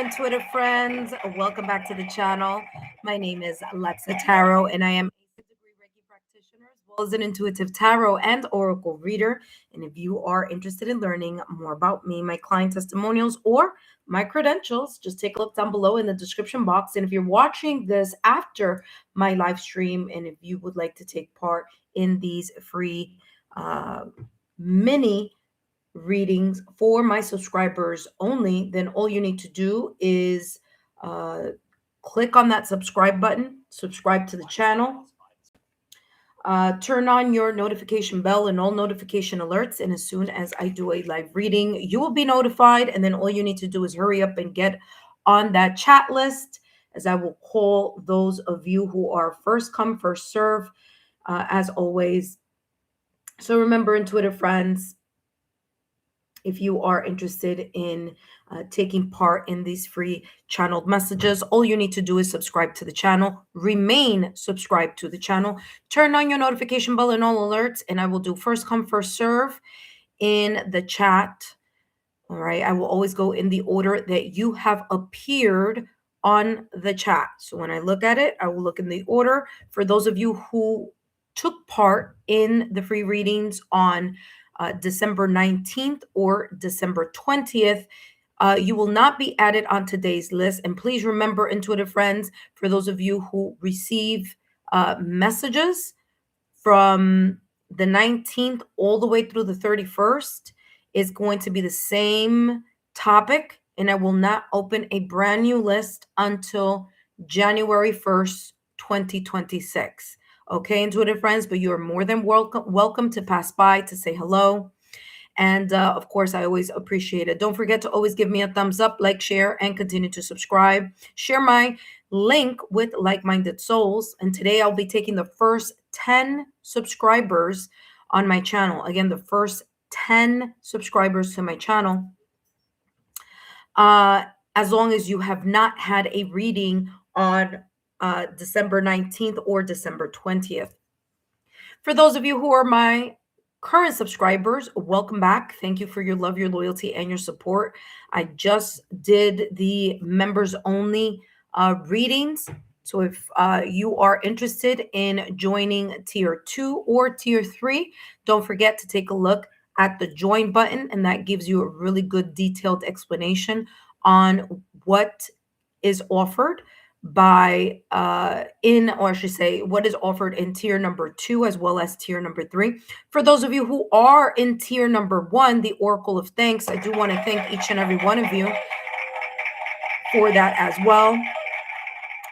intuitive friends. Welcome back to the channel. My name is Lexa Tarot, and I am a degree Reiki practitioner as well as an intuitive tarot and oracle reader. And if you are interested in learning more about me, my client testimonials, or my credentials, just take a look down below in the description box. And if you're watching this after my live stream, and if you would like to take part in these free mini readings for my subscribers only, then all you need to do is click on that subscribe button, subscribe to the channel, turn on your notification bell and all notification alerts. And as soon as I do a live reading, you will be notified. And then all you need to do is hurry up and get on that chat list, as I will call those of you who are first come, first serve, as always. So remember, intuitive friends, if you are interested in taking part in these free channeled messages, all you need to do is subscribe to the channel, remain subscribed to the channel, turn on your notification bell and all alerts, and I will do first come, first serve in the chat. All right. I will always go in the order that you have appeared on the chat. So when I look at it, I will look in the order. For those of you who took part in the free readings on December 19th or December 20th, you will not be added on today's list. And please remember, intuitive friends, for those of you who receive messages from the 19th all the way through the 31st, is going to be the same topic. And I will not open a brand new list until January 1st, 2026. Okay, intuitive friends, but you are more than welcome to pass by to say hello. And of course, I always appreciate it. Don't forget to always give me a thumbs up, like, share, and continue to subscribe. Share my link with like-minded souls. And today I'll be taking the first 10 subscribers on my channel. Again, the first 10 subscribers to my channel. As long as you have not had a reading on December 19th or December 20th. For those of you who are my current subscribers, welcome back. Thank you for your love, your loyalty, and your support. I just did the members only readings. So if you are interested in joining tier 2 or tier 3, don't forget to take a look at the join button, and that gives you a really good detailed explanation on what is offered by or I should say what is offered in tier number 2 as well as tier number 3. For those of you who are in tier number 1, the Oracle of Thanks, I do want to thank each and every one of you for that as well.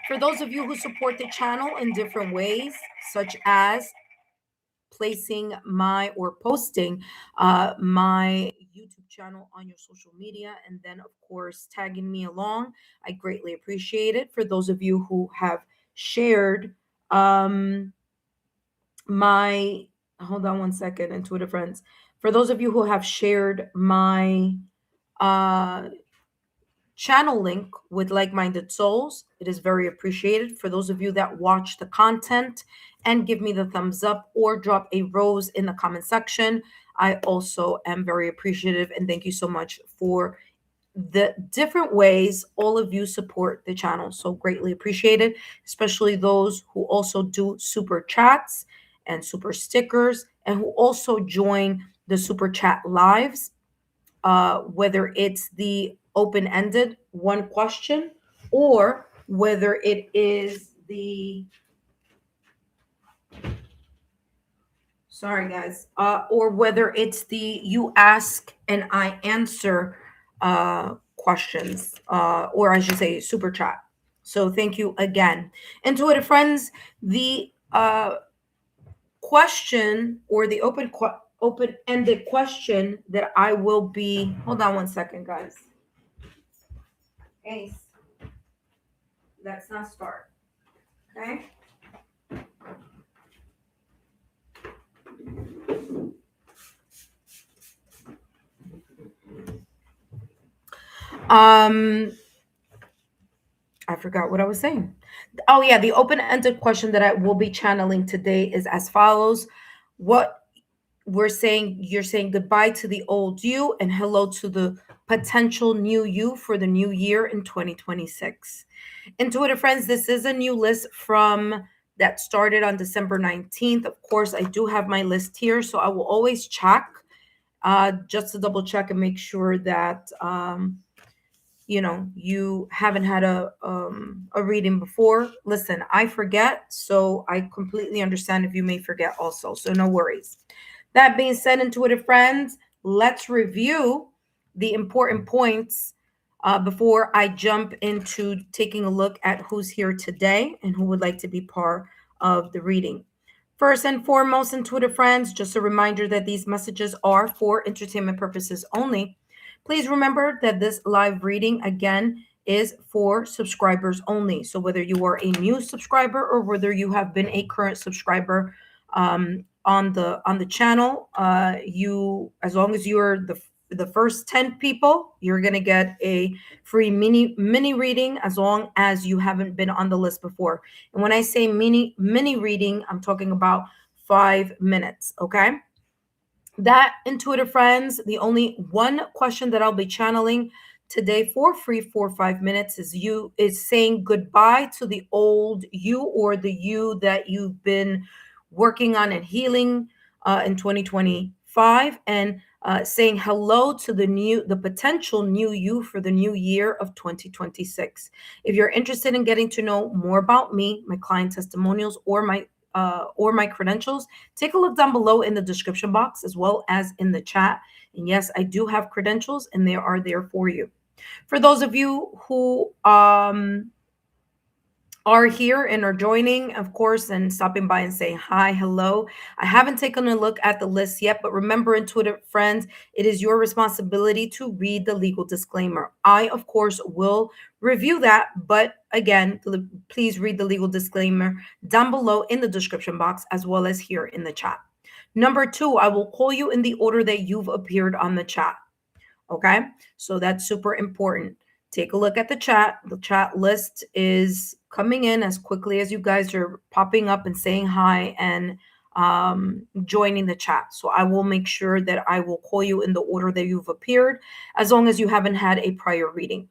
For those of you who support the channel in different ways, such as placing my or posting my YouTube channel on your social media, and then of course tagging me along, I greatly appreciate it. For those of you who have shared my hold on one second, intuitive friends, for those of you who have shared my channel link with like-minded souls, it is very appreciated. For those of you that watch the content and give me the thumbs up or drop a rose in the comment section, I also am very appreciative, and thank you so much for the different ways all of you support the channel. So greatly appreciated, especially those who also do super chats and super stickers, and who also join the super chat lives, whether it's the open-ended one question, or whether it is the or whether it's the you ask and I answer questions, or I should say super chat. So thank you again. Intuitive friends, the question, or the open-ended question that I will be, hold on one second, guys. Ace, let's not start. Okay. I forgot what I was saying. Oh yeah, the open-ended question that I will be channeling today is as follows: What you're saying goodbye to the old you and hello to the potential new you for the new year in 2026. Intuitive friends, this is a new list from that started on December 19th. Of course, I do have my list here, so I will always check just to double check and make sure that you haven't had a reading before. Listen, I forget, so I completely understand if you may forget also, so no worries. That being said, intuitive friends, let's review the important points before I jump into taking a look at who's here today and who would like to be part of the reading. First and foremost, intuitive friends, just a reminder that these messages are for entertainment purposes only. Please remember that this live reading, again, is for subscribers only. So whether you are a new subscriber or whether you have been a current subscriber on the channel, you, as long as you're the first 10 people, you're going to get a free mini reading as long as you haven't been on the list before. And when I say mini reading, I'm talking about 5 minutes, okay? That, intuitive friends, the only one question that I'll be channeling today for free for 5 minutes is saying goodbye to the old you or the you that you've been working on and healing in 2025, and saying hello to the potential new you for the new year of 2026. If you're interested in getting to know more about me, my client testimonials, or my credentials, take a look down below in the description box as well as in the chat. And yes, I do have credentials and they are there for you. For those of you who are here and are joining, of course, and stopping by and saying hi, hello. I haven't taken a look at the list yet, but remember, intuitive friends, it is your responsibility to read the legal disclaimer. I, of course, will review that, but again, please read the legal disclaimer down below in the description box as well as here in the chat. Number 2, I will call you in the order that you've appeared on the chat. Okay, so that's super important. Take a look at the chat. The chat list is coming in as quickly as you guys are popping up and saying hi and joining the chat. So I will make sure that I will call you in the order that you've appeared, as long as you haven't had a prior reading.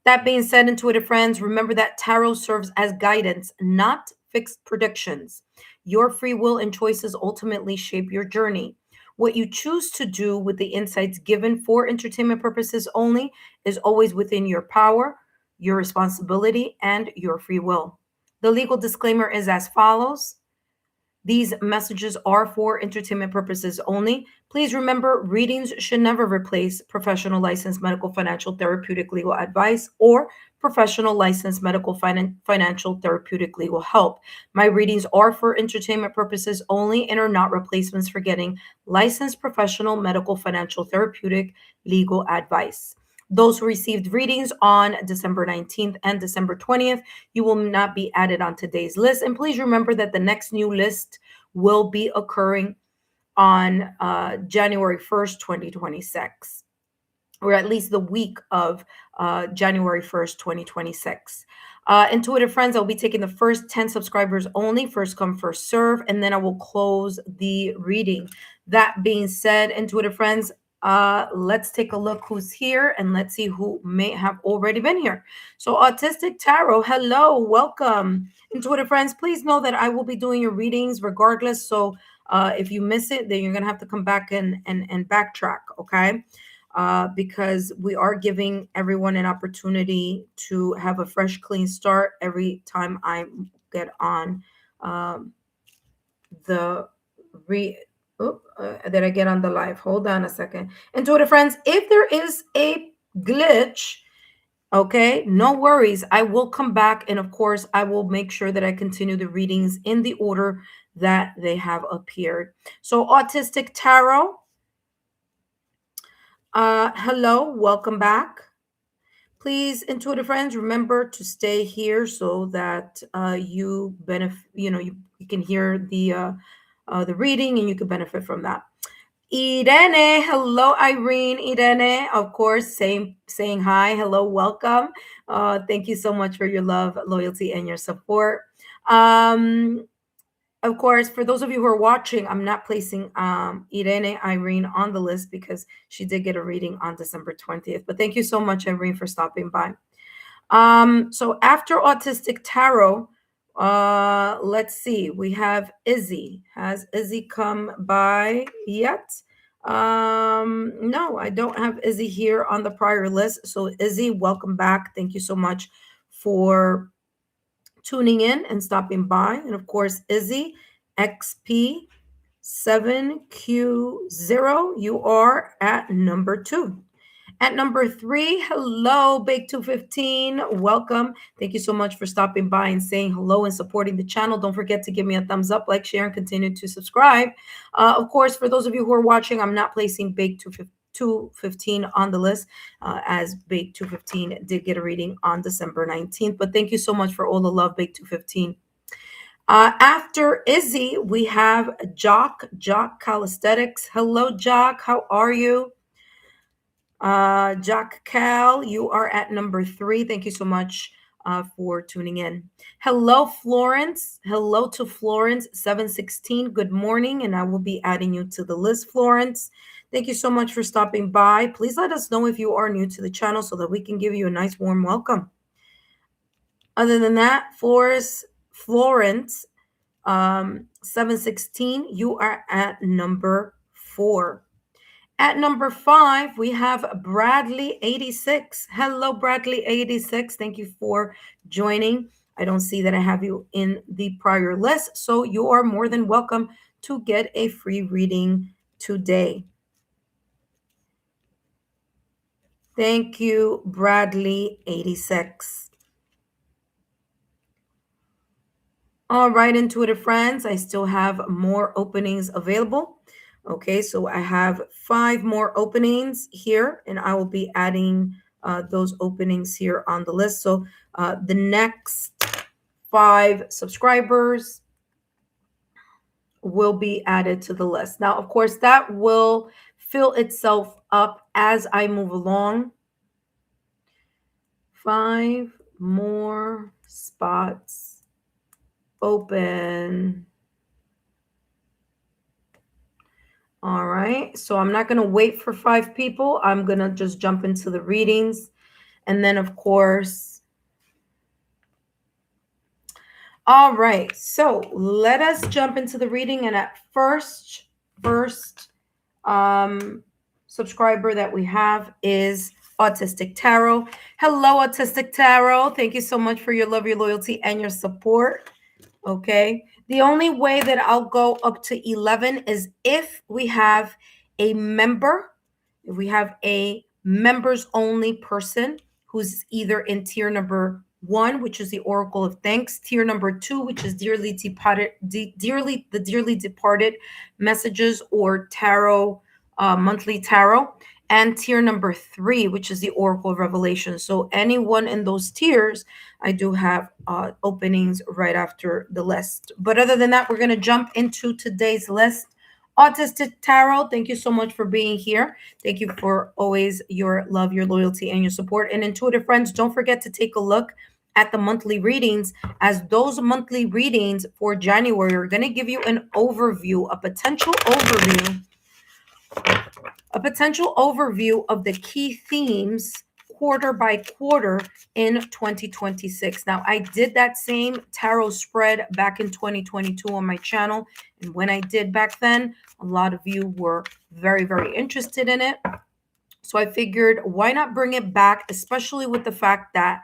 That being said, intuitive friends, remember that tarot serves as guidance, not fixed predictions. Your free will and choices ultimately shape your journey. What you choose to do with the insights given for entertainment purposes only is always within your power, your responsibility, and your free will. The legal disclaimer is as follows. These messages are for entertainment purposes only. Please remember, readings should never replace professional licensed medical, financial, therapeutic, legal advice or professional licensed medical, financial, therapeutic, legal help. My readings are for entertainment purposes only and are not replacements for getting licensed professional medical, financial, therapeutic, legal advice. Those who received readings on December 19th and December 20th, you will not be added on today's list. And please remember that the next new list will be occurring on January 1st, 2026, or at least the week of January 1st, 2026. Intuitive friends, I'll be taking the first 10 subscribers only, first come, first serve, and then I will close the reading. That being said, intuitive friends, let's take a look who's here and let's see who may have already been here. So Autistic Tarot, hello, welcome. Intuitive friends, please know that I will be doing your readings regardless. So if you miss it, then you're going to have to come back and backtrack, okay? Because we are giving everyone an opportunity to have a fresh, clean start every time I get on that I get on the live. Hold on a second. Intuitive friends, if there is a glitch, okay, no worries. I will come back, and of course, I will make sure that I continue the readings in the order that they have appeared. So, Autistic Tarot, hello, welcome back. Please, intuitive friends, remember to stay here so that you can hear the reading and you can benefit from that. Irene, hello, Irene. Irene, of course, saying hi. Hello, welcome. Thank you so much for your love, loyalty, and your support. Of course, for those of you who are watching, I'm not placing Irene Irene on the list because she did get a reading on December 20th. But thank you so much, Irene, for stopping by. So after Autistic Tarot, let's see. We have Izzy. Has Izzy come by yet? No, I don't have Izzy here on the prior list. So Izzy, welcome back. Thank you so much for tuning in and stopping by. And of course, Izzy, XP7Q0, you are at number 2. At number 3, hello, Bake 215. Welcome. Thank you so much for stopping by and saying hello and supporting the channel. Don't forget to give me a thumbs up, like, share, and continue to subscribe. Of course, for those of you who are watching, I'm not placing Bake 215 on the list, as Bake 215 did get a reading on December 19th. But thank you so much for all the love, Bake 215. After Izzy, we have Jock Calisthenics. Hello, Jock. How are you? Jock Cal, you are at number 3. Thank you so much for tuning in. Hello, Florence. Hello to Florence 716. Good morning, and I will be adding you to the list, Florence. Thank you so much for stopping by. Please let us know if you are new to the channel so that we can give you a nice warm welcome. Other than that, Florence 716, you are at number 4. At number 5, we have Bradley86. Hello, Bradley86. Thank you for joining. I don't see that I have you in the prior list, so you are more than welcome to get a free reading today. Thank you, Bradley86. All right, intuitive friends, I still have more openings available. Okay, so I have 5 more openings here, and I will be adding those openings here on the list. So the next 5 subscribers will be added to the list. Now, of course, that will fill itself up as I move along. 5 more spots open. All right, so I'm not going to wait for 5 people. I'm going to just jump into the readings. And then, of course, all right, so let us jump into the reading. And at first subscriber that we have is Autistic Tarot. Hello, Autistic Tarot. Thank you so much for your love, your loyalty, and your support. Okay. The only way that I'll go up to 11 is if we have a member, if we have a members only person who's either in tier number 1, which is the Oracle of Thanks, tier number 2, which is dearly departed messages or tarot, monthly tarot, and tier number 3, which is the Oracle of Revelation. So anyone in those tiers, I do have openings right after the list. But other than that, we're going to jump into today's list. Autistic Tarot, thank you so much for being here. Thank you for always your love, your loyalty, and your support. And intuitive friends, don't forget to take a look at the monthly readings, as those monthly readings for January are going to give you an overview, a potential overview of the key themes quarter by quarter in 2026. Now, I did that same tarot spread back in 2022 on my channel. And when I did back then, a lot of you were very, very interested in it. So I figured, why not bring it back, especially with the fact that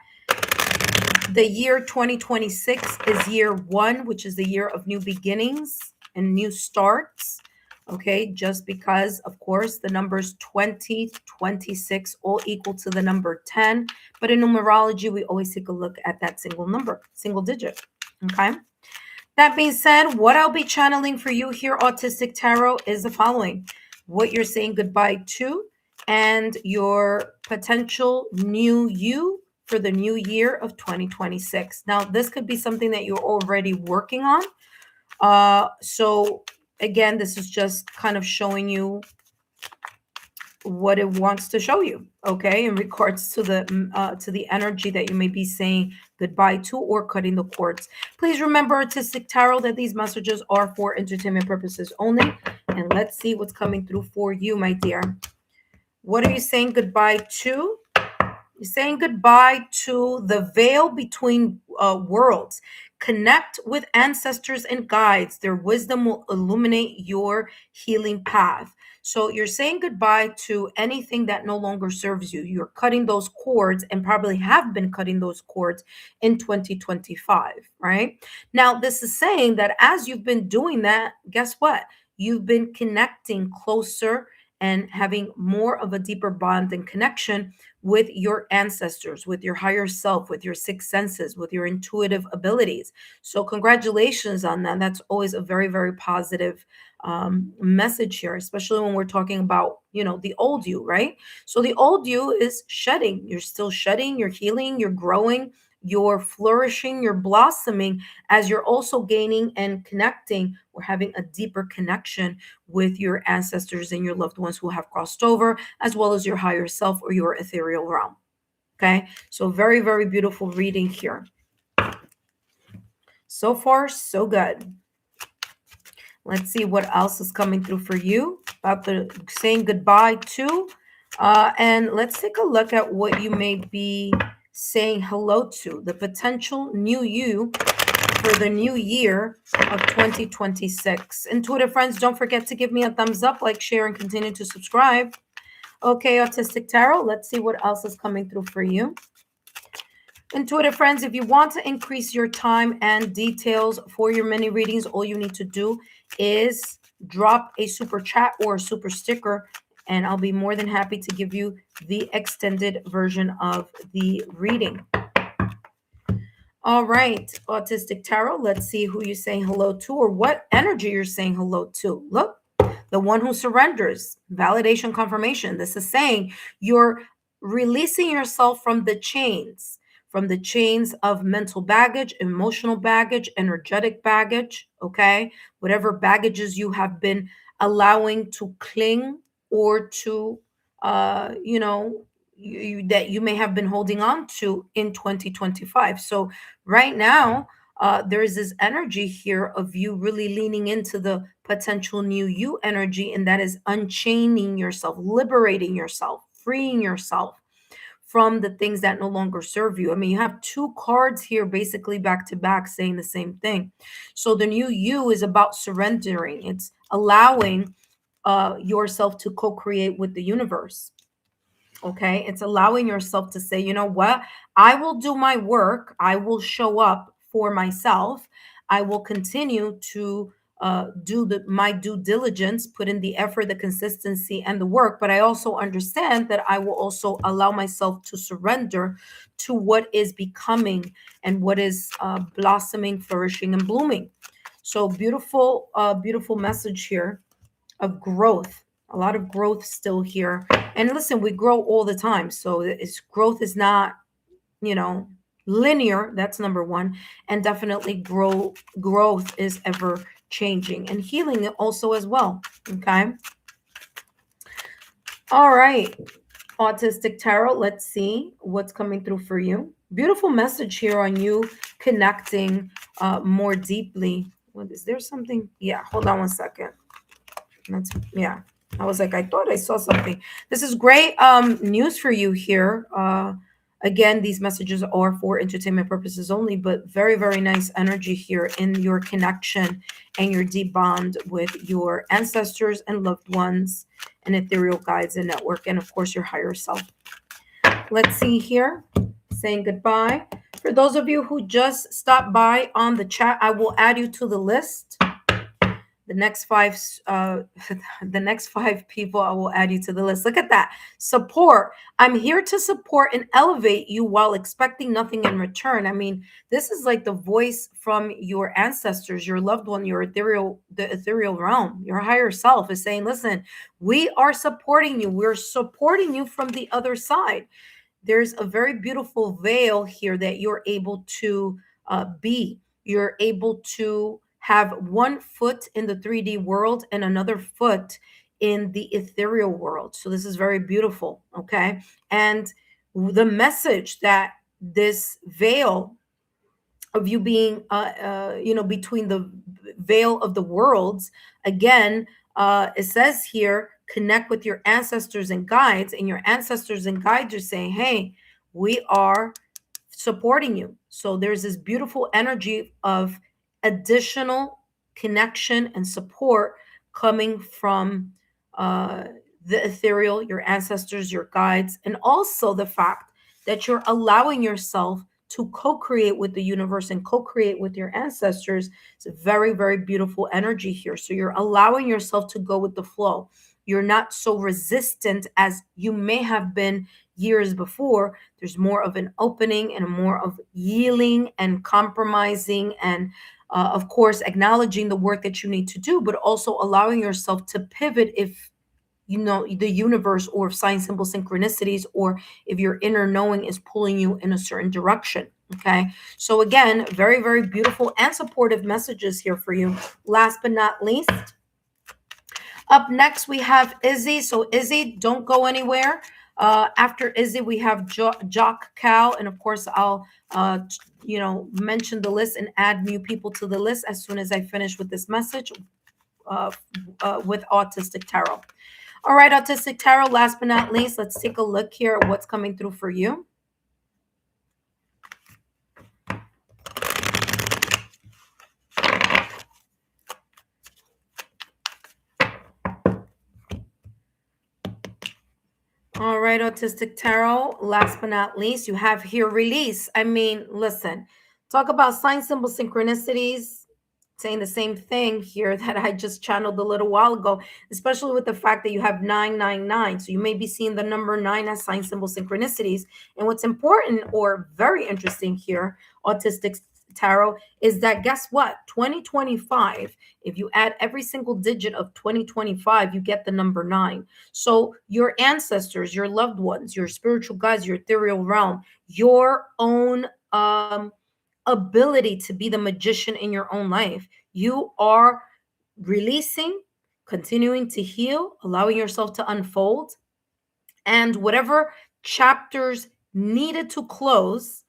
the year 2026 is year 1, which is the year of new beginnings and new starts. Okay, just because, of course, the numbers 20, 26 all equal to the number 10. But in numerology, we always take a look at that single number, single digit. Okay. That being said, what I'll be channeling for you here, Autistic Tarot, is the following: what you're saying goodbye to and your potential new you for the new year of 2026. Now, this could be something that you're already working on. So again, this is just kind of showing you what it wants to show you, okay, in regards to the energy that you may be saying goodbye to, or cutting the cords. Please remember, Artistic Tarot, that these messages are for entertainment purposes only. And let's see what's coming through for you, my dear. What are you saying goodbye to? You're saying goodbye to the veil between worlds. Connect with ancestors and guides. Their wisdom will illuminate your healing path. So you're saying goodbye to anything that no longer serves you. You're cutting those cords, and probably have been cutting those cords in 2025, right? Now, this is saying that as you've been doing that, guess what? You've been connecting closer and having more of a deeper bond and connection with your ancestors, with your higher self, with your sixth senses, with your intuitive abilities. So, congratulations on that. That's always a very, very positive message here, especially when we're talking about, the old you, right? So, the old you is shedding. You're still shedding, you're healing, you're growing, you're flourishing, you're blossoming, as you're also gaining and connecting, or having a deeper connection with your ancestors and your loved ones who have crossed over, as well as your higher self or your ethereal realm. Okay, so very, very beautiful reading here. So far, so good. Let's see what else is coming through for you about the saying goodbye to. And let's take a look at what you may be saying hello to, the potential new you for the new year of 2026. Intuitive friends, don't forget to give me a thumbs up, like, share, and continue to subscribe. Okay, Autistic Tarot, let's see what else is coming through for you. Intuitive friends, if you want to increase your time and details for your mini readings, all you need to do is drop a super chat or a super sticker, and I'll be more than happy to give you the extended version of the reading. All right, Autistic Tarot, let's see who you're saying hello to, or what energy you're saying hello to. Look, the one who surrenders, validation, confirmation. This is saying you're releasing yourself from the chains of mental baggage, emotional baggage, energetic baggage, okay? Whatever baggages you have been allowing to cling, or to, that you may have been holding on to in 2025. So right now, there is this energy here of you really leaning into the potential new you energy, and that is unchaining yourself, liberating yourself, freeing yourself from the things that no longer serve you. I mean, you have two cards here basically back to back saying the same thing. So the new you is about surrendering. It's allowing yourself to co-create with the universe. Okay, it's allowing yourself to say, you know what, I will do my work, I will show up for myself, I will continue to do my due diligence, put in the effort, the consistency, and the work. But I also understand that I will also allow myself to surrender to what is becoming and what is blossoming, flourishing, and blooming. So beautiful, beautiful message here of growth. A lot of growth still here. And listen, we grow all the time. So growth is not, linear. That's number one. And definitely growth is ever changing, and healing also as well. Okay. All right. Autistic Tarot, let's see what's coming through for you. Beautiful message here on you connecting more deeply. What is there something? Yeah, hold on one second. Yeah. I was like, I thought I saw something. This is great news for you here. Again, these messages are for entertainment purposes only, but very, very nice energy here in your connection and your deep bond with your ancestors and loved ones and ethereal guides and network, and of course, your higher self. Let's see here. Saying goodbye. For those of you who just stopped by on the chat, I will add you to the list. The next five people, I will add you to the list. Look at that. Support. I'm here to support and elevate you while expecting nothing in return. I mean, this is like the voice from your ancestors, your loved one, the ethereal realm, your higher self is saying, listen, we are supporting you. We're supporting you from the other side. There's a very beautiful veil here that you're able to be. You're able to have one foot in the 3D world and another foot in the ethereal world. So this is very beautiful, okay? And the message that this veil of you being, between the veil of the worlds. Again, it says here, connect with your ancestors and guides, and your ancestors and guides are saying, hey, we are supporting you. So there's this beautiful energy of additional connection and support coming from uh, the ethereal, your ancestors, your guides, and also the fact that you're allowing yourself to co-create with the universe and co-create with your ancestors. It's a very, very beautiful energy here. So you're allowing yourself to go with the flow. You're not so resistant as you may have been years before. There's more of an opening and more of yielding and compromising, and of course acknowledging the work that you need to do, but also allowing yourself to pivot if the universe or sign symbol synchronicities, or if your inner knowing is pulling you in a certain direction. Okay, so again, very, very beautiful and supportive messages here for you. Last but not least, up next we have Izzy. So Izzy, don't go anywhere. After Izzy, we have Jock Cal, and of course I'll mention the list and add new people to the list as soon as I finish with this message with Autistic Tarot. All right, Autistic Tarot, last but not least, let's take a look here at what's coming through for you. All right, Autistic Tarot, last but not least, you have here release. I mean, listen, talk about sign symbol synchronicities, saying the same thing here that I just channeled a little while ago, especially with the fact that you have 999. So you may be seeing the number 9 as sign symbol synchronicities. And what's important or very interesting here, Autistic Tarot, is that guess what? 2025, if you add every single digit of 2025, you get the number 9. So your ancestors, your loved ones, your spiritual guides, your ethereal realm, your own ability to be the magician in your own life, you are releasing, continuing to heal, allowing yourself to unfold, and whatever chapters needed to close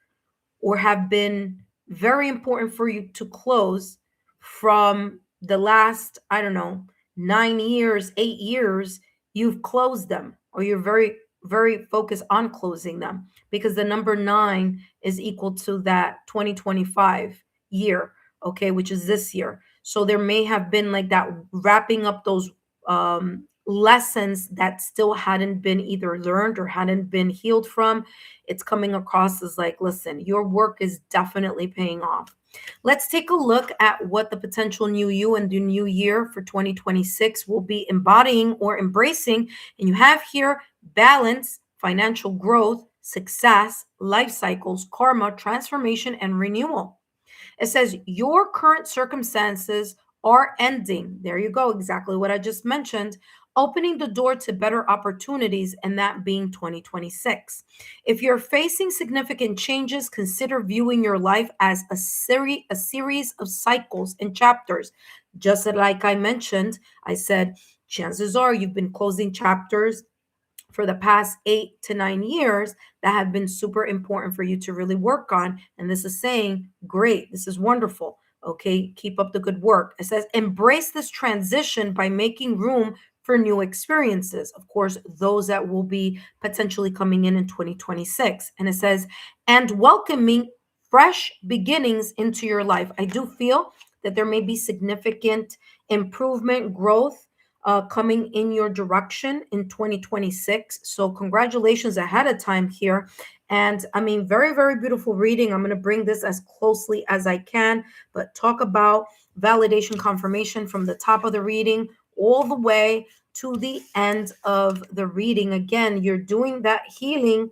or have been very important for you to close from the last, I don't know, 9 years, 8 years, you've closed them, or you're very, very focused on closing them, because the number 9 is equal to that 2025 year, okay, which is this year. So there may have been like that wrapping up those lessons that still hadn't been either learned or hadn't been healed from. It's coming across as like, listen, your work is definitely paying off. Let's take a look at what the potential new you and the new year for 2026 will be embodying or embracing. And you have here balance, financial growth, success, life cycles, karma, transformation, and renewal. It says your current circumstances are ending. There you go. Exactly what I just mentioned. Opening the door to better opportunities, and that being 2026. If you're facing significant changes, consider viewing your life as a series of cycles and chapters. Just like I mentioned, I said, chances are you've been closing chapters for the past 8 to 9 years that have been super important for you to really work on. And this is saying, great, this is wonderful. Okay, keep up the good work. It says, embrace this transition by making room for new experiences. Of course, those that will be potentially coming in 2026. And it says, and welcoming fresh beginnings into your life. I do feel that there may be significant improvement, growth, coming in your direction in 2026. So congratulations ahead of time here. And I mean, very, very beautiful reading. I'm going to bring this as closely as I can, but talk about validation confirmation from the top of the reading all the way to the end of the reading. Again, you're doing that healing.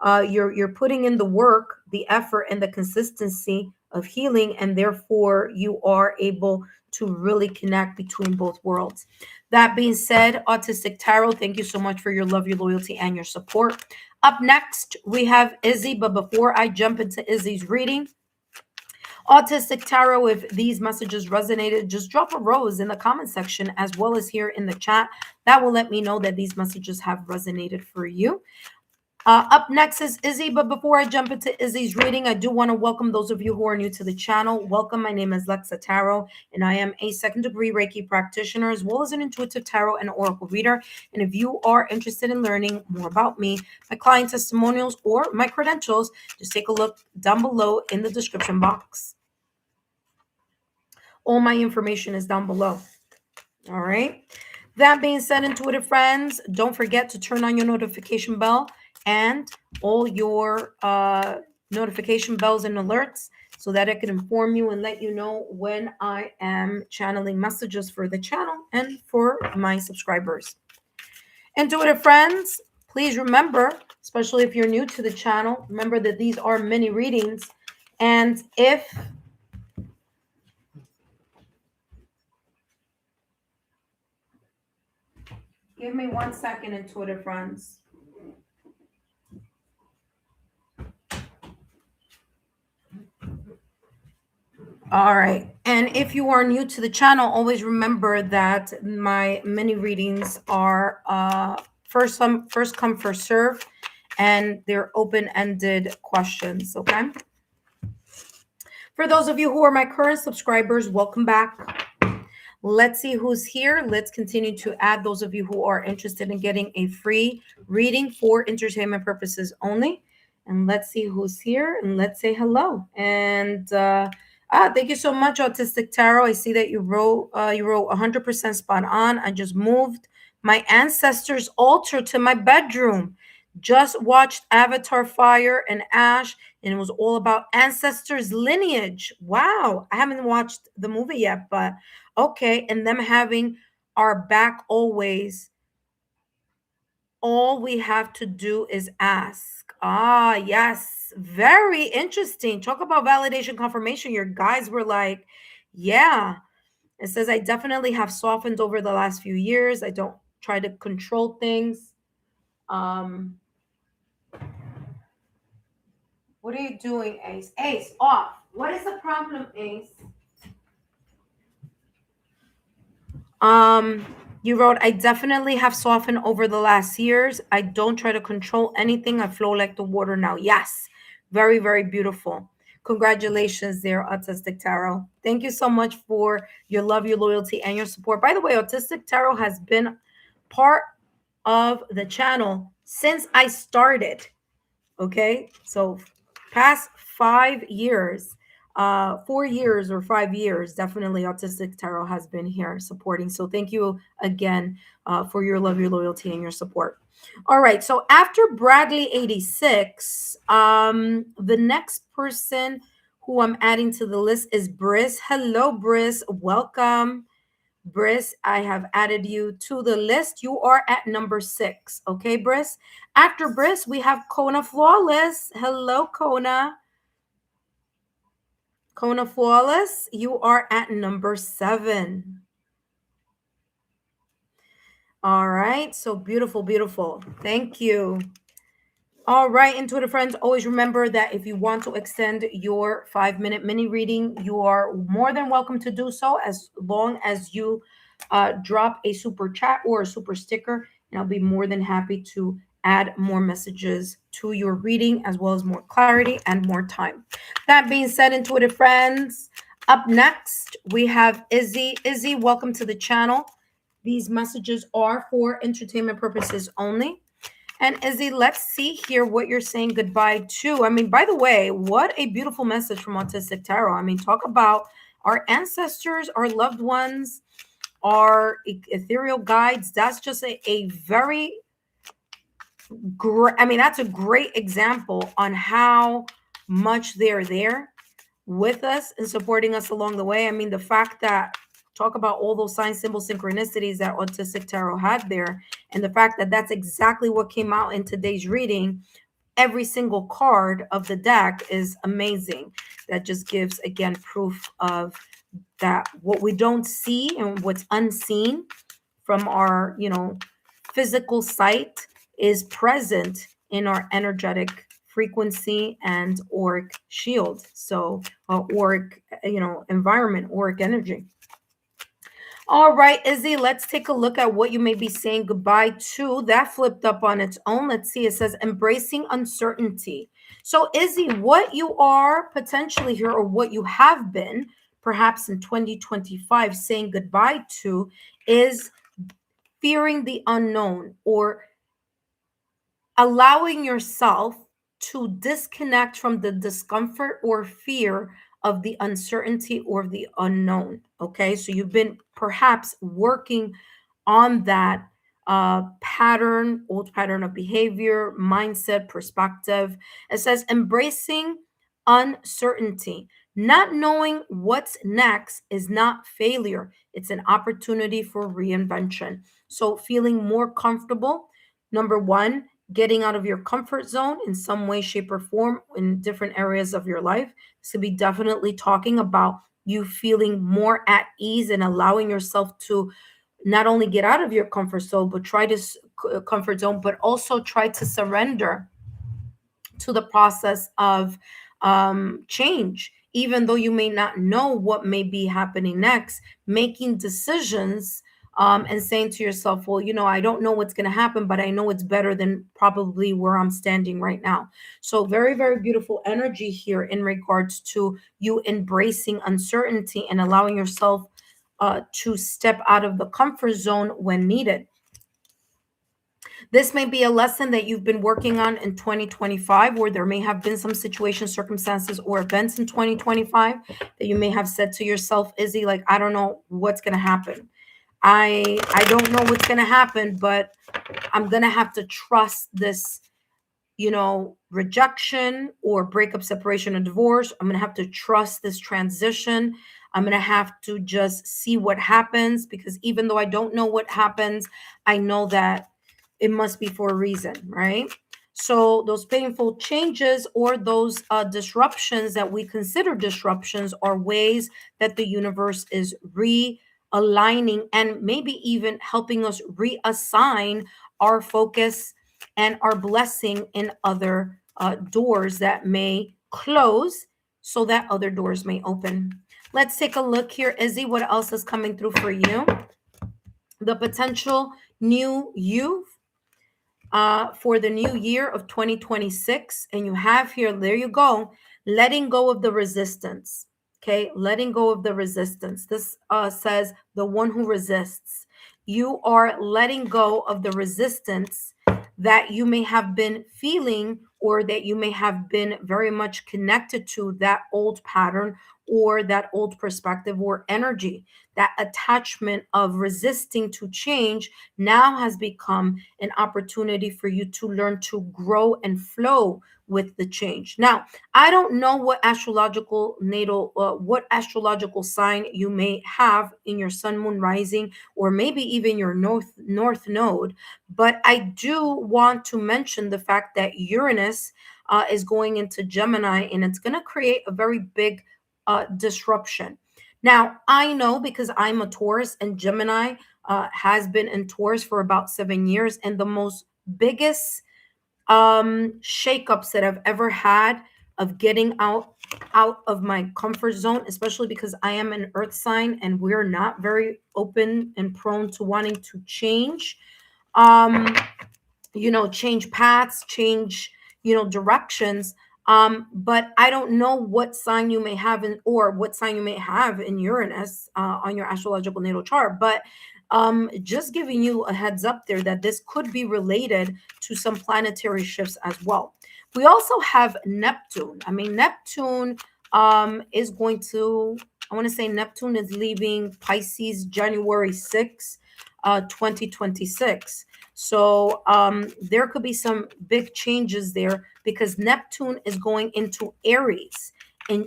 You're putting in the work, the effort, and the consistency of healing, and therefore you are able to really connect between both worlds. That being said, Autistic Tarot, thank you so much for your love, your loyalty, and your support. Up next, we have Izzy, but before I jump into Izzy's reading, Autistic Tarot, if these messages resonated, just drop a rose in the comment section as well as here in the chat. That will let me know that these messages have resonated for you. Up next is Izzy, but before I jump into Izzy's reading, I do want to welcome those of you who are new to the channel. Welcome. My name is Lexa Tarot, and I am a second-degree Reiki practitioner as well as an intuitive tarot and oracle reader. And if you are interested in learning more about me, my client testimonials, or my credentials, just take a look down below in the description box. All my information is down below. All right. That being said, intuitive friends, don't forget to turn on your notification bell and all your notification bells and alerts so that I can inform you and let you know when I am channeling messages for the channel and for my subscribers. Intuitive friends, please remember, especially if you're new to the channel, remember that these are mini readings. And if give me 1 second, intuitive friends. All right. And if you are new to the channel, always remember that my mini readings are first come, first serve, and they're open-ended questions, okay? For those of you who are my current subscribers, welcome back. Let's see who's here. Let's continue to add those of you who are interested in getting a free reading for entertainment purposes only. And let's see who's here, and let's say hello. And thank you so much, Autistic Tarot. I see that you wrote 100% spot on. I just moved my ancestors' altar to my bedroom. Just watched Avatar Fire and Ash, and it was all about ancestors' lineage. Wow. I haven't watched the movie yet, but okay. And them having our back always. All we have to do is ask. Ah, yes. Very interesting. Talk about validation confirmation. Your guys were like, yeah. It says, I definitely have softened over the last few years. I don't try to control things. What are you doing, Ace? Ace, off. What is the problem, Ace? You wrote, I definitely have softened over the last years. I don't try to control anything. I flow like the water now. Yes. Very, very beautiful. Congratulations there, Autistic Tarot. Thank you so much for your love, your loyalty, and your support. By the way, Autistic Tarot has been part of the channel since I started. Okay. So past 5 years. 4 years or 5 years, definitely Autistic Tarot has been here supporting. So thank you again for your love, your loyalty, and your support. All right. So after Bradley 86, the next person who I'm adding to the list is Briss. Hello, Briss. Welcome. Briss, I have added you to the list. You are at number 6. Okay, Briss. After Briss, we have Kona Flawless. Hello, Kona. Kona Flawless, you are at number 7. All right. So beautiful, beautiful. Thank you. All right, intuitive friends, always remember that if you want to extend your 5-minute mini reading, you are more than welcome to do so as long as you drop a super chat or a super sticker, and I'll be more than happy to add more messages to your reading as well as more clarity and more time. That being said, intuitive friends, up next, we have Izzy. Izzy, welcome to the channel. These messages are for entertainment purposes only. And Izzy, let's see here what you're saying goodbye to. I mean, by the way, what a beautiful message from Autistic Tarot. I mean, talk about our ancestors, our loved ones, our ethereal guides. That's just a very great, I mean, that's a great example on how much they're there with us and supporting us along the way. I mean, the fact that talk about all those sign symbol synchronicities that Autistic Tarot had there, and the fact that that's exactly what came out in today's reading. Every single card of the deck is amazing. That just gives, again, proof of that what we don't see and what's unseen from our, physical sight is present in our energetic frequency and auric shield. So auric, environment, auric energy. All right, Izzy, let's take a look at what you may be saying goodbye to. That flipped up on its own. Let's see. It says embracing uncertainty. So, Izzy, what you are potentially here, or what you have been perhaps in 2025 saying goodbye to, is fearing the unknown, or allowing yourself to disconnect from the discomfort or fear of the uncertainty or the unknown. Okay, so you've been perhaps working on that pattern, old pattern of behavior, mindset, perspective. It says embracing uncertainty. Not knowing what's next is not failure, it's an opportunity for reinvention. So, feeling more comfortable, number one, getting out of your comfort zone in some way, shape, or form in different areas of your life. This could be definitely talking about you feeling more at ease and allowing yourself to not only get out of your comfort zone, but try to comfort zone, but also try to surrender to the process of change, even though you may not know what may be happening next, making decisions and saying to yourself, well, I don't know what's going to happen, but I know it's better than probably where I'm standing right now. So, very, very beautiful energy here in regards to you embracing uncertainty and allowing yourself to step out of the comfort zone when needed. This may be a lesson that you've been working on in 2025, where there may have been some situations, circumstances, or events in 2025 that you may have said to yourself, Izzy, like, I don't know what's going to happen. I don't know what's going to happen, but I'm going to have to trust this, rejection or breakup, separation, or divorce. I'm going to have to trust this transition. I'm going to have to just see what happens, because even though I don't know what happens, I know that it must be for a reason, right? So those painful changes, or those disruptions that we consider disruptions, are ways that the universe is realigning and maybe even helping us reassign our focus and our blessing in other doors that may close, so that other doors may open. Let's take a look here, Izzy. What else is coming through for you? The potential new you for the new year of 2026. And you have here, there you go, letting go of the resistance. Okay, letting go of the resistance. This says the one who resists. You are letting go of the resistance that you may have been feeling, or that you may have been very much connected to, that old pattern or that old perspective or energy. That attachment of resisting to change now has become an opportunity for you to learn to grow and flow with the change. Now, I don't know what astrological sign you may have in your sun, moon, rising, or maybe even your north node, but I do want to mention the fact that Uranus is going into Gemini, and it's going to create a very big disruption. Now, I know, because I'm a Taurus, and Gemini has been in Taurus for about 7 years, and the most biggest shakeups that I've ever had of getting out of my comfort zone, especially because I am an earth sign and we're not very open and prone to wanting to change. Change paths, change, directions. But I don't know what sign you may have or what sign you may have in Uranus on your astrological natal chart. But just giving you a heads up there that this could be related to some planetary shifts as well. We also have Neptune. I mean, Neptune is going to, I want to say Neptune is leaving Pisces January 6th, 2026. So there could be some big changes there, because Neptune is going into Aries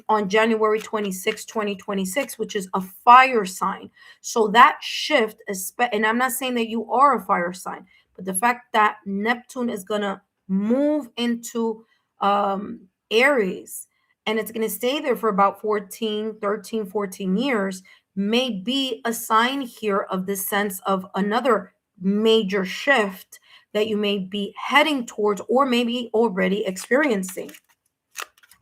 on January 26, 2026, which is a fire sign. So that shift is, and I'm not saying that you are a fire sign, but the fact that Neptune is going to move into Aries, and it's going to stay there for about 14 years, may be a sign here of this sense of another major shift that you may be heading towards, or maybe already experiencing.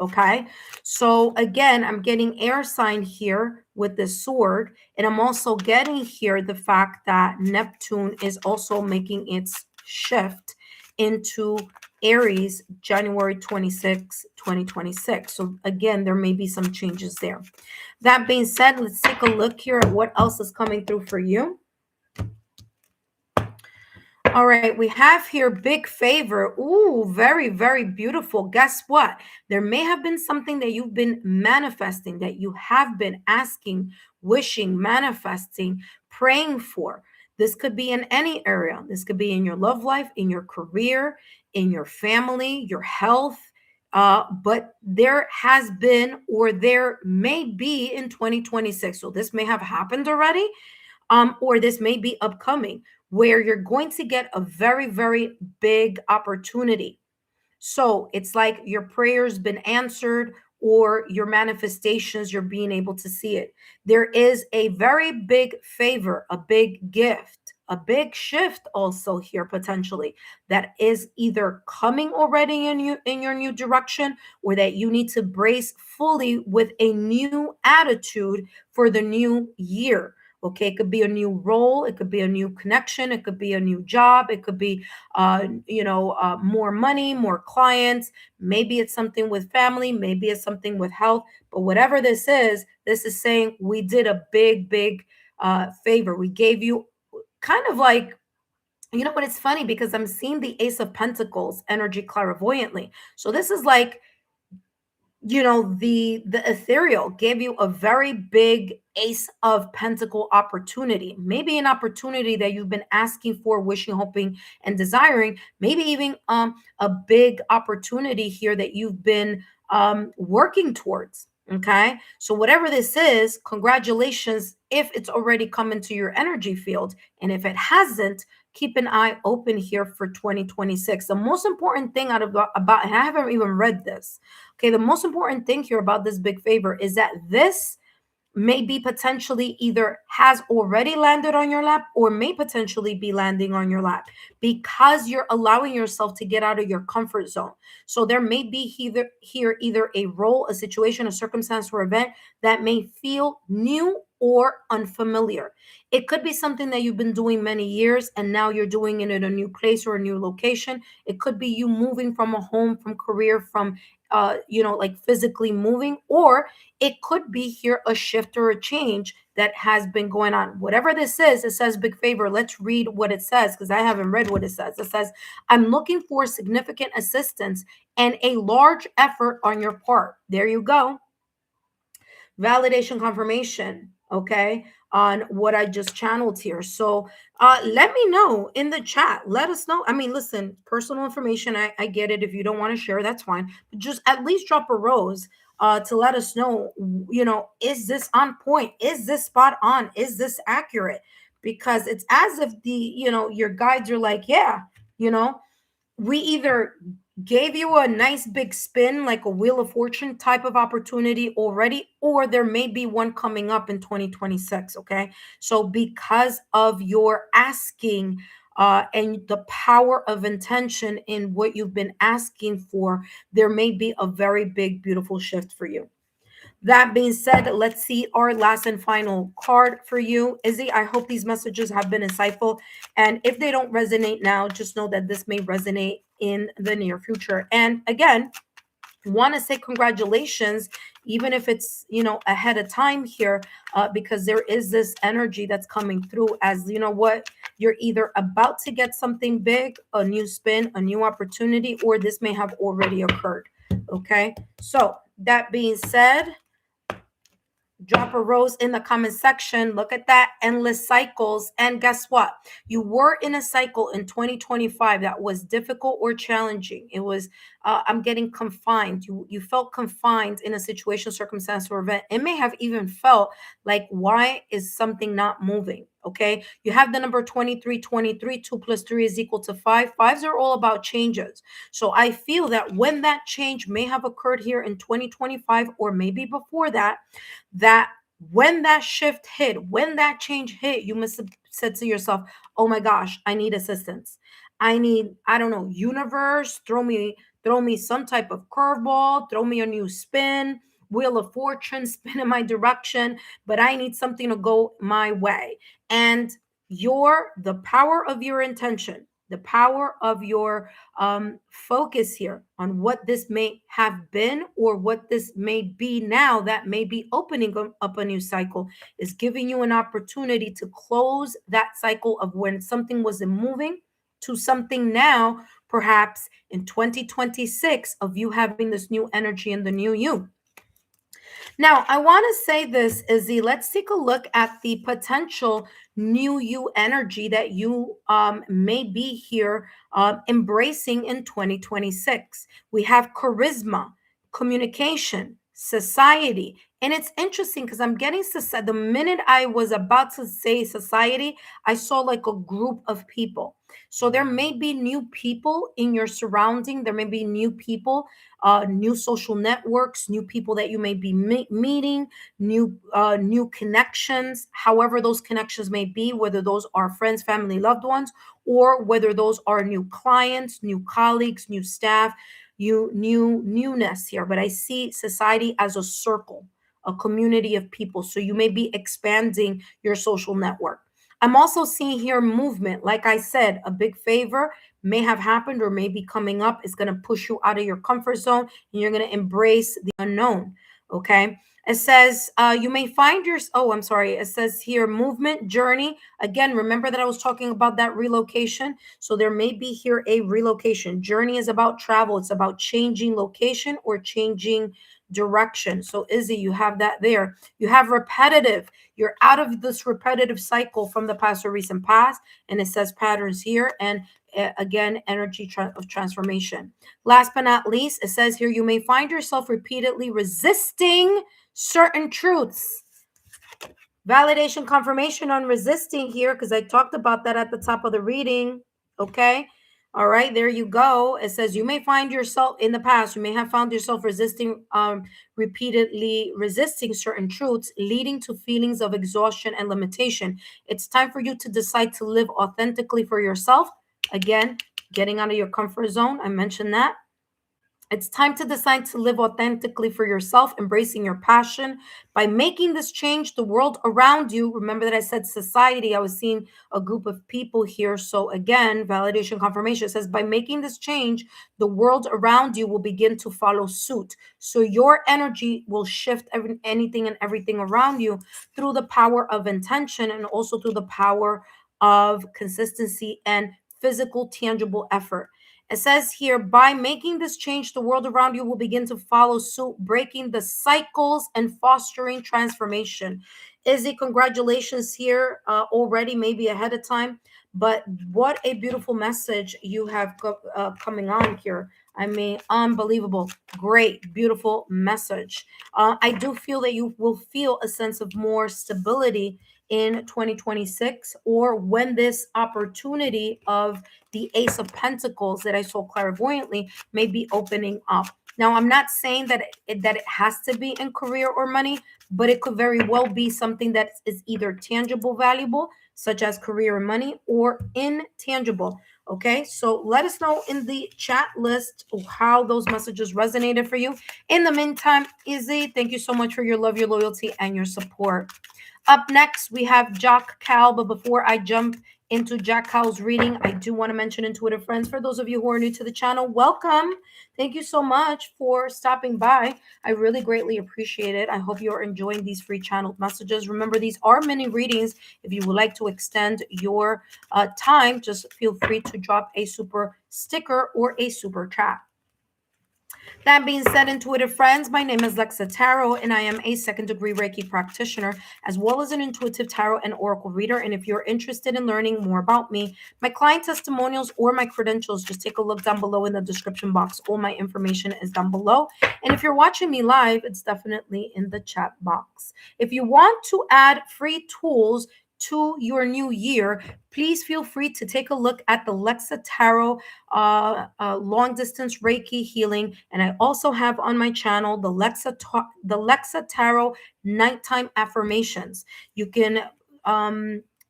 Okay, so again, I'm getting air sign here with this sword. And I'm also getting here the fact that Neptune is also making its shift into Aries January 26, 2026. So again, there may be some changes there. That being said, let's take a look here at what else is coming through for you. All right, we have here big favor. Ooh, very, very beautiful. Guess what? There may have been something that you've been manifesting, that you have been asking, wishing, manifesting, praying for. This could be in any area. This could be in your love life, in your career, in your family, your health. But there has been, or there may be in 2026. So this may have happened already, or this may be upcoming, where you're going to get a very, very big opportunity. So it's like your prayers been answered, or your manifestations, you're being able to see it. There is a very big favor, a big gift, a big shift also here potentially, that is either coming already in your new direction, or that you need to brace fully with a new attitude for the new year. Okay, it could be a new role, it could be a new connection, it could be a new job, it could be more money, more clients. Maybe it's something with family, maybe it's something with health. But whatever this is saying we did a big, big favor. We gave you kind of like, but it's funny because I'm seeing the Ace of Pentacles energy clairvoyantly. So this is like, the ethereal gave you a very big Ace of Pentacle opportunity, maybe an opportunity that you've been asking for, wishing, hoping, and desiring, maybe even a big opportunity here that you've been working towards. Okay, so whatever this is, congratulations if it's already come into your energy field, and if it hasn't, keep an eye open here for 2026. The most important thing about, and I haven't even read this. Okay, the most important thing here about this big favor is that this may be potentially either has already landed on your lap, or may potentially be landing on your lap, because you're allowing yourself to get out of your comfort zone. So there may be either a role, a situation, a circumstance, or event that may feel new or unfamiliar. It could be something that you've been doing many years and now you're doing it in a new place or a new location. It could be you moving from a home, from career, from like physically moving, or it could be here a shift or a change that has been going on. Whatever this is, it says big favor. Let's read what it says, because I haven't read what it says. It says, I'm looking for significant assistance and a large effort on your part. There you go. Validation, confirmation, okay, on what I just channeled here. So let me know in the chat. Let us know. I mean, listen, personal information, I get it. If you don't want to share, that's fine. But just at least drop a rose to let us know, is this on point? Is this spot on? Is this accurate? Because it's as if your guides are like, yeah, we either gave you a nice big spin, like a Wheel of Fortune type of opportunity already, or there may be one coming up in 2026. Okay, so because of your asking and the power of intention in what you've been asking for, there may be a very big, beautiful shift for you. That being said, let's see our last and final card for you. Izzy, I hope these messages have been insightful. And if they don't resonate now, just know that this may resonate in the near future. And again, want to say congratulations, even if it's, ahead of time here, because there is this energy that's coming through as, what, you're either about to get something big, a new spin, a new opportunity, or this may have already occurred. Okay. So that being said, drop a rose in the comment section. Look at that, endless cycles. And guess what? You were in a cycle in 2025 that was difficult or challenging. It was, I'm getting confined. You felt confined in a situation, circumstance, or event. It may have even felt like, why is something not moving? Okay. You have the number 2323. 2 plus 3 is equal to 5. Fives are all about changes. So I feel that when that change may have occurred here in 2025, or maybe before that when that shift hit, when that change hit, you must have said to yourself, oh my gosh, I need assistance. I need, I don't know, universe, throw me some type of curveball, throw me a new spin, wheel of fortune spin in my direction, but I need something to go my way. And the power of your intention, the power of your focus here on what this may have been or what this may be now that may be opening up a new cycle, is giving you an opportunity to close that cycle of when something wasn't moving to something now, perhaps in 2026, of you having this new energy and the new you. Now, I want to say this, Izzy. Let's take a look at the potential new you energy that you may be here embracing in 2026. We have charisma, communication, society. And it's interesting because I'm getting society. The minute I was about to say society, I saw like a group of people. So there may be new people in your surrounding. There may be new people, new social networks, new people that you may be meeting, new connections, however those connections may be, whether those are friends, family, loved ones, or whether those are new clients, new colleagues, new staff, newness here. But I see society as a circle, a community of people. So you may be expanding your social network. I'm also seeing here movement. Like I said, a big favor may have happened or may be coming up. It's going to push you out of your comfort zone and you're going to embrace the unknown. Okay. It says you may find your, oh, I'm sorry. It says here movement, journey. Again, remember that I was talking about that relocation. So there may be here a relocation. Journey is about travel. It's about changing location or changing direction. So Izzy, you have that there. You have repetitive. You're out of this repetitive cycle from the past or recent past. And it says patterns here. And again, energy of transformation. Last but not least, it says here, you may find yourself repeatedly resisting certain truths. Validation, confirmation on resisting here, because I talked about that at the top of the reading. Okay. All right, there you go. It says you may find yourself in the past, you may have found yourself repeatedly resisting certain truths, leading to feelings of exhaustion and limitation. It's time for you to decide to live authentically for yourself. Again, getting out of your comfort zone. I mentioned that. It's time to decide to live authentically for yourself, embracing your passion. By making this change, the world around you, remember that I said society, I was seeing a group of people here. So again, validation, confirmation, says by making this change, the world around you will begin to follow suit. So your energy will shift anything and everything around you through the power of intention and also through the power of consistency and physical, tangible effort. It says here, by making this change, the world around you will begin to follow suit, breaking the cycles and fostering transformation. Izzy, congratulations here already, maybe ahead of time. But what a beautiful message you have coming on here. I mean, unbelievable, great, beautiful message. I do feel that you will feel a sense of more stability in 2026, or when this opportunity of the Ace of Pentacles that I saw clairvoyantly may be opening up. Now, I'm not saying that it has to be in career or money, but it could very well be something that is either tangible, valuable, such as career and money, or intangible. Okay, so let us know in the chat list how those messages resonated for you. In the meantime, Izzy, thank you so much for your love, your loyalty, and your support. Up next, we have Jack Cal. But before I jump into Jack Cal's reading, I do want to mention intuitive friends. For those of you who are new to the channel, welcome. Thank you so much for stopping by. I really greatly appreciate it. I hope you are enjoying these free channeled messages. Remember, these are mini readings. If you would like to extend your time, just feel free to drop a super sticker or a super chat. That being said, intuitive friends, my name is Lexa Tarot, and I am a second-degree Reiki practitioner, as well as an intuitive tarot and oracle reader. And if you're interested in learning more about me, my client testimonials, or my credentials, just take a look down below in the description box. All my information is down below. And if you're watching me live, it's definitely in the chat box. If you want to add free tools to your new year, please feel free to take a look at the Lexa Tarot long distance Reiki healing. And I also have on my channel the Lexa Tarot nighttime affirmations. You can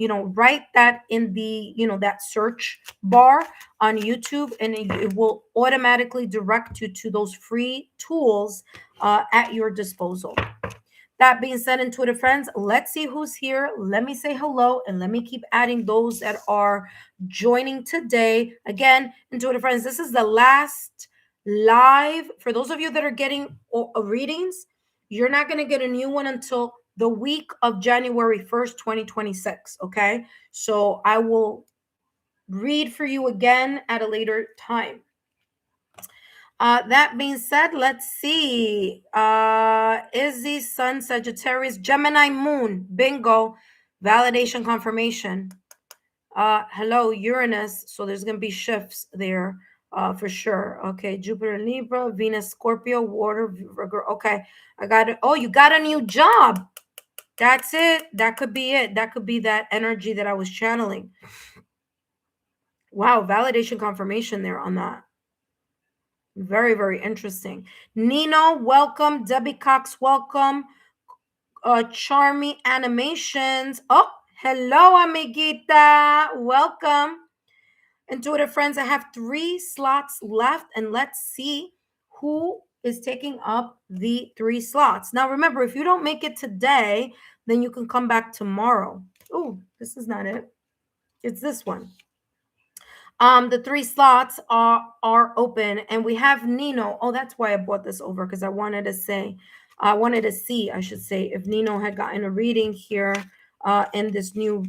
write that in the, that search bar on YouTube, and it will automatically direct you to those free tools at your disposal. That being said, intuitive friends, let's see who's here. Let me say hello, and let me keep adding those that are joining today. Again, intuitive friends, this is the last live. For those of you that are getting readings, you're not going to get a new one until the week of January 1st, 2026. Okay. So I will read for you again at a later time. That being said, let's see. Izzy, Sun, Sagittarius, Gemini, Moon. Bingo. Validation confirmation. Hello, Uranus. So there's going to be shifts there for sure. Okay. Jupiter, Libra, Venus, Scorpio, Water, Virgo. Okay. I got it. Oh, you got a new job. That's it. That could be it. That could be that energy that I was channeling. Wow. Validation confirmation there on that. Very, very interesting. Nino, welcome. Debbie Cox, welcome. Charmy Animations. Oh, hello, amiguita. Welcome. Intuitive friends, I have 3 slots left, and let's see who is taking up the 3 slots. Now, remember, if you don't make it today, then you can come back tomorrow. Oh, this is not it. It's this one. The 3 slots are open, and we have Nino. Oh, that's why I bought this over, because I wanted to see, I should say, if Nino had gotten a reading here in this new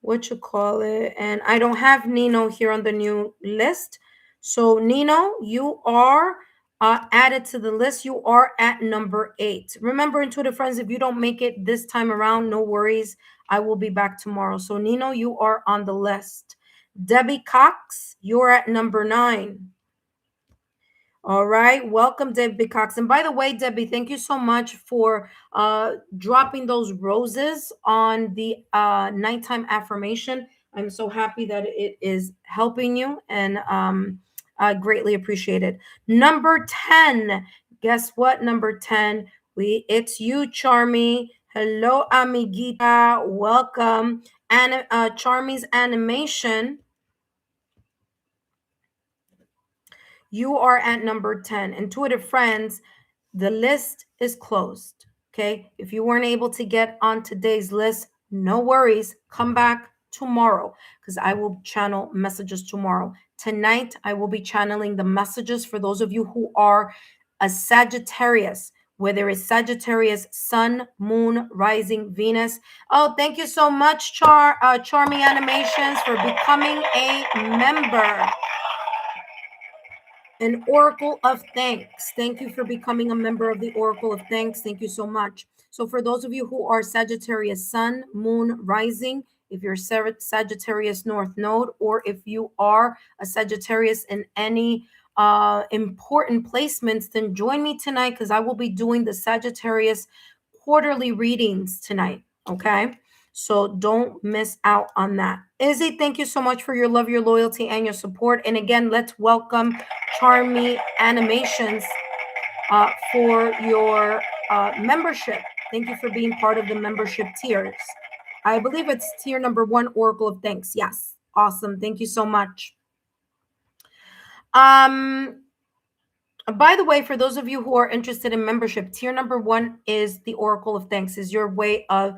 what you call it. And I don't have Nino here on the new list. So Nino, you are added to the list. You are at number 8. Remember, intuitive friends, if you don't make it this time around, no worries. I will be back tomorrow. So Nino, you are on the list. Debbie Cox, you're at number 9. All right. Welcome, Debbie Cox. And by the way, Debbie, thank you so much for dropping those roses on the nighttime affirmation. I'm so happy that it is helping you, and I greatly appreciate it. Number 10. Guess what? Number 10. It's you, Charmy. Hello, amiguita. Welcome. And Charmy's animation. You are at number 10. Intuitive friends, the list is closed. Okay. If you weren't able to get on today's list, no worries. Come back tomorrow, because I will channel messages tomorrow. Tonight, I will be channeling the messages for those of you who are a Sagittarius, whether it's Sagittarius, Sun, Moon, Rising, Venus. Oh, thank you so much, Charmy Animations, for becoming a member. An Oracle of Thanks. Thank you for becoming a member of the Oracle of Thanks. Thank you so much. So for those of you who are Sagittarius Sun, Moon, Rising, if you're Sagittarius North Node, or if you are a Sagittarius in any important placements, then join me tonight, because I will be doing the Sagittarius quarterly readings tonight. Okay. So don't miss out on that. Izzy, thank you so much for your love, your loyalty, and your support. And again, let's welcome Charmy Animations for your membership. Thank you for being part of the membership tiers. I believe it's tier number 1, Oracle of Thanks. Yes. Awesome. Thank you so much. By the way, for those of you who are interested in membership, tier number 1 is the Oracle of Thanks, is your way of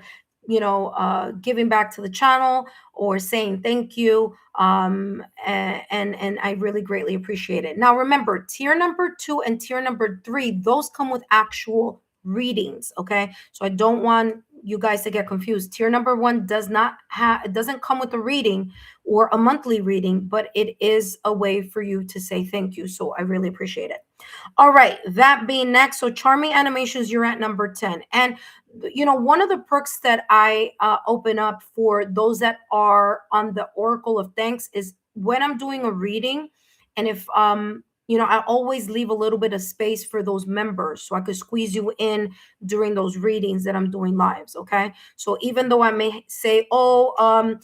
giving back to the channel or saying thank you. And I really greatly appreciate it. Now, remember, tier number 2 and tier number 3, those come with actual readings. Okay. So I don't want you guys to get confused. Tier number 1 it doesn't come with a reading or a monthly reading, but it is a way for you to say thank you. So I really appreciate it. All right. That being next. So Charmy Animations, you're at number 10. And one of the perks that I open up for those that are on the Oracle of Thanks is when I'm doing a reading, and if I always leave a little bit of space for those members, so I could squeeze you in during those readings that I'm doing lives. Okay. So even though I may say, I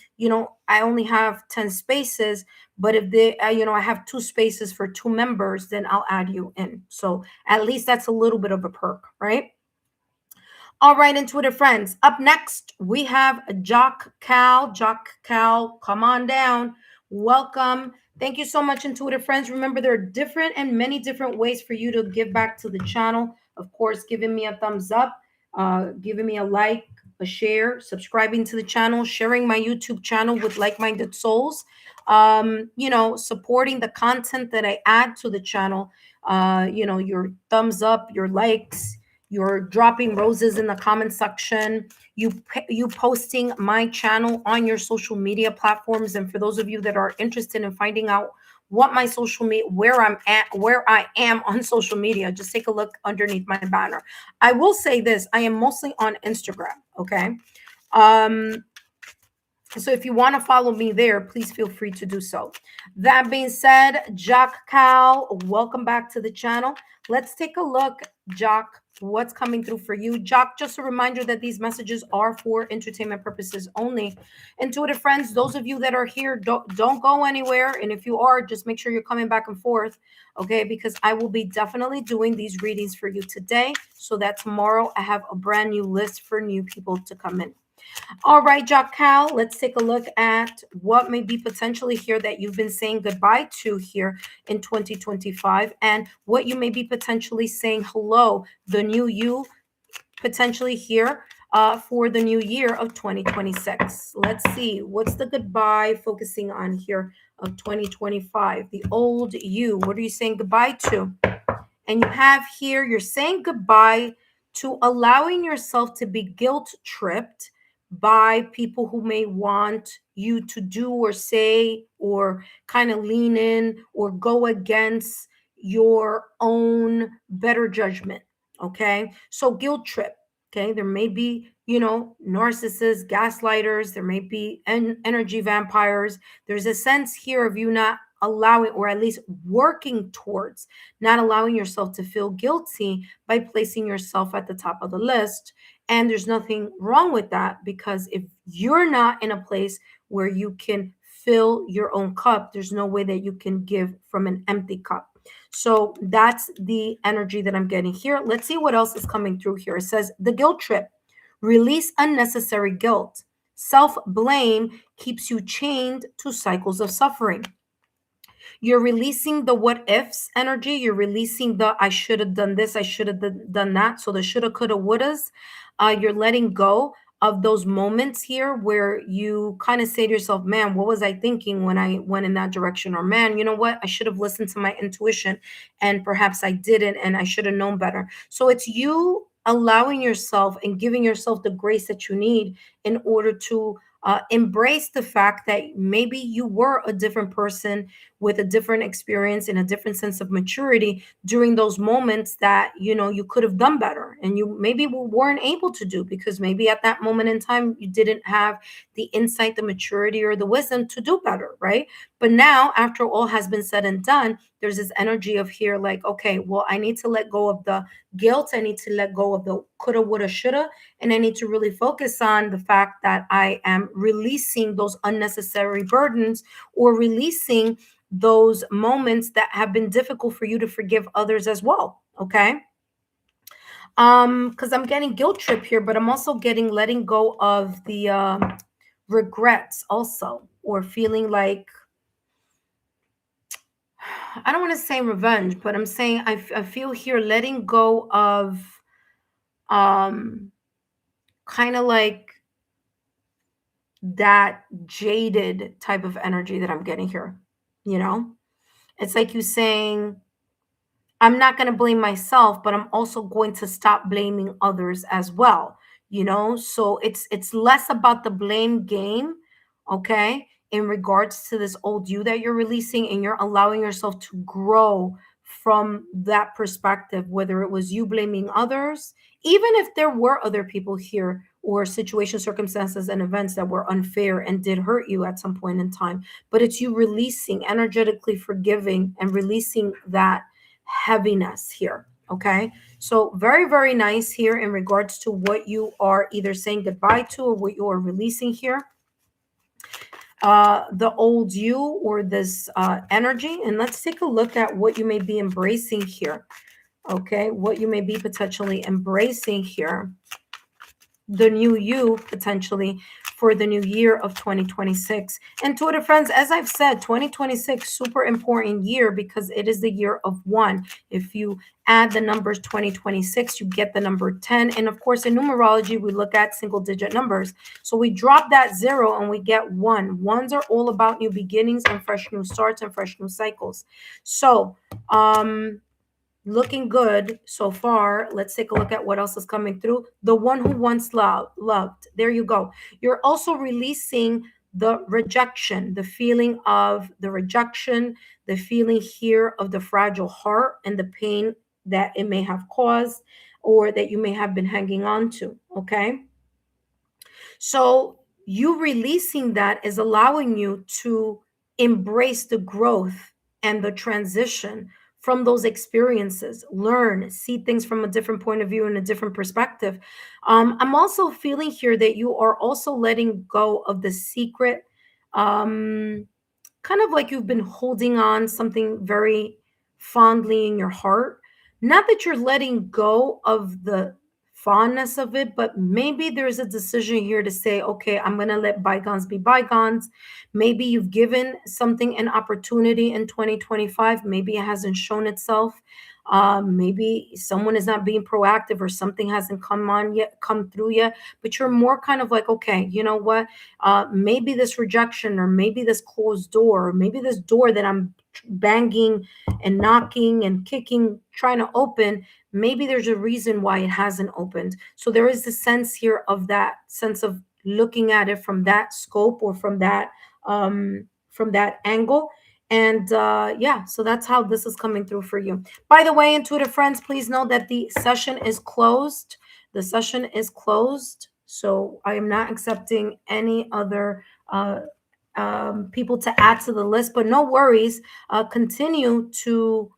only have 10 spaces, but if I have 2 spaces for 2 members, then I'll add you in. So at least that's a little bit of a perk, right? All right, intuitive friends. Up next, we have Jock Cal. Jock Cal, come on down. Welcome. Thank you so much, intuitive friends. Remember, there are different and many different ways for you to give back to the channel. Of course, giving me a thumbs up, giving me a like, a share, subscribing to the channel, sharing my YouTube channel with like-minded souls, supporting the content that I add to the channel, your thumbs up, your likes, you're dropping roses in the comment section, you posting my channel on your social media platforms. And for those of you that are interested in finding out what my social media, where I am on social media, just take a look underneath my banner. I will say this, I am mostly on Instagram, okay? So if you want to follow me there, please feel free to do so. That being said, Jock Cal, welcome back to the channel. Let's take a look, Jock, what's coming through for you. Jock, just a reminder that these messages are for entertainment purposes only. Intuitive friends, those of you that are here, don't go anywhere. And if you are, just make sure you're coming back and forth, okay? Because I will be definitely doing these readings for you today, so that tomorrow I have a brand new list for new people to come in. All right, Jock Cal, let's take a look at what may be potentially here that you've been saying goodbye to here in 2025, and what you may be potentially saying hello, the new you potentially here for the new year of 2026. Let's see, what's the goodbye focusing on here of 2025? The old you, what are you saying goodbye to? And you have here, you're saying goodbye to allowing yourself to be guilt tripped by people who may want you to do or say or kind of lean in or go against your own better judgment. Okay. So guilt trip. Okay. There may be, narcissists, gaslighters, there may be energy vampires. There's a sense here of you not allowing, or at least working towards not allowing yourself to feel guilty by placing yourself at the top of the list. And there's nothing wrong with that, because if you're not in a place where you can fill your own cup, there's no way that you can give from an empty cup. So that's the energy that I'm getting here. Let's see what else is coming through here. It says the guilt trip. Release unnecessary guilt. Self-blame keeps you chained to cycles of suffering. You're releasing the what ifs energy. You're releasing the I should have done this, I should have done that. So the shoulda, coulda, wouldas. You're letting go of those moments here where you kind of say to yourself, man, what was I thinking when I went in that direction? Or man, you know what? I should have listened to my intuition and perhaps I didn't and I should have known better. So it's you allowing yourself and giving yourself the grace that you need in order to embrace the fact that maybe you were a different person with a different experience and a different sense of maturity during those moments that you could have done better and you maybe weren't able to do, because maybe at that moment in time you didn't have the insight, the maturity, or the wisdom to do better, right? But now, after all has been said and done, there's this energy of here like, okay, well, I need to let go of the guilt, I need to let go of the coulda, woulda, shoulda, and I need to really focus on the fact that I am releasing those unnecessary burdens, or releasing those moments that have been difficult for you to forgive others as well. Okay. Because I'm getting guilt trip here, but I'm also getting letting go of the regrets also, or feeling like, I don't want to say revenge, but I'm saying I feel here letting go of kind of like that jaded type of energy that I'm getting here. It's like you saying, I'm not going to blame myself, but I'm also going to stop blaming others as well. So it's less about the blame game, okay, in regards to this old you that you're releasing, and you're allowing yourself to grow from that perspective, whether it was you blaming others, even if there were other people here, or situations, circumstances, and events that were unfair and did hurt you at some point in time. But it's you releasing, energetically forgiving, and releasing that heaviness here. Okay. So very, very nice here in regards to what you are either saying goodbye to or what you are releasing here. The old you, or this energy. And let's take a look at what you may be embracing here. Okay. What you may be potentially embracing here. the new you potentially for the new year of 2026. And Twitter friends, as I've said, 2026, super important year because it is the year of one. If you add the numbers 2026, you get the number 10. And of course, in numerology, we look at single digit numbers. So we drop that 0 and we get 1. Ones are all about new beginnings and fresh new starts and fresh new cycles. So, looking good so far. Let's take a look at what else is coming through. The one who once loved. There you go. You're also releasing the rejection, the feeling of the rejection, the feeling here of the fragile heart and the pain that it may have caused or that you may have been hanging on to. Okay. So you releasing that is allowing you to embrace the growth and the transition from those experiences, learn, see things from a different point of view and a different perspective. I'm also feeling here that you are also letting go of the secret, kind of like you've been holding on something very fondly in your heart. Not that you're letting go of the fondness of it, but maybe there's a decision here to say, okay, I'm going to let bygones be bygones. Maybe you've given something an opportunity in 2025. Maybe it hasn't shown itself. Maybe someone is not being proactive or something hasn't come through yet, but you're more kind of like, okay, you know what? Maybe this rejection or maybe this closed door, or maybe this door that I'm banging and knocking and kicking, trying to open, maybe there's a reason why it hasn't opened. So there is the sense here of that sense of looking at it from that scope or from that angle. And yeah, so that's how this is coming through for you. By the way, intuitive friends, please know that the session is closed. The session is closed. So I am not accepting any other people to add to the list, but no worries. Continue to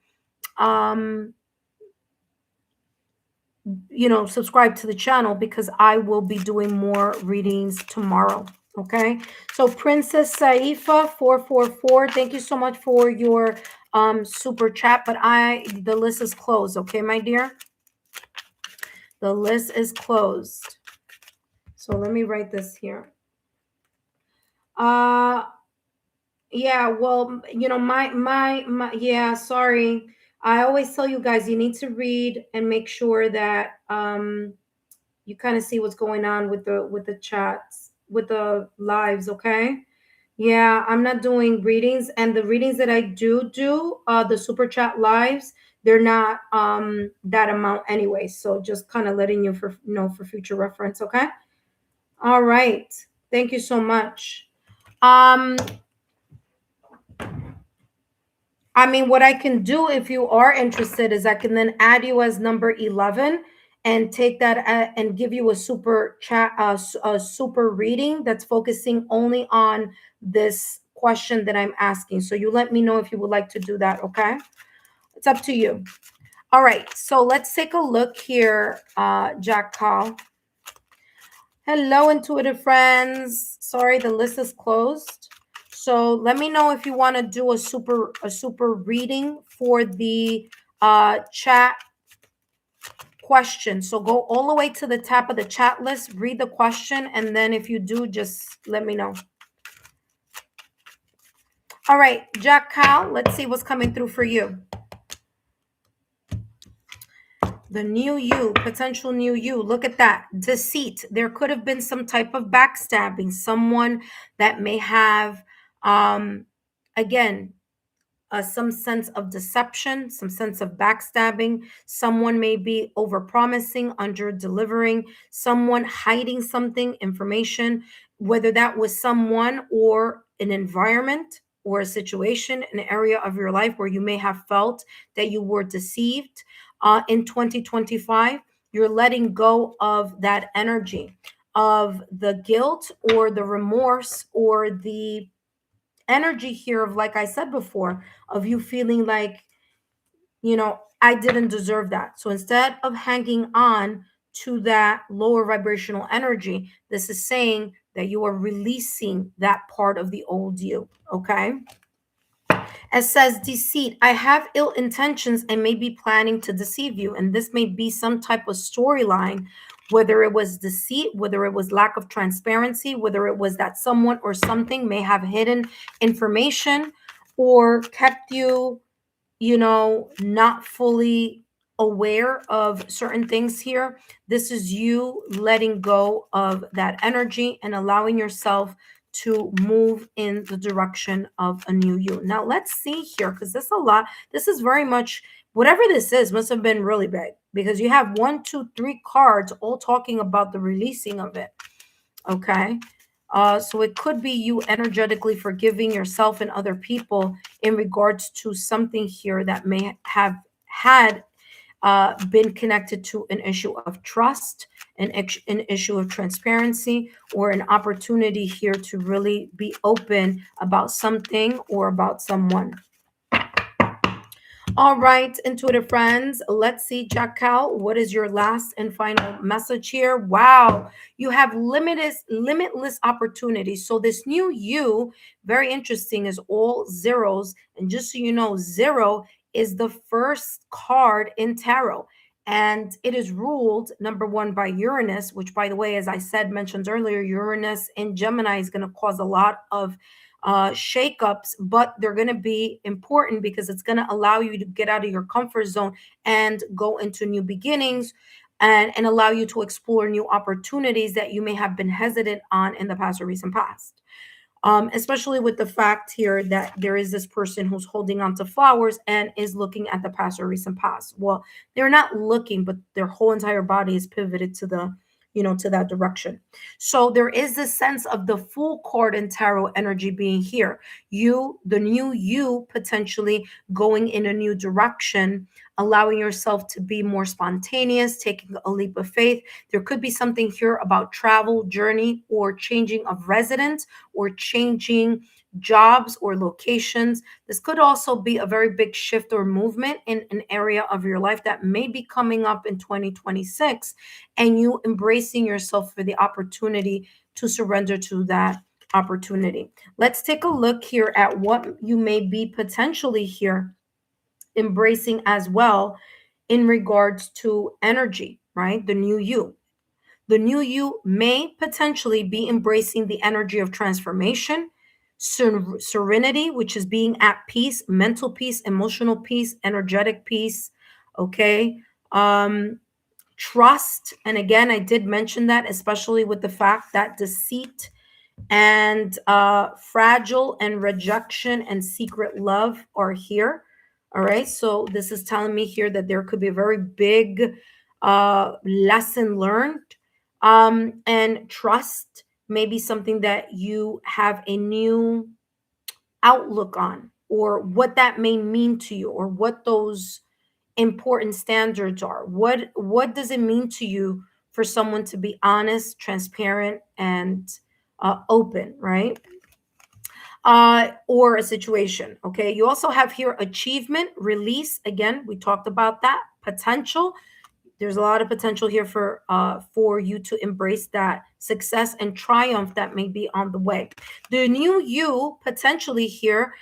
subscribe to the channel because I will be doing more readings tomorrow. Okay, so Princess Saifa 444, thank you so much for your super chat, but the list is closed. Okay, my dear, the list is closed. So let me write this here. Yeah, well, my yeah, sorry. I always tell you guys you need to read and make sure that you kind of see what's going on with the chats, with the lives, okay? Yeah, I'm not doing readings, and the readings that I do the super chat lives, they're not that amount anyway. So just kind of letting you know for future reference, okay? All right. Thank you so much. I mean, what I can do if you are interested is I can then add you as number 11 and take that and give you a super chat, a super reading that's focusing only on this question that I'm asking. So you let me know if you would like to do that, okay? It's up to you. All right, so let's take a look here, Jack Call. Hello, intuitive friends. Sorry, the list is closed. So let me know if you want to do a super reading for the chat question. So go all the way to the top of the chat list, read the question, and then if you do, just let me know. All right, Jack Cal, let's see what's coming through for you. The new you, potential new you. Look at that. Deceit. There could have been some type of backstabbing. Someone that may have, again, some sense of deception, some sense of backstabbing. Someone may be overpromising, under delivering, someone hiding something, information, whether that was someone or an environment or a situation, an area of your life where you may have felt that you were deceived. In 2025, you're letting go of that energy of the guilt or the remorse or the energy here of, like I said before, of you feeling like, I didn't deserve that. So instead of hanging on to that lower vibrational energy, this is saying that you are releasing that part of the old you. Okay. It says deceit. I have ill intentions and may be planning to deceive you. And this may be some type of storyline whether it was deceit, whether it was lack of transparency, whether it was that someone or something may have hidden information or kept you, not fully aware of certain things here. This is you letting go of that energy and allowing yourself to move in the direction of a new you. Now, let's see here, because this a lot. This is very much, whatever this is, must have been really big, because you have 1, 2, 3 cards all talking about the releasing of it. Okay. So it could be you energetically forgiving yourself and other people in regards to something here that may have had been connected to an issue of trust, an issue of transparency, or an opportunity here to really be open about something or about someone. All right, intuitive friends, let's see, Jackal, what is your last and final message here? Wow, you have limitless opportunities. So this new you, very interesting, is all zeros. And just so you know, 0 is the first card in tarot. And it is ruled, number 1, by Uranus, which, by the way, as I said, mentioned earlier, Uranus in Gemini is going to cause a lot of shakeups, but they're going to be important because it's going to allow you to get out of your comfort zone and go into new beginnings, and allow you to explore new opportunities that you may have been hesitant on in the past or recent past. Especially with the fact here that there is this person who's holding on to flowers and is looking at the past or recent past. Well, they're not looking, but their whole entire body is pivoted to the, to that direction. So there is this sense of the full card and tarot energy being here. You, the new you, potentially going in a new direction, allowing yourself to be more spontaneous, taking a leap of faith. There could be something here about travel, journey, or changing of residence, or changing jobs or locations. This could also be a very big shift or movement in an area of your life that may be coming up in 2026, and you embracing yourself for the opportunity to surrender to that opportunity. Let's take a look here at what you may be potentially here embracing as well in regards to energy, right? The new you. The new you may potentially be embracing the energy of transformation, serenity, which is being at peace, mental peace, emotional peace, energetic peace. Okay. Trust. And again, I did mention that, especially with the fact that deceit and fragile and rejection and secret love are here. All right. So this is telling me here that there could be a very big lesson learned. And trust may be something that you have a new outlook on, or what that may mean to you, or what those important standards are. What does it mean to you for someone to be honest, transparent, and open, right? Or a situation. Okay. You also have here achievement, release. Again, we talked about that. Potential. There's a lot of potential here for you to embrace that success and triumph that may be on the way. The new you potentially here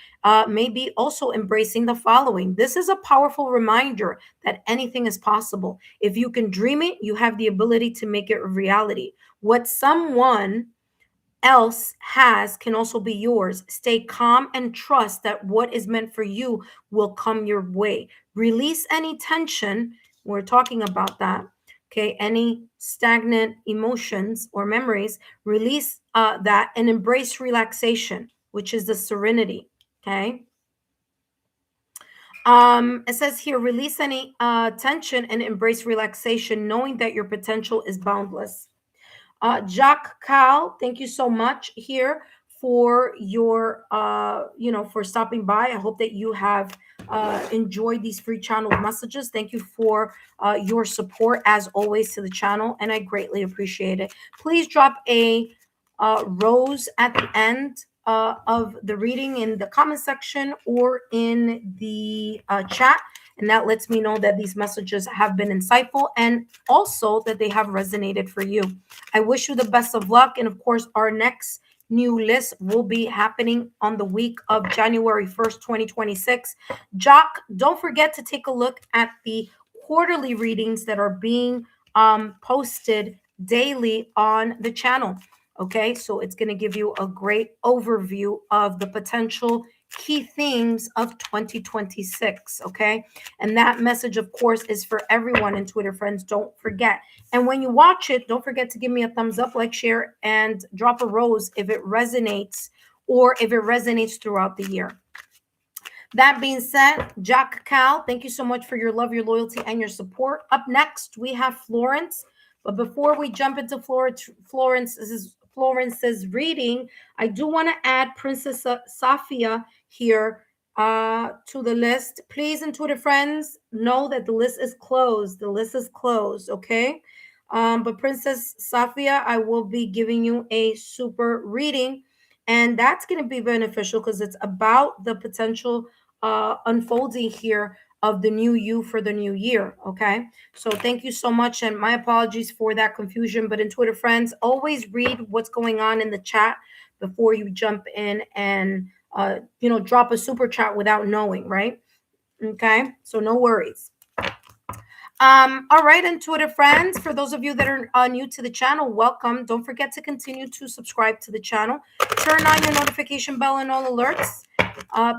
may be also embracing the following. This is a powerful reminder that anything is possible. If you can dream it, you have the ability to make it a reality. What someone else has can also be yours. Stay calm and trust that what is meant for you will come your way. Release any tension. We're talking about that. Okay. Any stagnant emotions or memories, release that and embrace relaxation, which is the serenity. Okay. It says here, release any tension and embrace relaxation, knowing that your potential is boundless. Jacques Cal, thank you so much here for your, for stopping by. I hope that you have enjoyed these free channel messages. Thank you for your support as always to the channel, and I greatly appreciate it. Please drop a rose at the end of the reading in the comment section or in the chat. And that lets me know that these messages have been insightful and also that they have resonated for you. I wish you the best of luck. And of course, our next new list will be happening on the week of January 1st, 2026. Jock, don't forget to take a look at the quarterly readings that are being posted daily on the channel. Okay, so it's going to give you a great overview of the potential key themes of 2026. Okay, and that message, of course, is for everyone in Twitter friends. Don't forget. And when you watch it, don't forget to give me a thumbs up, like, share, and drop a rose if it resonates, or if it resonates throughout the year. That being said, Jack Cal, thank you so much for your love, your loyalty, and your support. Up next, we have Florence. But before we jump into Florence's reading, I do want to add Princess Safia here to the list. Please, intuitive friends, know that the list is closed. The list is closed, okay? But Princess Safia, I will be giving you a super reading, and that's going to be beneficial because it's about the potential unfolding here of the new you for the new year. Okay, so thank you so much, and my apologies for that confusion. But intuitive friends, always read what's going on in the chat before you jump in and drop a super chat without knowing, right? Okay, so no worries. All right, intuitive friends, for those of you that are new to the channel, welcome. Don't forget to continue to subscribe to the channel. Turn on your notification bell and all alerts,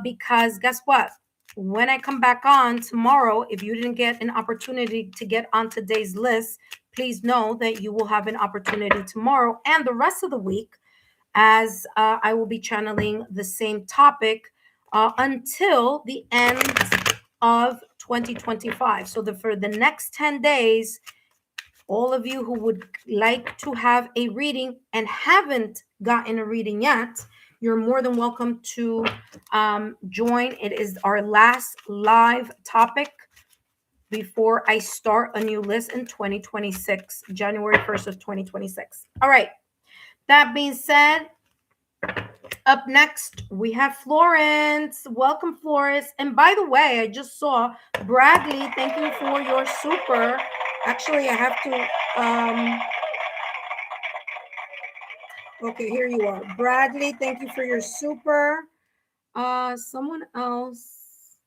because guess what? When I come back on tomorrow, if you didn't get an opportunity to get on today's list, please know that you will have an opportunity tomorrow and the rest of the week, as I will be channeling the same topic until the end of 2025. So for the next 10 days, all of you who would like to have a reading and haven't gotten a reading yet, you're more than welcome to join. It is our last live topic before I start a new list in 2026, January 1st of 2026. All right. That being said, up next, we have Florence. Welcome, Florence. And by the way, I just saw Bradley. Thank you for your super. Actually, I have to. Okay, here you are. Bradley, thank you for your super. Someone else.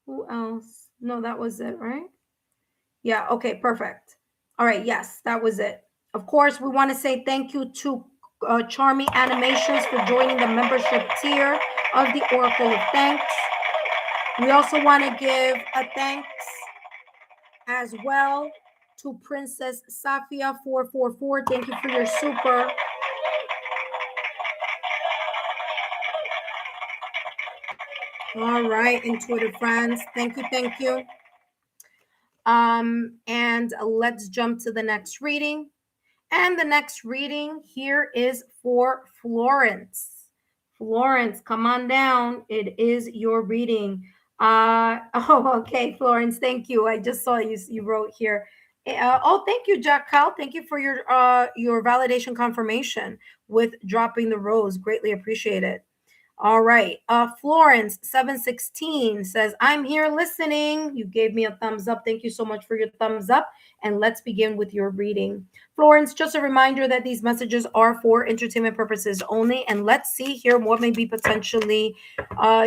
Who else? No, that was it, right? Yeah, okay, perfect. All right, yes, that was it. Of course, we want to say thank you to Charmy Animations for joining the membership tier of the Oracle of Thanks. We also want to give a thanks as well to Princess Safia 444. Thank you for your super. All right, intuitive friends. Thank you, thank you. And let's jump to the next reading. And the next reading here is for Florence. Florence, come on down. It is your reading. Okay, Florence, thank you. I just saw you wrote here. Thank you, Jack Cal. Thank you for your validation confirmation with dropping the rose. Greatly appreciate it. All right. Florence 716 says, I'm here listening. You gave me a thumbs up. Thank you so much for your thumbs up. And let's begin with your reading. Florence, just a reminder that these messages are for entertainment purposes only. And let's see here what may be potentially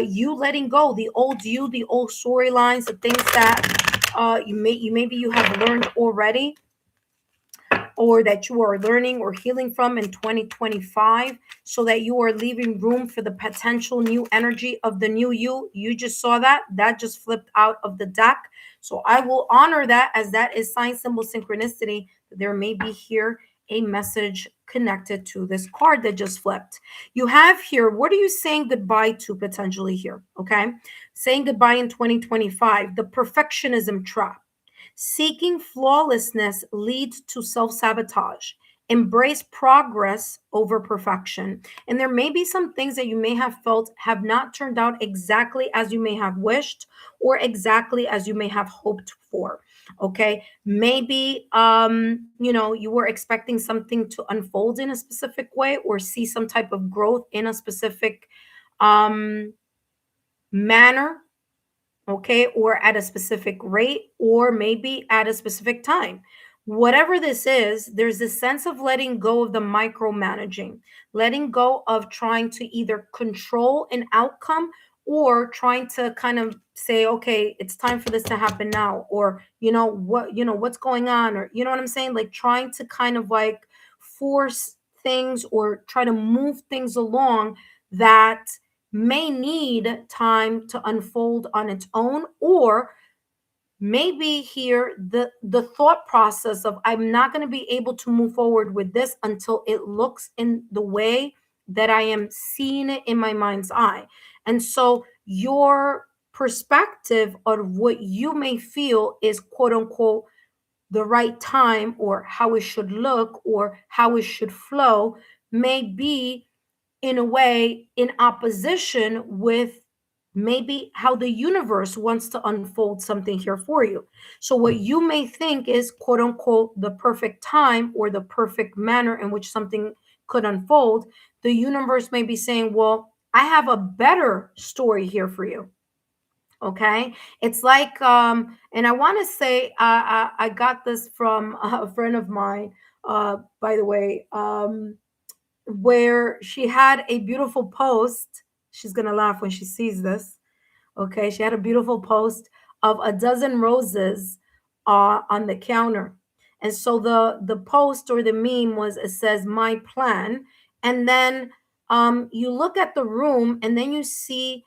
you letting go, the old you, the old storylines, the things that you have learned already, or that you are learning or healing from in 2025, so that you are leaving room for the potential new energy of the new you. You just saw that just flipped out of the deck. So I will honor that, as that is sign symbol synchronicity. There may be here a message connected to this card that just flipped. You have here, what are you saying goodbye to potentially here? Okay. Saying goodbye in 2025, the perfectionism trap. Seeking flawlessness leads to self-sabotage. Embrace progress over perfection. And there may be some things that you may have felt have not turned out exactly as you may have wished, or exactly as you may have hoped for. Okay. Maybe you were expecting something to unfold in a specific way, or see some type of growth in a specific manner, okay, or at a specific rate, or maybe at a specific time. Whatever this is, there's this sense of letting go of the micromanaging, letting go of trying to either control an outcome or trying to kind of say, okay, it's time for this to happen now, or what's going on, or you know what I'm saying, like trying to kind of like force things or try to move things along that may need time to unfold on its own, or maybe here the thought process of I'm not going to be able to move forward with this until it looks in the way that I am seeing it in my mind's eye. And so your perspective of what you may feel is quote unquote the right time, or how it should look, or how it should flow, may be in a way in opposition with maybe how the universe wants to unfold something here for you. So what you may think is quote unquote the perfect time or the perfect manner in which something could unfold, the universe may be saying, well, I have a better story here for you. Okay, it's like and I want to say I got this from a friend of mine, by the way, where she had a beautiful post. She's going to laugh when she sees this. Okay. She had a beautiful post of a dozen roses on the counter. And so the post or the meme was, it says, my plan. And then you look at the room and then you see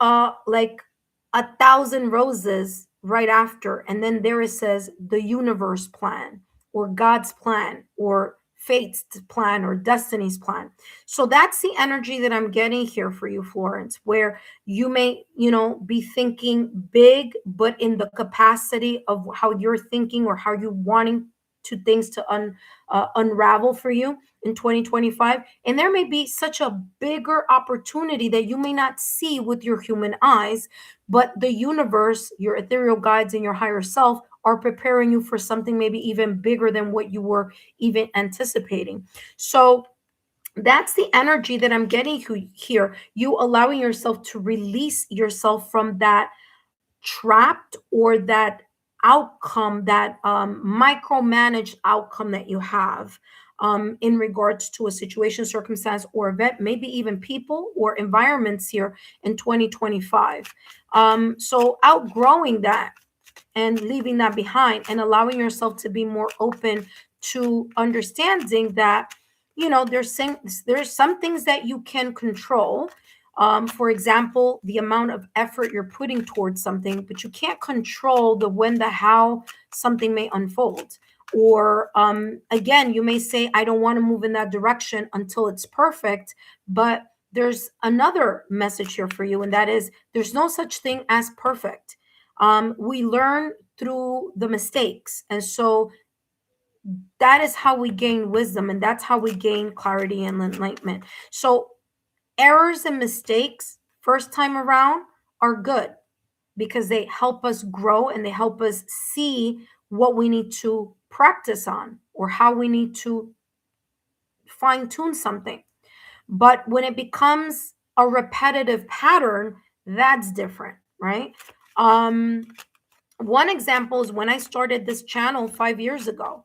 like 1,000 roses right after, and then there it says the universe plan, or God's plan, or fate's plan, or destiny's plan. So that's the energy that I'm getting here for you, Florence, where you may be thinking big, but in the capacity of how you're thinking or how you're wanting to things to unravel for you in 2025. And there may be such a bigger opportunity that you may not see with your human eyes, but the universe, your ethereal guides, and your higher self are preparing you for something maybe even bigger than what you were even anticipating. So that's the energy that I'm getting here. You allowing yourself to release yourself from that trapped, or that outcome, that micromanaged outcome that you have in regards to a situation, circumstance, or event, maybe even people or environments here in 2025. So outgrowing that and leaving that behind, and allowing yourself to be more open to understanding that there's some things that you can control. For example, the amount of effort you're putting towards something, but you can't control the when, the how something may unfold. Or again, you may say, I don't want to move in that direction until it's perfect. But there's another message here for you, and that is there's no such thing as perfect. We learn through the mistakes. And so that is how we gain wisdom, and that's how we gain clarity and enlightenment. So errors and mistakes first time around are good, because they help us grow and they help us see what we need to practice on, or how we need to fine tune something. But when it becomes a repetitive pattern, that's different, right? One example is when I started this channel 5 years ago.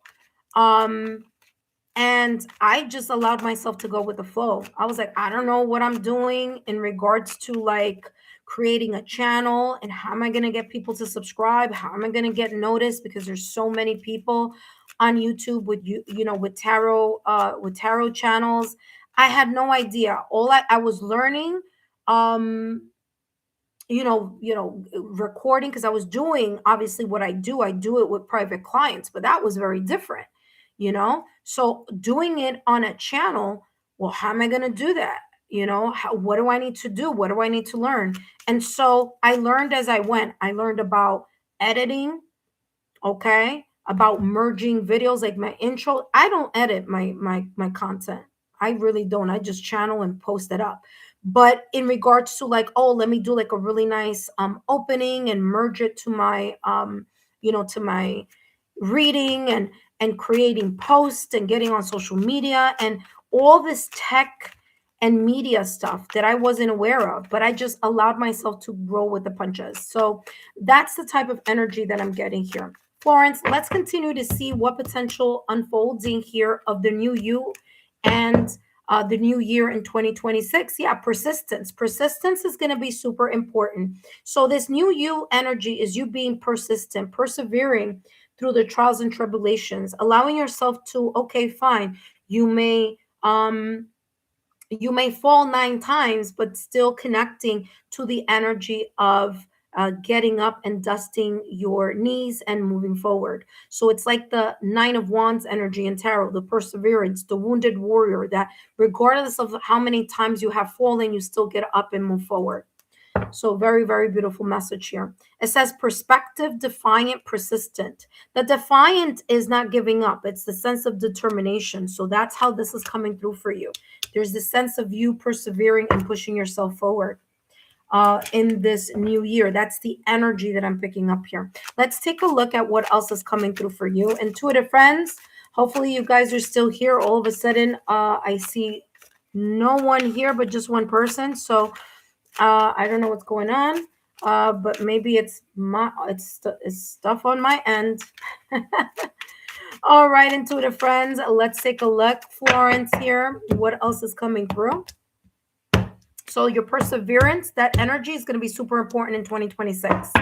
And I just allowed myself to go with the flow. I was like, I don't know what I'm doing in regards to like creating a channel, and how am I going to get people to subscribe? How am I going to get noticed? Because there's so many people on YouTube with with tarot channels. I had no idea. All I was learning, recording, because I was doing obviously what I do it with private clients, but that was very different. So doing it on a channel, well, how am I going to do that? What do I need to do? What do I need to learn? And so I learned as I went. I learned about editing, okay, about merging videos, like my intro. I don't edit my content. I really don't. I just channel and post it up. But in regards to like, oh, let me do like a really nice opening and merge it to my to my reading, and creating posts and getting on social media and all this tech and media stuff that I wasn't aware of, but I just allowed myself to roll with the punches. So that's the type of energy that I'm getting here. Florence, let's continue to see what potential unfolds in here of the new you, and the new year in 2026? Yeah, persistence. Persistence is going to be super important. So this new you energy is you being persistent, persevering through the trials and tribulations, allowing yourself to, okay, fine, um you may fall 9 times, but still connecting to the energy of getting up and dusting your knees and moving forward. So it's like the Nine of Wands energy in tarot, the perseverance, the wounded warrior, that regardless of how many times you have fallen, you still get up and move forward. So very, very beautiful message here. It says perspective, defiant, persistent. The defiant is not giving up. It's the sense of determination. So that's how this is coming through for you. There's the sense of you persevering and pushing yourself forward in this new year. That's the energy that I'm picking up here. Let's take a look at what else is coming through for you. Intuitive friends, hopefully you guys are still here. All of a sudden, I see no one here but just one person. So I don't know what's going on, but maybe it's stuff on my end. All right, intuitive friends, let's take a look. Florence here. What else is coming through? So your perseverance, that energy is going to be super important in 2026.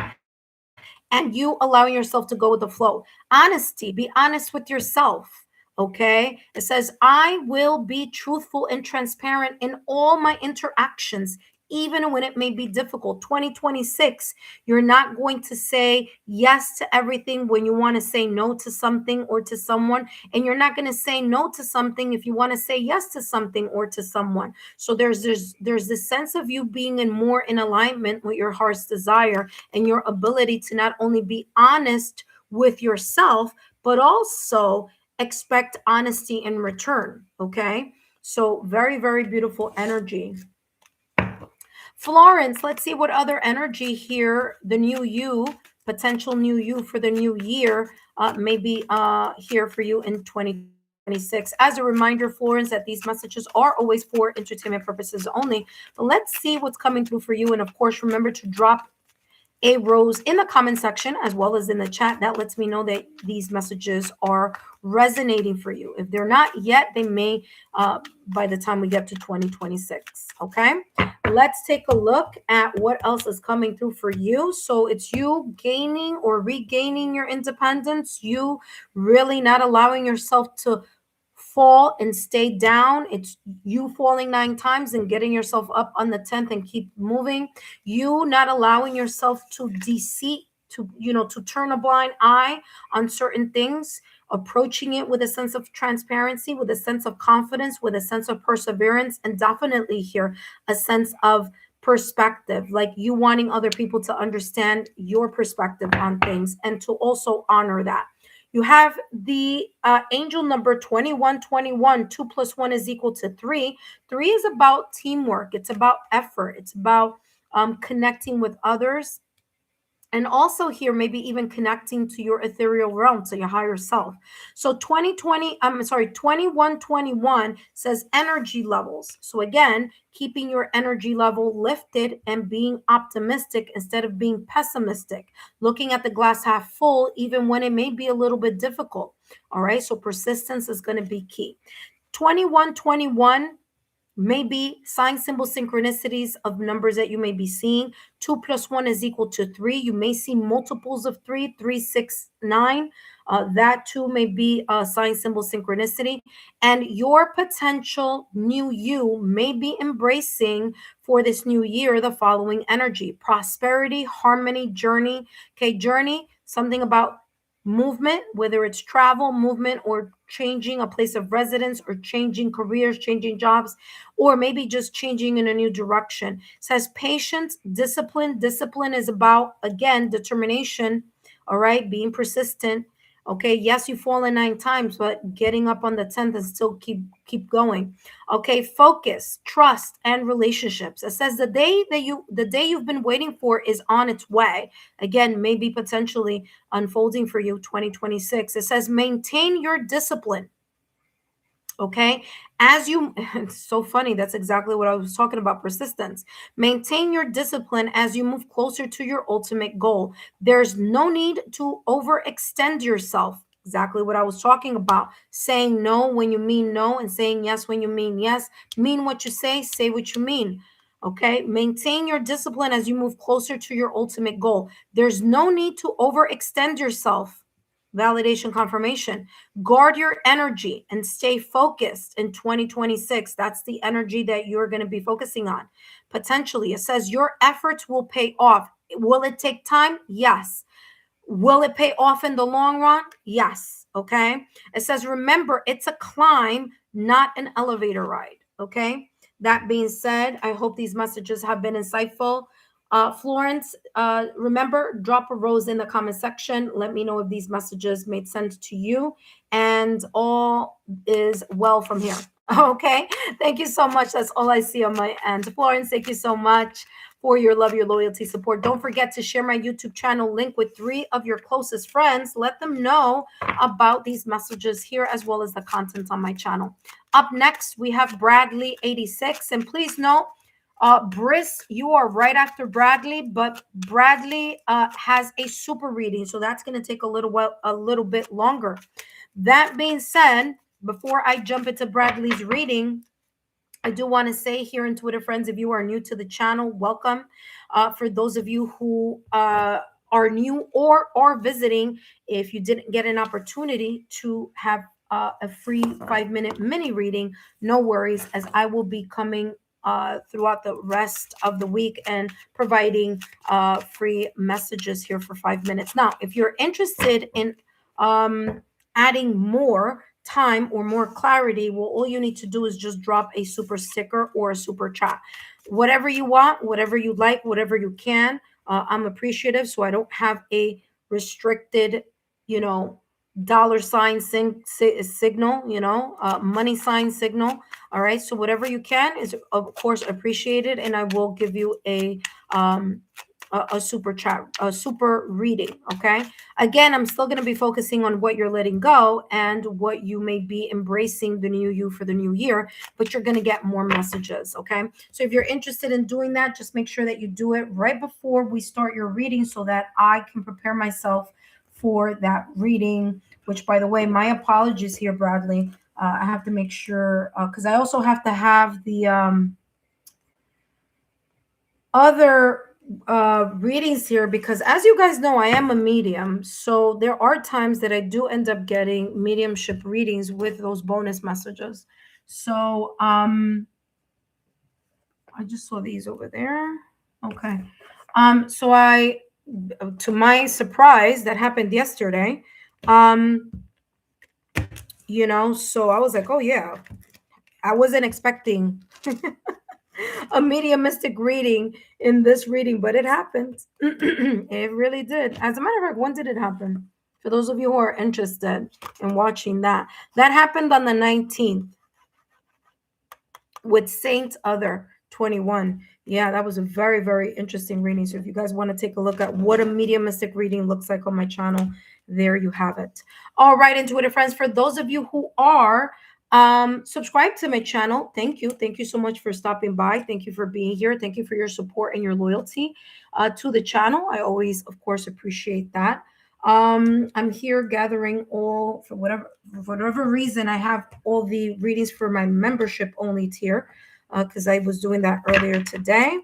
And you allowing yourself to go with the flow. Honesty, be honest with yourself. Okay. It says, I will be truthful and transparent in all my interactions, even when it may be difficult. 2026, you're not going to say yes to everything when you want to say no to something or to someone. And you're not going to say no to something if you want to say yes to something or to someone. So there's this sense of you being more in alignment with your heart's desire and your ability to not only be honest with yourself, but also expect honesty in return. Okay. So very, very beautiful energy. Florence, let's see what other energy here, the new you, potential new you for the new year, may be here for you in 2026. As a reminder, Florence, that these messages are always for entertainment purposes only. But let's see what's coming through for you. And of course, remember to drop a rose in the comment section as well as in the chat. That lets me know that these messages are resonating for you. If they're not yet, they may by the time we get to 2026. Okay, let's take a look at what else is coming through for you. So it's you gaining or regaining your independence, you really not allowing yourself to fall and stay down. It's you falling 9 times and getting yourself up on the 10th and keep moving. You not allowing yourself to deceive, to turn a blind eye on certain things, approaching it with a sense of transparency, with a sense of confidence, with a sense of perseverance, and definitely here a sense of perspective, like you wanting other people to understand your perspective on things and to also honor that. You have the angel number 2121. 2 plus 1 is equal to 3. 3 is about teamwork. It's about effort. It's about connecting with others. And also here, maybe even connecting to your ethereal realm, to your higher self. So 2121 says energy levels. So again, keeping your energy level lifted and being optimistic instead of being pessimistic, looking at the glass half full, even when it may be a little bit difficult. All right. So persistence is going to be key. 2121 maybe sign symbol synchronicities of numbers that you may be seeing. 2 plus 1 is equal to 3. You may see multiples of 3, 3, 6, 9. That too may be a sign symbol synchronicity. And your potential new you may be embracing for this new year the following energy: prosperity, harmony, journey. Okay, journey, something about movement, whether it's travel, movement, or changing a place of residence, or changing careers, changing jobs, or maybe just changing in a new direction. It says patience, discipline. Discipline is about, again, determination. All right, being persistent. Okay, yes, you fallen 9 times, but getting up on the 10th and still keep going. Okay, focus, trust, and relationships. It says the day you've been waiting for is on its way. Again, maybe potentially unfolding for you 2026. It says maintain your discipline. Okay, it's so funny. That's exactly what I was talking about, persistence. Maintain your discipline as you move closer to your ultimate goal. There's no need to overextend yourself. Exactly what I was talking about. Saying no when you mean no, and saying yes when you mean yes. Mean what you say what you mean. Okay? Maintain your discipline as you move closer to your ultimate goal. There's no need to overextend yourself. Validation confirmation. Guard your energy and stay focused in 2026. That's the energy that you're going to be focusing on. Potentially, it says your efforts will pay off. Will it take time? Yes. Will it pay off in the long run? Yes. Okay. It says, remember, it's a climb, not an elevator ride. Okay. That being said, I hope these messages have been insightful. Florence, remember, drop a rose in the comment section. Let me know if these messages made sense to you. And all is well from here. Okay. Thank you so much. That's all I see on my end. Florence, thank you so much for your love, your loyalty, support. Don't forget to share my YouTube channel link with 3 of your closest friends. Let them know about these messages here as well as the content on my channel. Up next, we have Bradley 86. And please note, Briss, you are right after Bradley, but Bradley has a super reading. So that's going to take a little bit longer. That being said, before I jump into Bradley's reading, I do want to say here in Twitter friends, if you are new to the channel, welcome. For those of you who are new or are visiting, if you didn't get an opportunity to have a free 5-minute mini reading, no worries, as I will be coming throughout the rest of the week and providing free messages here for 5 minutes. Now, if you're interested in adding more time or more clarity, well, all you need to do is just drop a super sticker or a super chat. Whatever you want, whatever you like, whatever you can. I'm appreciative, so I don't have a restricted, dollar sign signal, money sign signal. All right. So whatever you can is, of course, appreciated, and I will give you a super chat, a super reading. Okay. Again, I'm still going to be focusing on what you're letting go and what you may be embracing the new you for the new year, but you're going to get more messages. Okay. So if you're interested in doing that, just make sure that you do it right before we start your reading so that I can prepare myself for that reading, which, by the way, my apologies here, Bradley. I have to make sure, because I also have to have the other readings here, because as you guys know, I am a medium, so there are times that I do end up getting mediumship readings with those bonus messages. So I just saw these over there. Okay. So I, to my surprise, that happened yesterday. So I was like, oh yeah, I wasn't expecting a mediumistic reading in this reading, but it happened. It really did. As a matter of fact, when did it happen? For those of you who are interested in watching that happened on the 19th with Saint Other 21. Yeah, that was a very, very interesting reading. So if you guys want to take a look at what a mediumistic reading looks like on my channel, there you have it. All right, Intuitive friends, for those of you who are subscribe to my channel, thank you so much for stopping by. Thank you for being here. Thank you for your support and your loyalty to the channel. I always, of course, appreciate that. I'm here gathering all, for whatever reason, I have all the readings for my membership only tier, because I was doing that earlier today.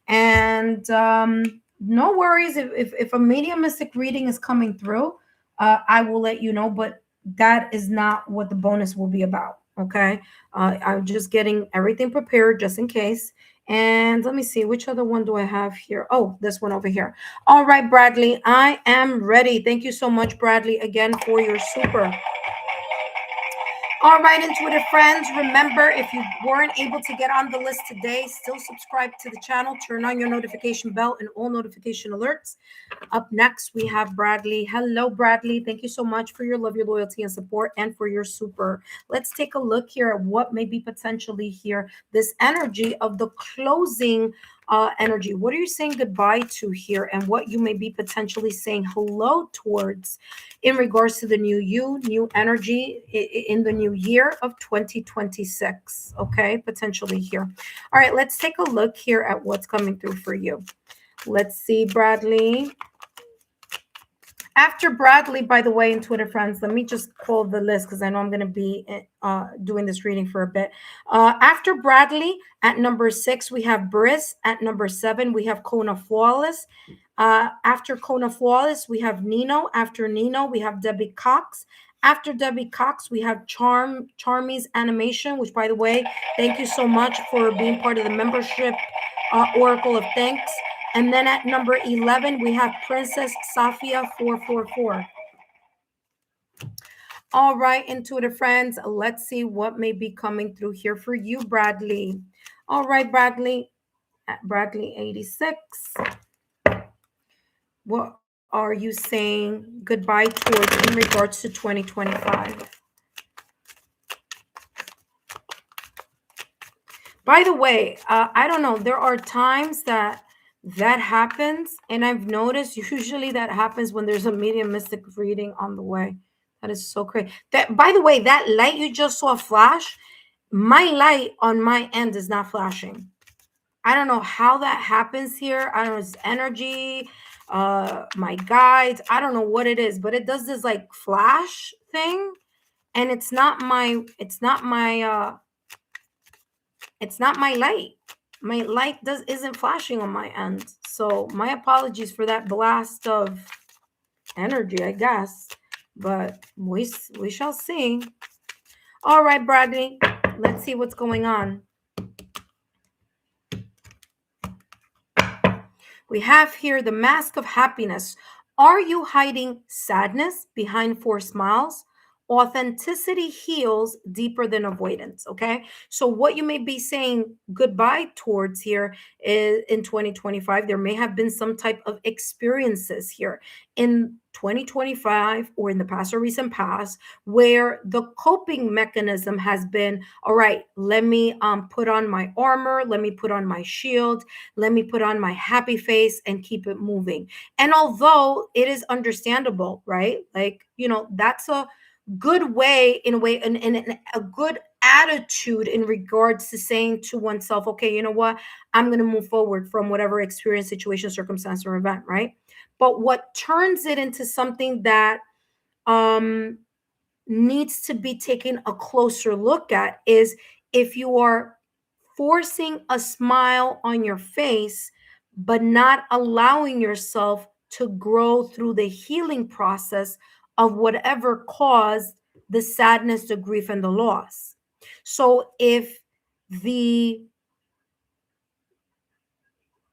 And no worries, if a mediumistic reading is coming through, I will let you know, but that is not what the bonus will be about. Okay. I'm just getting everything prepared just in case. And let me see, which other one do I have here? Oh, this one over here. All right, Bradley, I am ready. Thank you so much, Bradley, again for your super. All right, Intuitive friends, remember, if you weren't able to get on the list today, still subscribe to the channel, turn on your notification bell and all notification alerts. Up next, we have Bradley. Hello, Bradley. Thank you so much for your love, your loyalty, and support, and for your super. Let's take a look here at what may be potentially here. This energy of the closing energy. What are you saying goodbye to here, and what you may be potentially saying hello towards in regards to the new you, new energy in the new year of 2026? Okay, potentially here. All right, let's take a look here at what's coming through for you. Let's see, Bradley. After Bradley, by the way, in Twitter friends, let me just pull the list because I know I'm going to be doing this reading for a bit. After Bradley, at number 6, we have Briss. At number 7, we have Kona Flawless. After Kona Flawless, we have Nino. After Nino, we have Debbie Cox. After Debbie Cox, we have Charmy's Animation, which, by the way, thank you so much for being part of the membership Oracle of Thanks. And then at number 11, we have Princess Safia 444. All right, intuitive friends, let's see what may be coming through here for you, Bradley. All right, Bradley, at Bradley 86. What are you saying goodbye towards in regards to 2025? By the way, I don't know. There are times that happens, and I've noticed usually that happens when there's a medium mystic reading on the way. That is so crazy. That, by the way, that light you just saw flash, my light on my end is not flashing. I don't know how that happens here. I don't know, it's energy, my guides. I don't know what it is, but it does this like flash thing, and it's not my light. My light isn't flashing on my end. So my apologies for that blast of energy, I guess. But we shall see. All right, Bradley, let's see what's going on. We have here the mask of happiness. Are you hiding sadness behind 4 smiles? Authenticity heals deeper than avoidance. Okay. So what you may be saying goodbye towards here is in 2025, there may have been some type of experiences here in 2025 or in the past or recent past where the coping mechanism has been, all right, let me put on my armor, let me put on my shield, let me put on my happy face and keep it moving. And although it is understandable, right? Like, that's a good way, in a way, and a good attitude in regards to saying to oneself, okay, you know what? I'm going to move forward from whatever experience, situation, circumstance, or event, right? But what turns it into something that needs to be taken a closer look at is if you are forcing a smile on your face, but not allowing yourself to grow through the healing process of whatever caused the sadness, the grief, and the loss. So if the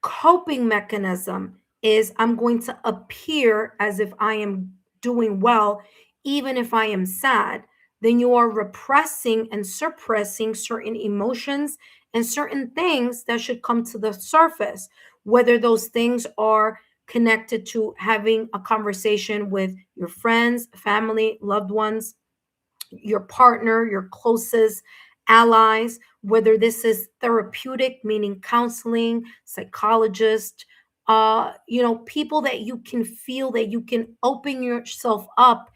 coping mechanism is I'm going to appear as if I am doing well, even if I am sad, then you are repressing and suppressing certain emotions and certain things that should come to the surface, whether those things are connected to having a conversation with your friends, family, loved ones, your partner, your closest allies, whether this is therapeutic, meaning counseling, psychologist, people that you can feel that you can open yourself up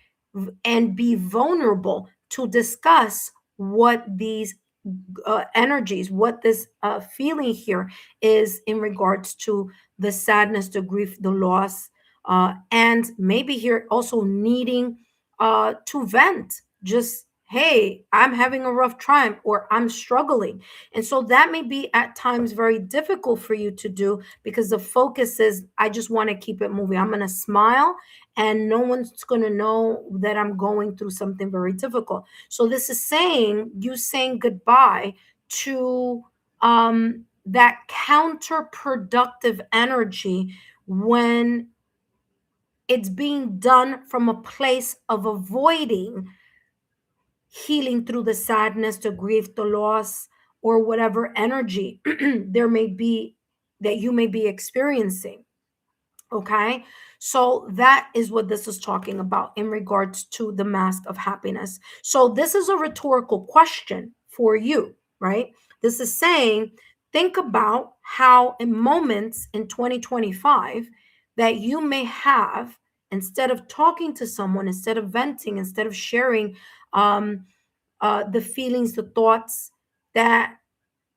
and be vulnerable to discuss what these energies, what this feeling here is in regards to the sadness, the grief, the loss, and maybe here also needing to vent. Just, hey, I'm having a rough time or I'm struggling. And so that may be at times very difficult for you to do because the focus is, I just want to keep it moving. I'm going to smile and no one's going to know that I'm going through something very difficult. So this is you saying goodbye to that counterproductive energy when it's being done from a place of avoiding healing through the sadness, the grief, the loss, or whatever energy there may be that you may be experiencing. Okay. So that is what this is talking about in regards to the mask of happiness. So this is a rhetorical question for you, right? This is saying, think about how in moments in 2025 that you may have, instead of talking to someone, instead of venting, instead of sharing the feelings, the thoughts that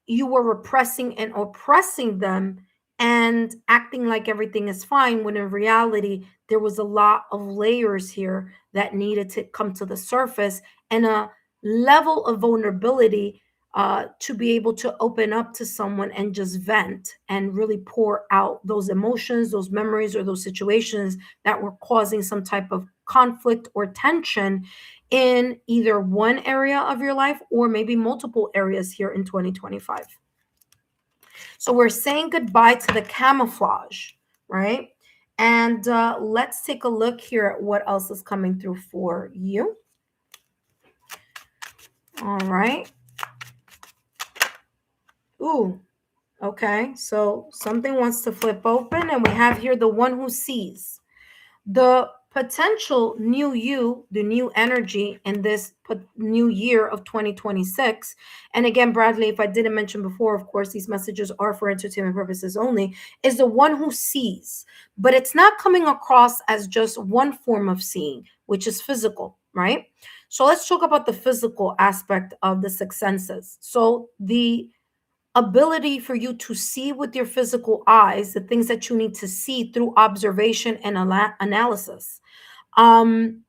you were repressing and oppressing them and acting like everything is fine, when in reality there was a lot of layers here that needed to come to the surface, and a level of vulnerability to be able to open up to someone and just vent and really pour out those emotions, those memories, or those situations that were causing some type of conflict or tension in either one area of your life or maybe multiple areas here in 2025. So we're saying goodbye to the camouflage, right? And let's take a look here at what else is coming through for you. All right. Ooh, okay. So something wants to flip open, and we have here the one who sees. The potential new you, the new energy in this new year of 2026. And again, Bradley, if I didn't mention before, of course, these messages are for entertainment purposes only, is the one who sees. But it's not coming across as just one form of seeing, which is physical, right? So let's talk about the physical aspect of the six senses. So the ability for you to see with your physical eyes the things that you need to see through observation and analysis, um,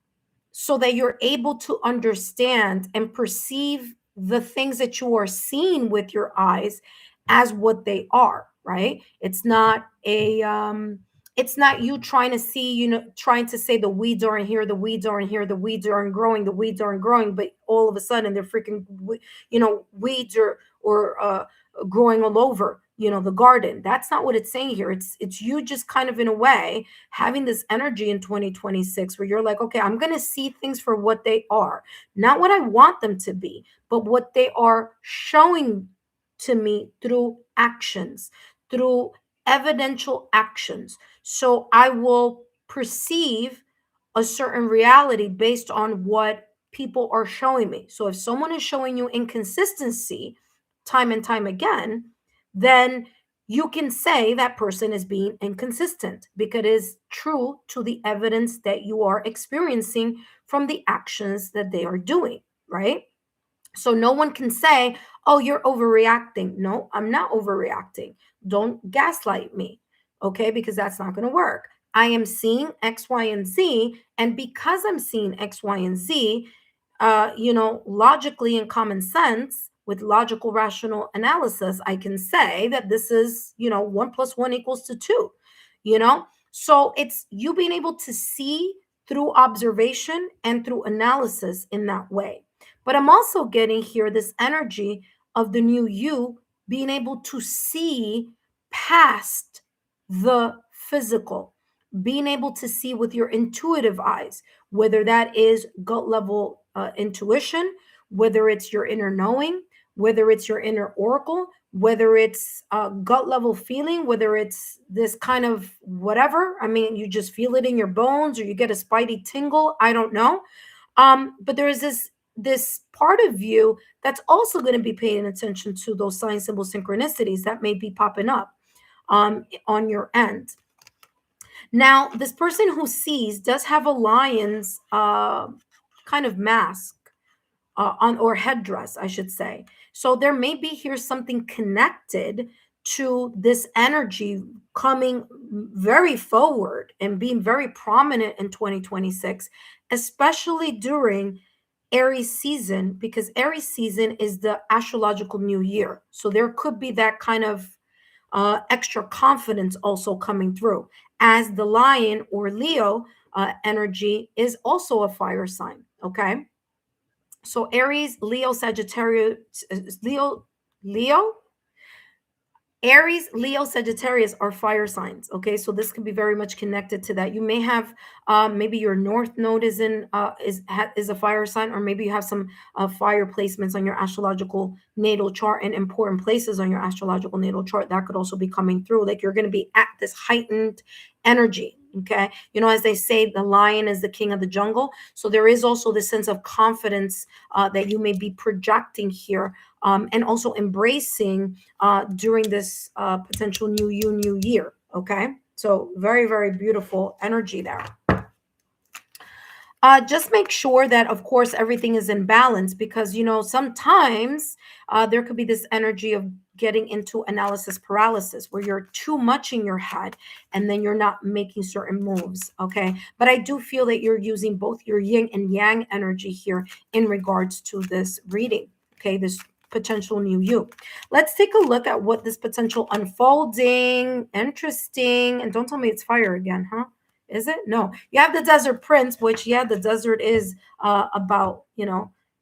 so that you're able to understand and perceive the things that you are seeing with your eyes as what they are, right? It's not you trying to see, trying to say the weeds aren't here, the weeds aren't here, the weeds aren't growing, the weeds aren't growing, but all of a sudden they're freaking, weeds or growing all over, the garden. That's not what it's saying here. It's you just kind of in a way having this energy in 2026 where you're like, okay, I'm going to see things for what they are, not what I want them to be, but what they are showing to me through actions, through evidential actions. So I will perceive a certain reality based on what people are showing me. So if someone is showing you inconsistency time and time again, then you can say that person is being inconsistent because it is true to the evidence that you are experiencing from the actions that they are doing, right? So no one can say, oh, you're overreacting. No, I'm not overreacting. Don't gaslight me, okay? Because that's not going to work. I am seeing X, Y, and Z. And because I'm seeing X, Y, and Z, logically and common sense, with logical rational analysis, I can say that this is, 1 + 1 = 2, So it's you being able to see through observation and through analysis in that way. But I'm also getting here this energy of the new you being able to see past the physical, being able to see with your intuitive eyes, whether that is gut level intuition, whether it's your inner knowing, whether it's your inner oracle, whether it's gut level feeling, whether it's this kind of whatever. I mean, you just feel it in your bones or you get a spidey tingle. I don't know. But there is this part of you that's also going to be paying attention to those sign symbol synchronicities that may be popping up on your end. Now, this person who sees does have a lion's kind of mask on, or headdress, I should say. So there may be here something connected to this energy coming very forward and being very prominent in 2026, especially during Aries season, because Aries season is the astrological new year. So there could be that kind of extra confidence also coming through, as the lion or Leo energy is also a fire sign. Okay. So Aries, Leo, Sagittarius, Leo, Aries, Leo, Sagittarius are fire signs. Okay, so this could be very much connected to that. You may have maybe your North Node is a fire sign, or maybe you have some fire placements on your astrological natal chart and important places on your astrological natal chart that could also be coming through. Like you're going to be at this heightened energy. Okay, as they say, the lion is the king of the jungle. So there is also this sense of confidence that you may be projecting here, and also embracing during this potential new year. Okay, so very, very beautiful energy there. Just make sure that, of course, everything is in balance, because, sometimes there could be this energy of getting into analysis paralysis where you're too much in your head and then you're not making certain moves. Okay. But I do feel that you're using both your yin and yang energy here in regards to this reading. Okay. This potential new you. Let's take a look at what this potential unfolding, interesting, and don't tell me it's fire again, huh? Is it? No. You have the Desert Prince, which, yeah, the desert is about,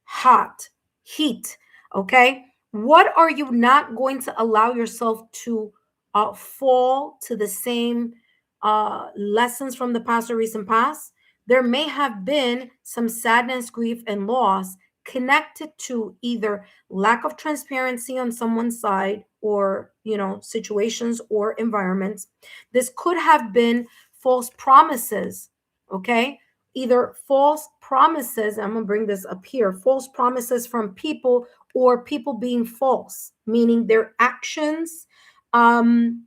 hot, heat. Okay. What are you not going to allow yourself to fall to the same lessons from the past or recent past? There may have been some sadness, grief, and loss connected to either lack of transparency on someone's side, or, situations or environments. This could have been false promises. Okay. Either false promises, I'm going to bring this up here, false promises from people, or people being false, meaning their actions and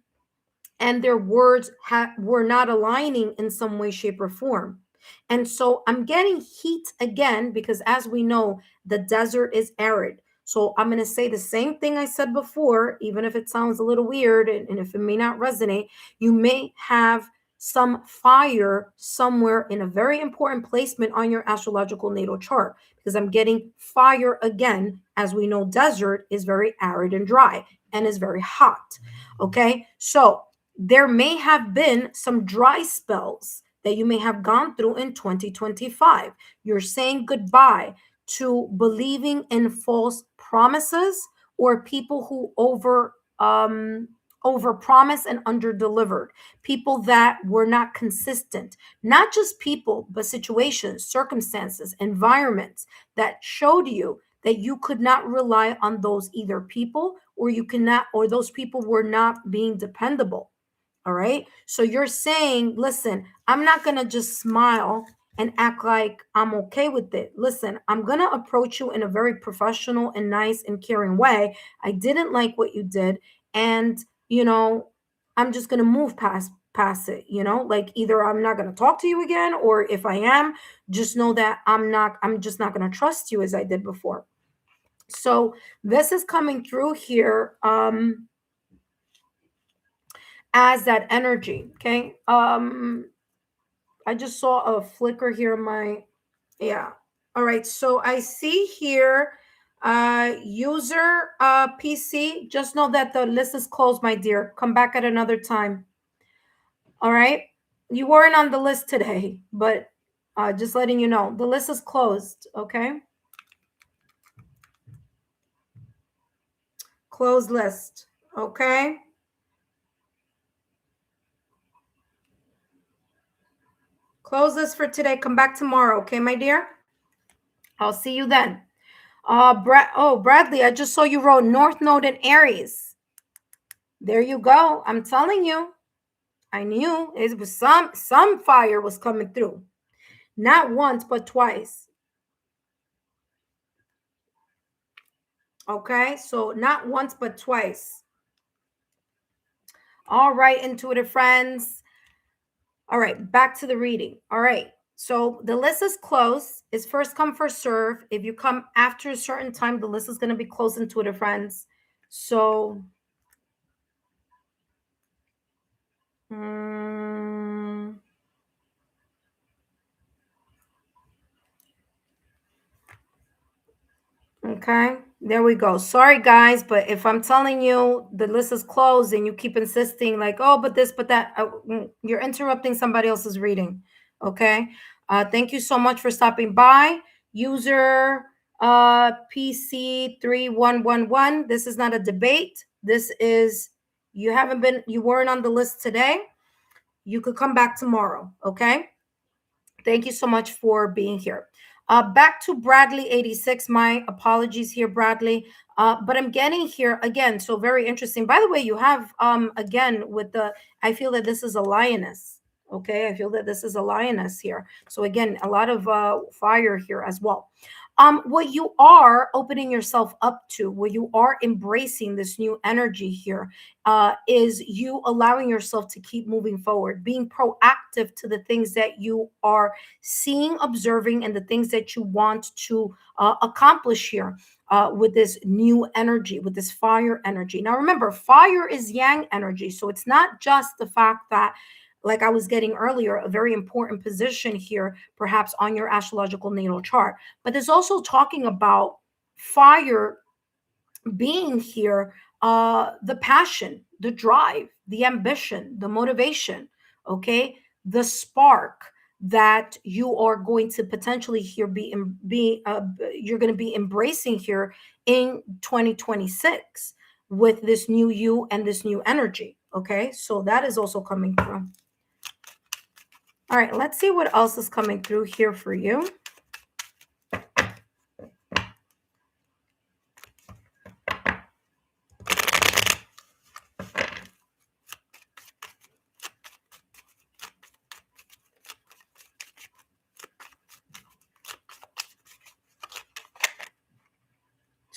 their words were not aligning in some way, shape, or form. And so I'm getting heat again, because as we know, the desert is arid. So I'm going to say the same thing I said before, even if it sounds a little weird, and if it may not resonate. You may have some fire somewhere in a very important placement on your astrological natal chart, because I'm getting fire again. As we know, desert is very arid and dry and is very hot. Okay. So there may have been some dry spells that you may have gone through in 2025. You're saying goodbye to believing in false promises, or people who over promise and under delivered, people that were not consistent, not just people, but situations, circumstances, environments that showed you that you could not rely on those either people, or you cannot, or those people were not being dependable. All right. So you're saying, listen, I'm not going to just smile and act like I'm okay with it. Listen, I'm going to approach you in a very professional and nice and caring way. I didn't like what you did. And, I'm just going to move past it, like either I'm not going to talk to you again, or if I am, just know that I'm just not going to trust you as I did before. So this is coming through here. As that energy. Okay. I just saw a flicker here in my, yeah. All right. So I see here user PC. Just know that the list is closed, my dear. Come back at another time. All right. You weren't on the list today, but just letting you know, the list is closed. Okay. Closed list. Okay. Close this for today. Come back tomorrow. Okay, my dear? I'll see you then. Bradley, I just saw you wrote North Node in Aries. There you go. I'm telling you. I knew it was some fire was coming through. Not once, but twice. Okay, so not once, but twice. All right, intuitive friends. All right, back to the reading. All right, so the list is closed. It's first come, first serve. If you come after a certain time, the list is going to be closed, intuitive friends. So, okay, there we go. Sorry, guys, but if I'm telling you the list is closed and you keep insisting, like, oh, but this, but that, you're interrupting somebody else's reading. Okay. Thank you so much for stopping by. User PC3111. This is not a debate. This is, you weren't on the list today. You could come back tomorrow. Okay. Thank you so much for being here. Back to Bradley 86. My apologies here, Bradley. But I'm getting here again. So very interesting. By the way, you have again with the, I feel that this is a lioness. Okay, I feel that this is a lioness here. So again, a lot of fire here as well. What you are opening yourself up to, what you are embracing this new energy here, is you allowing yourself to keep moving forward, being proactive to the things that you are seeing, observing, and the things that you want to accomplish here. With this new energy, with this fire energy. Now, remember, fire is yang energy. So it's not just the fact that, like I was getting earlier, a very important position here, perhaps on your astrological natal chart, but there's also talking about fire being here, the passion, the drive, the ambition, the motivation, okay, the spark that you are going to potentially here you're going to be embracing here in 2026 with this new you and this new energy. Okay, so that is also coming through. All right, let's see what else is coming through here for you.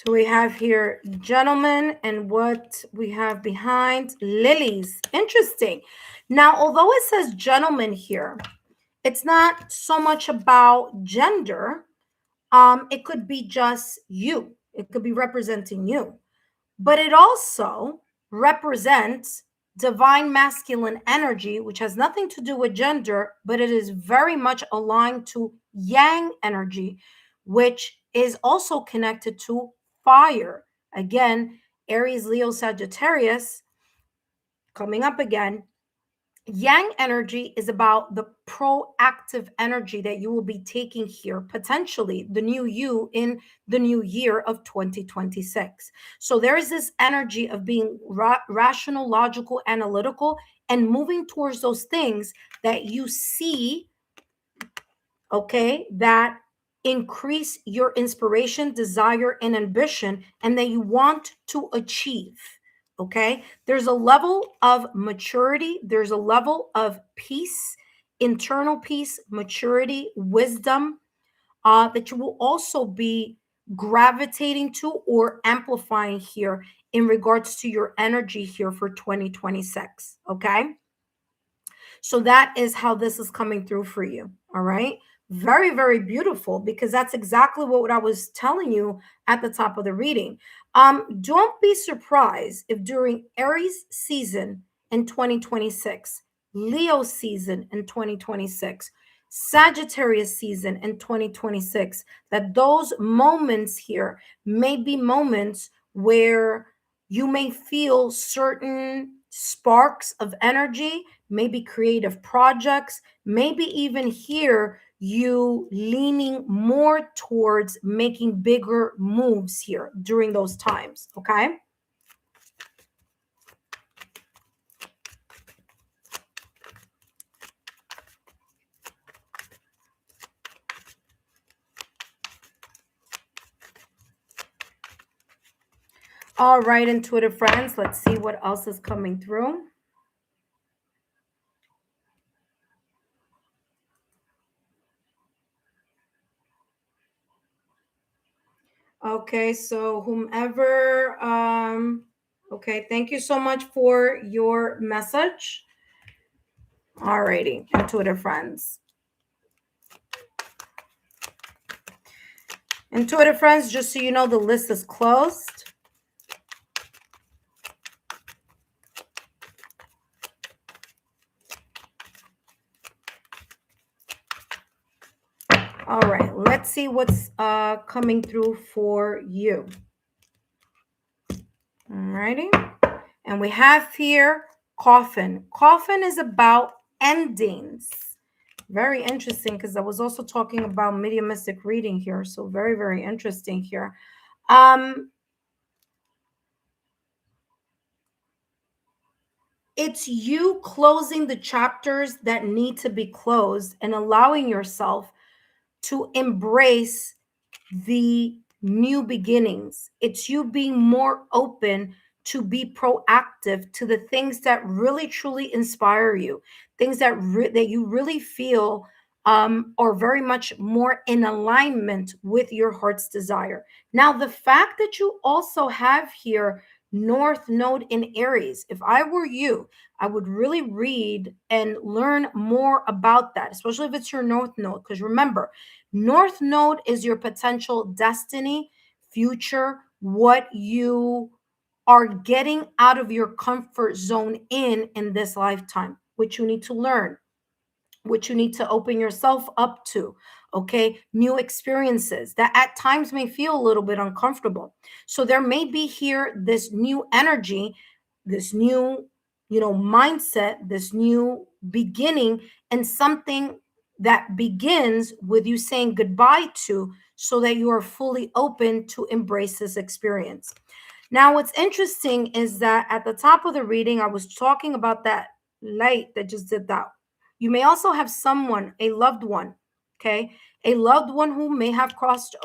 So we have here gentlemen, and what we have behind, lilies. Interesting. Now, although it says gentlemen here, it's not so much about gender. It could be just you. It could be representing you. But it also represents divine masculine energy, which has nothing to do with gender, but it is very much aligned to yang energy, which is also connected to fire. Again, Aries, Leo, Sagittarius coming up again. Yang energy is about the proactive energy that you will be taking here, potentially the new you in the new year of 2026. So there is this energy of being rational, logical, analytical, and moving towards those things that you see, okay, that increase your inspiration, desire, and ambition, and that you want to achieve. Okay, there's a level of maturity, there's a level of peace, internal peace, maturity, wisdom, that you will also be gravitating to or amplifying here in regards to your energy here for 2026. Okay, so that is how this is coming through for you. All right, very, very beautiful, because that's exactly what I was telling you at the top of the reading. Don't be surprised if during Aries season in 2026, Leo season in 2026, Sagittarius season in 2026, that those moments here may be moments where you may feel certain sparks of energy, maybe creative projects, maybe even here you leaning more towards making bigger moves here during those times. Okay. All right, intuitive friends, let's see what else is coming through. Okay, so whomever, okay, thank you so much for your message. All righty, intuitive friends. Intuitive friends, just so you know, the list is closed. All right, let's see what's coming through for you. All righty. And we have here coffin. Coffin is about endings. Very interesting, because I was also talking about mediumistic reading here. So very, very interesting here. It's you closing the chapters that need to be closed and allowing yourself to embrace the new beginnings. It's you being more open to be proactive to the things that really truly inspire you, things that that you really feel are very much more in alignment with your heart's desire. Now, the fact that you also have here North Node in Aries, if I were you, I would really read and learn more about that, especially if it's your North Node. Because remember, North Node is your potential destiny, future, what you are getting out of your comfort zone in this lifetime, which you need to learn, which you need to open yourself up to, okay? New experiences that at times may feel a little bit uncomfortable. So there may be here this new energy, this new, mindset, this new beginning, and something that begins with you saying goodbye to, so that you are fully open to embrace this experience. Now, what's interesting is that at the top of the reading, I was talking about that light that just did that. You may also have someone, a loved one, okay? A loved one who may have crossed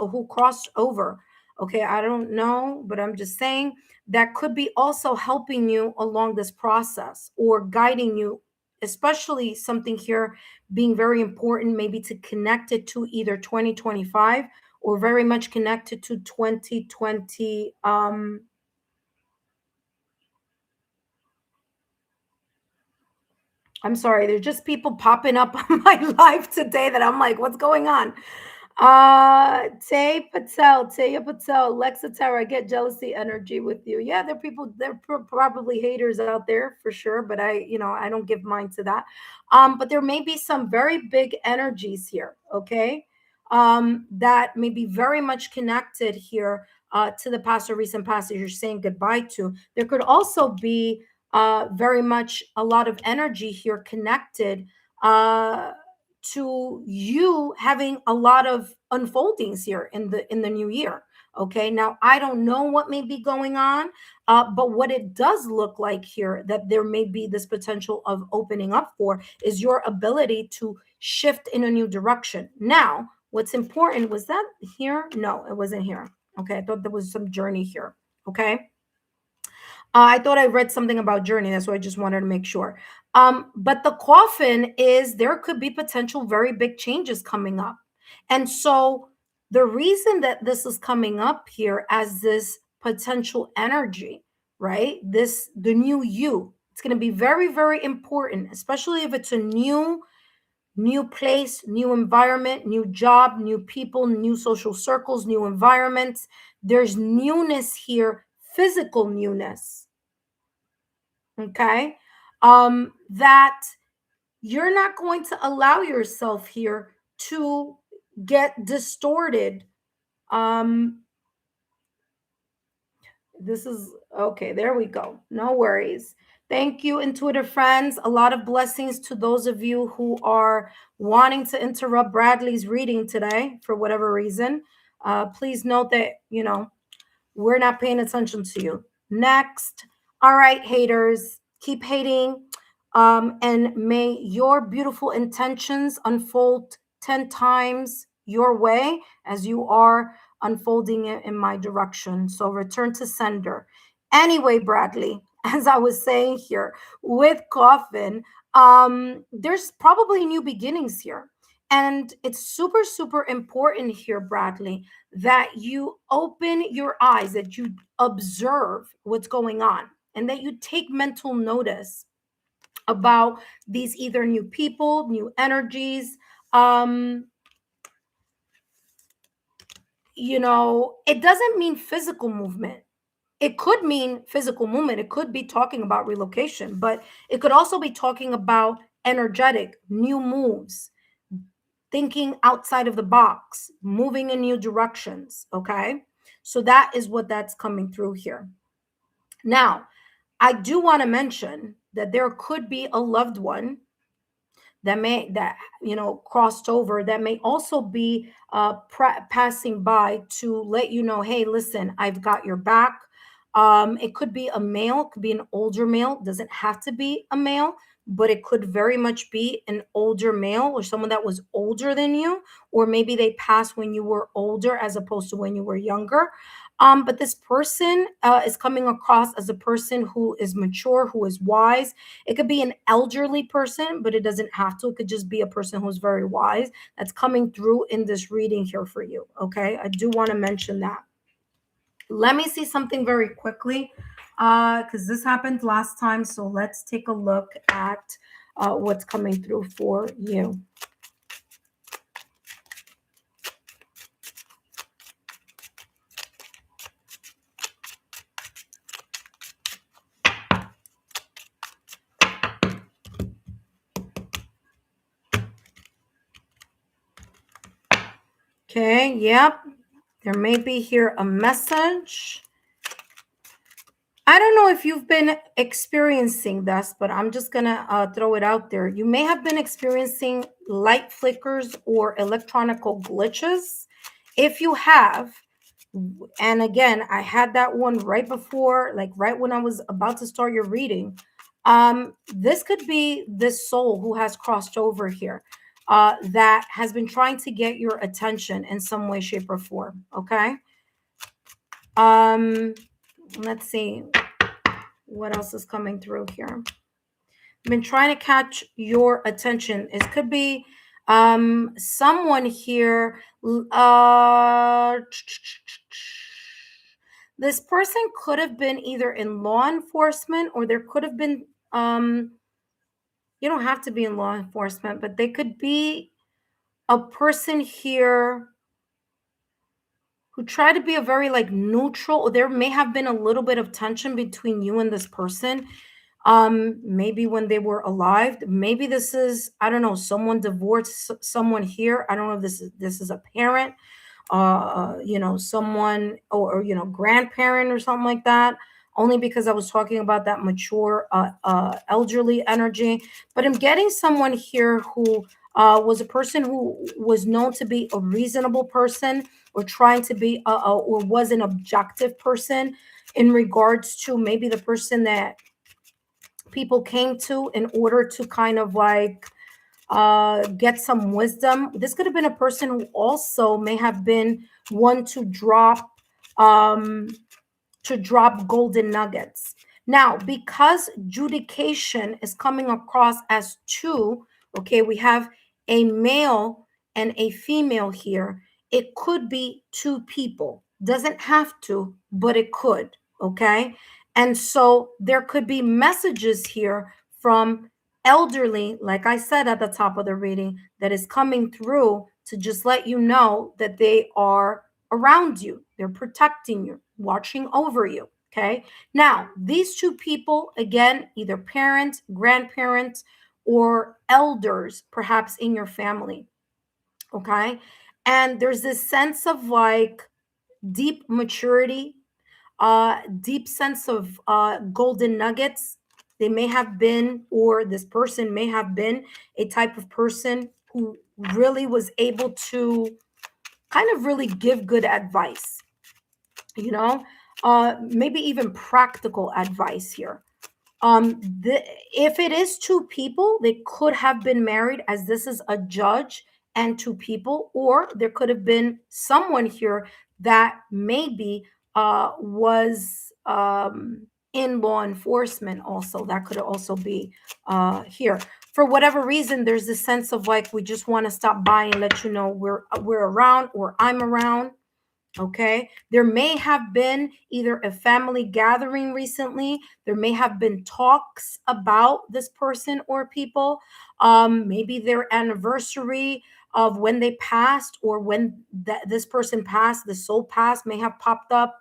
over. Okay, I don't know, but I'm just saying that could be also helping you along this process or guiding you, especially something here being very important, maybe to connect it to either 2025 or very much connected to 2020. I'm sorry, there's just people popping up on my live today that I'm like, what's going on? Tay Patel, Taya Patel, Lexa Tarot, I get jealousy energy with you. Yeah, there are people, probably haters out there for sure, but I don't give mind to that. But there may be some very big energies here, okay? That may be very much connected here to the past or recent past that you're saying goodbye to. There could also be very much a lot of energy here connected to you having a lot of unfoldings here in the new year. Okay, now I don't know what may be going on, but what it does look like here that there may be this potential of opening up for is your ability to shift in a new direction. Now, what's important was that here? No, it wasn't here. Okay, I thought there was some journey here. Okay. I thought I read something about journey. That's why I just wanted to make sure. But the coffin is there could be potential very big changes coming up. And so the reason that this is coming up here as this potential energy, right? The new you, it's going to be very, very important, especially if it's a new place, new environment, new job, new people, new social circles, new environments. There's newness here, physical newness, okay? That you're not going to allow yourself here to get distorted. um this is okay, there we go, no worries. Thank you, intuitive friends. A lot of blessings to those of you who are wanting to interrupt Bradley's reading today for whatever reason. Please note that we're not paying attention to you. Next. All right, haters, keep hating. And may your beautiful intentions unfold 10 times your way as you are unfolding it in my direction. So return to sender. Anyway, Bradley, as I was saying here with Coffin, there's probably new beginnings here. And it's super, super important here, Bradley, that you open your eyes, that you observe what's going on, and that you take mental notice about these either new people, new energies. It doesn't mean physical movement. It could mean physical movement. It could be talking about relocation, but it could also be talking about energetic, new moves, thinking outside of the box, moving in new directions. Okay. So that is what that's coming through here. Now, I do want to mention that there could be a loved one that crossed over, that may also be passing by to let you know, hey, listen, I've got your back. It could be a male, it could be an older male, doesn't have to be a male, but it could very much be an older male or someone that was older than you, or maybe they passed when you were older as opposed to when you were younger. But this person is coming across as a person who is mature, who is wise. It could be an elderly person, but it doesn't have to. It could just be a person who's very wise that's coming through in this reading here for you. Okay, I do want to mention that. Let me see something very quickly because this happened last time. So let's take a look at what's coming through for you. Okay, yep. There may be here a message. I don't know if you've been experiencing this, but I'm just going to throw it out there. You may have been experiencing light flickers or electronical glitches. If you have, and again, I had that one right before, like right when I was about to start your reading. This could be this soul who has crossed over here that has been trying to get your attention in some way, shape, or form. Okay. Let's see what else is coming through here. I've been trying to catch your attention. It could be someone here. This person could have been either in law enforcement, or there could have been you don't have to be in law enforcement, but they could be a person here who tried to be a very like neutral, or there may have been a little bit of tension between you and this person. Maybe when they were alive. Maybe this is, I don't know, someone divorced someone here. I don't know if this is a parent, someone, or grandparent or something like that. Only because I was talking about that mature elderly energy. But I'm getting someone here who was a person who was known to be a reasonable person, or trying to be or was an objective person in regards to maybe the person that people came to in order to kind of like get some wisdom. This could have been a person who also may have been one um, to drop golden nuggets. Now, because judication is coming across as two, okay, we have a male and a female here. It could be two people. Doesn't have to, but it could, okay? And so there could be messages here from elderly, like I said at the top of the reading, that is coming through to just let you know that they are around you. They're protecting you, watching over you. Okay. Now, these two people, again, either parents, grandparents, or elders, perhaps in your family. Okay. And there's this sense of like deep maturity, deep sense of golden nuggets. They may have been, or this person may have been, a type of person who really was able to kind of really give good advice, maybe even practical advice here. If it is two people, they could have been married, as this is a judge and two people, or there could have been someone here that maybe was in law enforcement also. That could also be here. For whatever reason, there's this sense of like, we just want to stop by and let you know we're around, or I'm around. Okay. There may have been either a family gathering recently. There may have been talks about this person or people. Maybe their anniversary of when they passed, or when this person passed, the soul passed, may have popped up.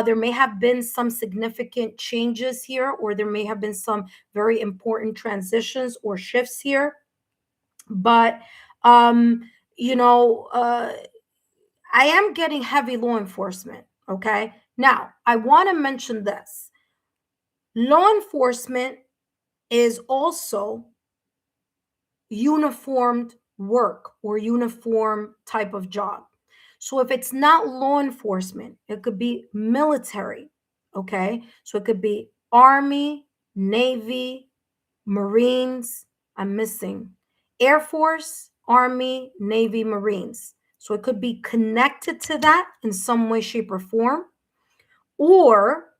There may have been some significant changes here, or there may have been some very important transitions or shifts here. But, you know, I am getting heavy law enforcement. Okay. Now, I want to mention this. Law enforcement is also uniformed work, or uniform type of job. So if it's not law enforcement, it could be military. Okay. So it could be Army, Navy, Marines. I'm missing Air Force, Army, Navy, Marines. So it could be connected to that in some way, shape, or form. or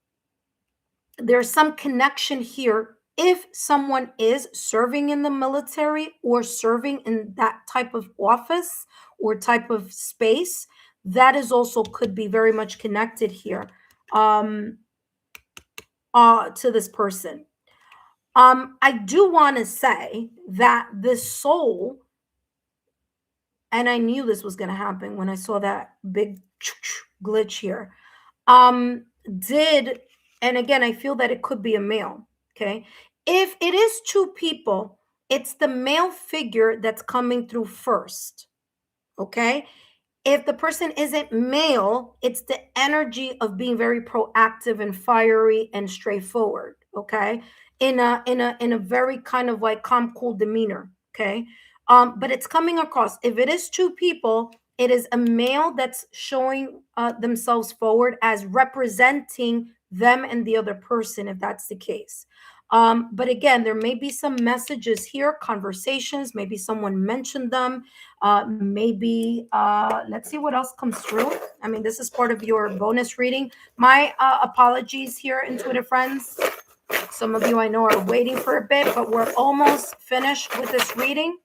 there's some connection here if someone is serving in the military or serving in that type of office or type of space. That is also could be very much connected here um, to this person. I do want to say that this soul, and I knew this was going to happen when I saw that big glitch here, did, and again, I feel that it could be a male. Okay. If it is two people, it's the male figure that's coming through first. Okay. If the person isn't male, it's the energy of being very proactive and fiery and straightforward. Okay. In a very kind of like calm, cool demeanor. Okay. But it's coming across. If it is two people, it is a male that's showing themselves forward as representing them and the other person, if that's the case. But again, there may be some messages here, conversations, maybe someone mentioned them. Maybe let's see what else comes through. I mean, this is part of your bonus reading. My apologies here, intuitive friends. Some of you I know are waiting for a bit, but we're almost finished with this reading.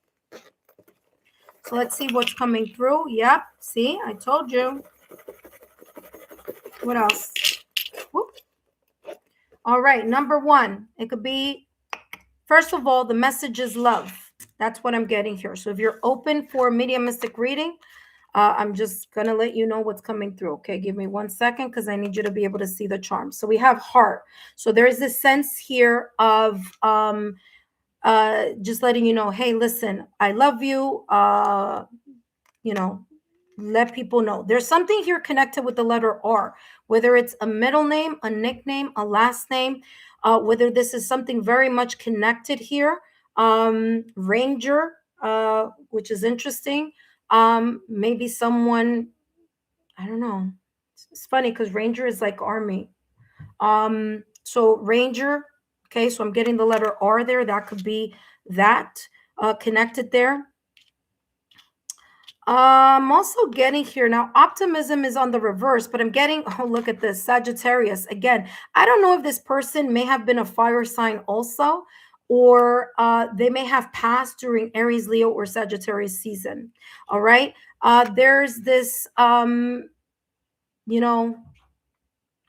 So let's see what's coming through. Yep, see, I told you. What else? Whoop. All right, number one, it could be, first of all, the message is love. That's what I'm getting here. So if you're open for mediumistic reading, I'm just going to let you know what's coming through. Okay, give me 1 second because I need you to be able to see the charm. So we have heart. So there's this sense here of just letting you know, hey, listen, I love you. You know, let people know. There's something here connected with the letter R, whether it's a middle name, a nickname, a last name, whether this is something very much connected here. Ranger, which is interesting. Maybe someone, I don't know. It's funny because Ranger is like army. So Ranger, okay, so I'm getting the letter R there. That could be that connected there. I'm also getting here now, optimism is on the reverse, but I'm getting, oh, look at this, Sagittarius. Again, I don't know if this person may have been a fire sign also, or they may have passed during Aries, Leo, or Sagittarius season. All right. There's this, you know,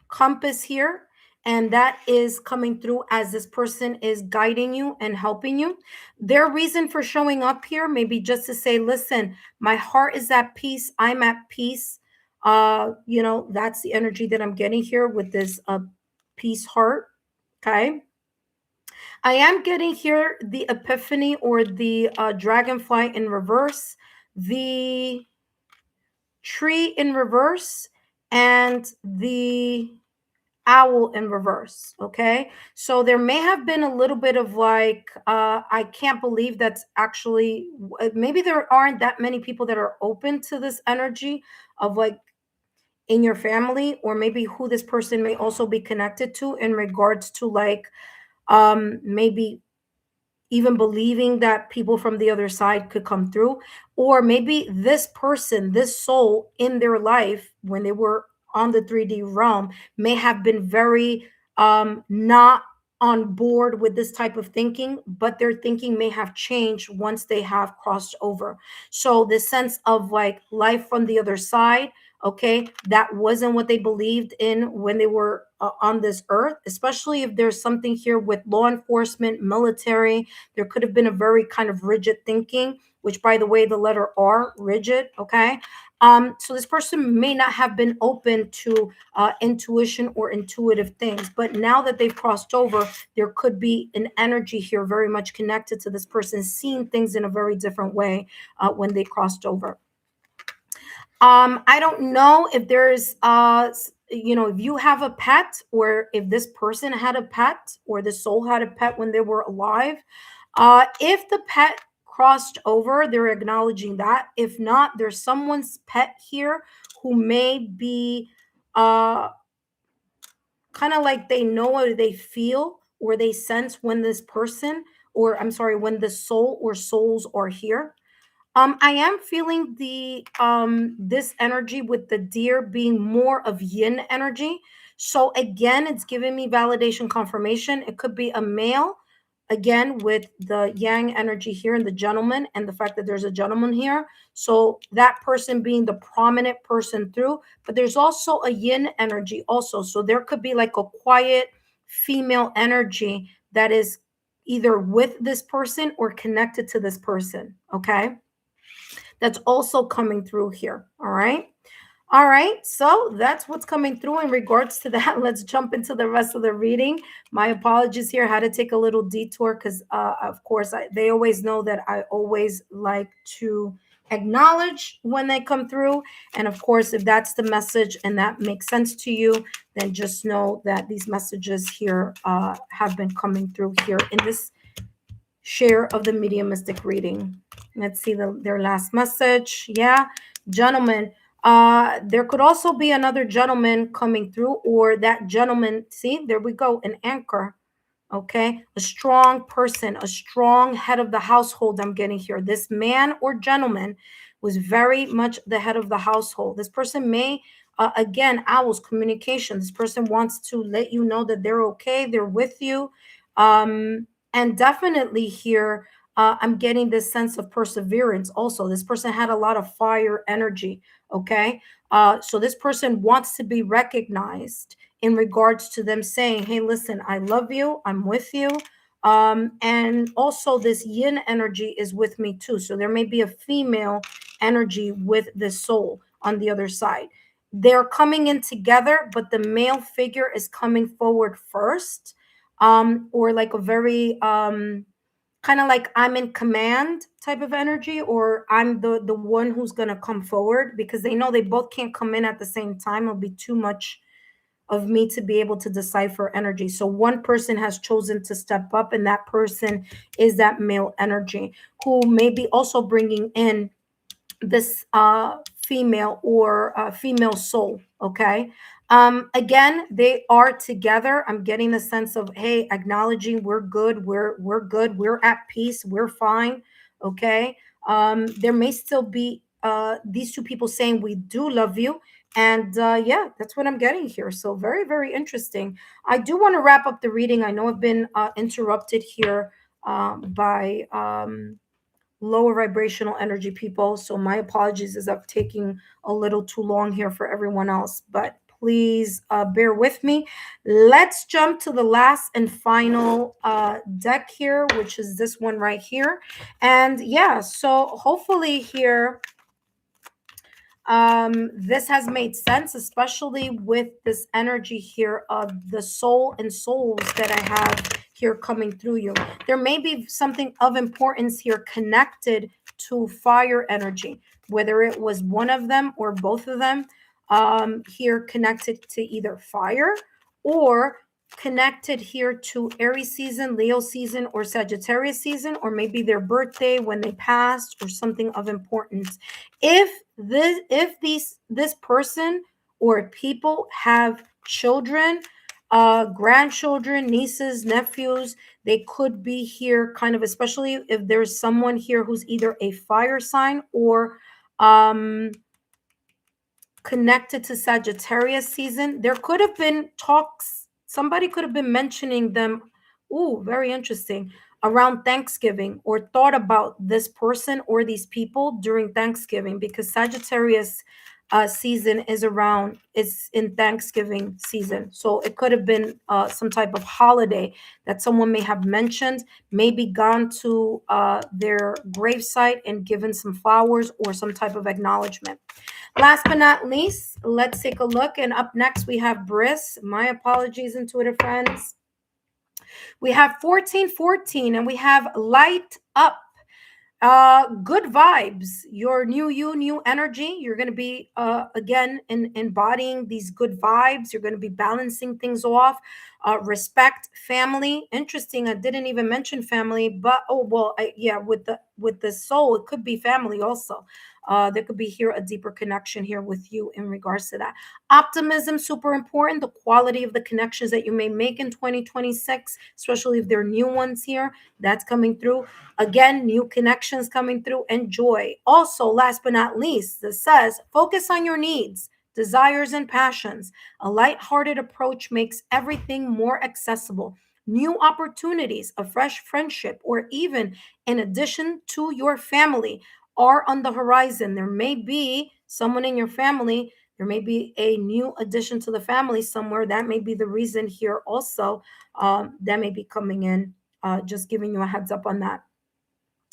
compass here, and that is coming through as this person is guiding you and helping you. Their reason for showing up here maybe just to say, listen, my heart is at peace, I'm at peace. You know, that's the energy that I'm getting here with this peace heart. Okay, I am getting here the epiphany or the dragonfly in reverse, the tree in reverse, and the owl in reverse. Okay, so there may have been a little bit of like I can't believe that's actually, maybe there aren't that many people that are open to this energy of like in your family, or maybe who this person may also be connected to in regards to like maybe even believing that people from the other side could come through, or maybe this person, this soul in their life when they were on the 3D realm may have been very not on board with this type of thinking, but their thinking may have changed once they have crossed over. So this sense of like life from the other side, okay, that wasn't what they believed in when they were on this earth, especially if there's something here with law enforcement, military. There could have been a very kind of rigid thinking, which, by the way, the letter R, rigid. Okay. So this person may not have been open to intuition or intuitive things, but now that they've crossed over, there could be an energy here very much connected to this person seeing things in a very different way when they crossed over. I don't know if there's you know, if you have a pet, or if this person had a pet, or the soul had a pet when they were alive. If the pet crossed over, they're acknowledging that. If not, there's someone's pet here who may be kind of like they know or they feel or they sense when this person, or I'm sorry, when the soul or souls are here. I am feeling the this energy with the deer being more of yin energy. So again, it's giving me validation confirmation. It could be a male, again, with the yang energy here and the gentleman, and the fact that there's a gentleman here. So that person being the prominent person through, but there's also a yin energy also. So there could be like a quiet female energy that is either with this person or connected to this person. Okay. That's also coming through here. All right. All right, so that's what's coming through in regards to that. Let's jump into the rest of the reading. My apologies here. I had to take a little detour because, of course, they always know that I always like to acknowledge when they come through. And of course, if that's the message and that makes sense to you, then just know that these messages here have been coming through here in this share of the mediumistic reading. Let's see their last message. Yeah, gentlemen. There could also be another gentleman coming through, or that gentleman. See, there we go, an anchor. Okay, a strong person, a strong head of the household. I'm getting here. This man or gentleman was very much the head of the household. This person may, again, owls, communication. This person wants to let you know that they're okay, they're with you. And definitely here, I'm getting this sense of perseverance also. This person had a lot of fire energy. Okay, so this person wants to be recognized in regards to them saying, hey, listen, I love you, I'm with you. And also this yin energy is with me too. So there may be a female energy with the soul on the other side. They're coming in together, but the male figure is coming forward first, or like a very kind of like I'm in command type of energy, or I'm the one who's going to come forward, because they know they both can't come in at the same time. It'll be too much of me to be able to decipher energy. So one person has chosen to step up, and that person is that male energy who may be also bringing in this female or female soul. Okay. Again, they are together. I'm getting the sense of, hey, acknowledging we're good, we're good, we're at peace, we're fine. Okay. There may still be these two people saying we do love you. And yeah, that's what I'm getting here. So very, very interesting. I do want to wrap up the reading. I know I've been interrupted here by lower vibrational energy people. So my apologies as I've taking a little too long here for everyone else, but please bear with me. Let's jump to the last and final deck here, which is this one right here. And yeah, so hopefully here, this has made sense, especially with this energy here of the soul and souls that I have here coming through you. There may be something of importance here connected to fire energy, whether it was one of them or both of them, here connected to either fire or connected here to Aries season, Leo season, or Sagittarius season, or maybe their birthday when they passed, or something of importance. If this person or people have children, grandchildren, nieces, nephews, they could be here kind of, especially if there's someone here who's either a fire sign or connected to Sagittarius season. There could have been talks, somebody could have been mentioning them. Ooh, very interesting. Around Thanksgiving, or thought about this person or these people during Thanksgiving, because Sagittarius season is around, it's in Thanksgiving season. So it could have been some type of holiday that someone may have mentioned, maybe gone to their gravesite and given some flowers or some type of acknowledgement. Last but not least, let's take a look. And up next, we have Briss. My apologies, intuitive friends. We have 1414, and we have Light Up. Good vibes, your new you, new energy. You're going to be again embodying these good vibes. You're going to be balancing things off. Respect family. Interesting, I didn't even mention family, but yeah, with the soul, it could be family also. There could be here a deeper connection here with you in regards to that. Optimism, super important. The quality of the connections that you may make in 2026, especially if they're new ones here, that's coming through. Again, new connections coming through, and joy. Also, last but not least, this says focus on your needs. desires, and passions. A light-hearted approach makes everything more accessible. New opportunities, a fresh friendship, or even an addition to your family are on the horizon. There may be someone in your family, there may be a new addition to the family somewhere. That may be the reason here also. That may be coming in. Just giving you a heads up on that.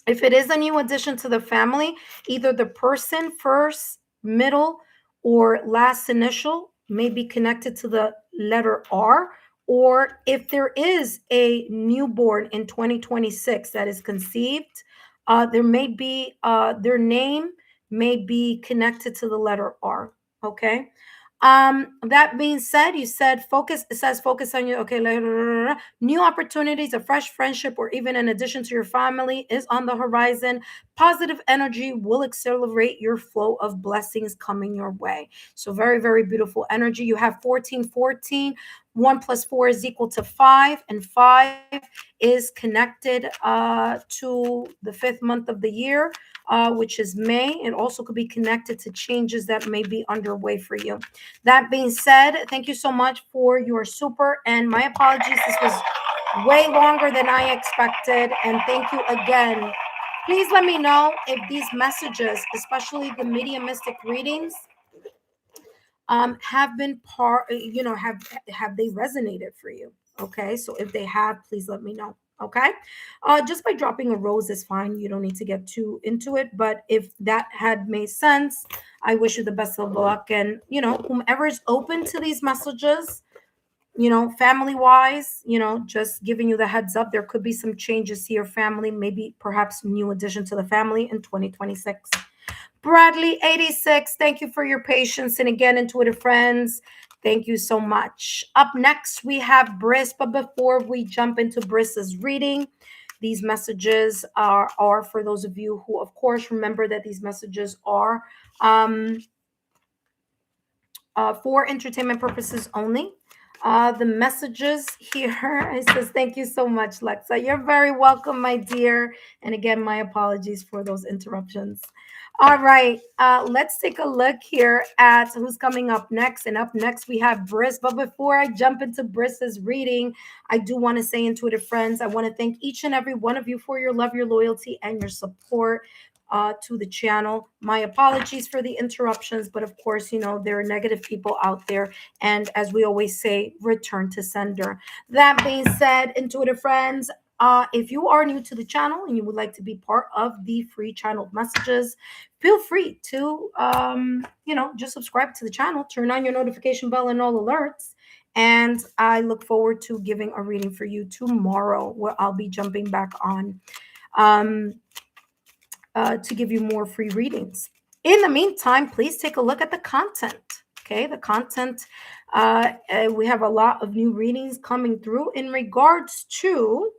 If it is a new addition to the family, either the person first, middle, or last initial may be connected to the letter R. Or if there is a newborn in 2026 that is conceived, there may be their name may be connected to the letter R. Okay. That being said, you said focus, it says focus on you. Okay, new opportunities, a fresh friendship, or even an addition to your family is on the horizon. Positive energy will accelerate your flow of blessings coming your way. So very, very beautiful energy. You have 1414. 1 plus 4 is equal to 5, and 5 is connected to the 5th month of the year, which is May. It also could be connected to changes that may be underway for you. That being said, thank you so much for your super, and my apologies. This was way longer than I expected. And thank you again. Please let me know if these messages, especially the mediumistic readings, have been have they resonated for you? Okay, so if they have, please let me know. Okay, just by dropping a rose is fine. You don't need to get too into it. But if that had made sense, I wish you the best of luck. And whomever is open to these messages, family wise, just giving you the heads up, there could be some changes to your family, maybe perhaps new addition to the family in 2026. Bradley 86, thank you for your patience. And again, intuitive friends, thank you so much. Up next, we have Briss. But before we jump into Briss's reading, these messages are for those of you who, of course, remember that these messages are for entertainment purposes only. The messages here, it says, thank you so much, Lexa. You're very welcome, my dear. And again, my apologies for those interruptions. All right, let's take a look here at who's coming up next. And up next, we have Briss. But before I jump into Briss's reading, I do want to say, intuitive friends, I want to thank each and every one of you for your love, your loyalty, and your support to the channel. My apologies for the interruptions, but of course, there are negative people out there. And as we always say, return to sender. That being said, intuitive friends, if you are new to the channel and you would like to be part of the free channel messages, feel free to, just subscribe to the channel, turn on your notification bell and all alerts. And I look forward to giving a reading for you tomorrow, where I'll be jumping back on to give you more free readings. In the meantime, please take a look at the content. Okay, the content, we have a lot of new readings coming through in regards to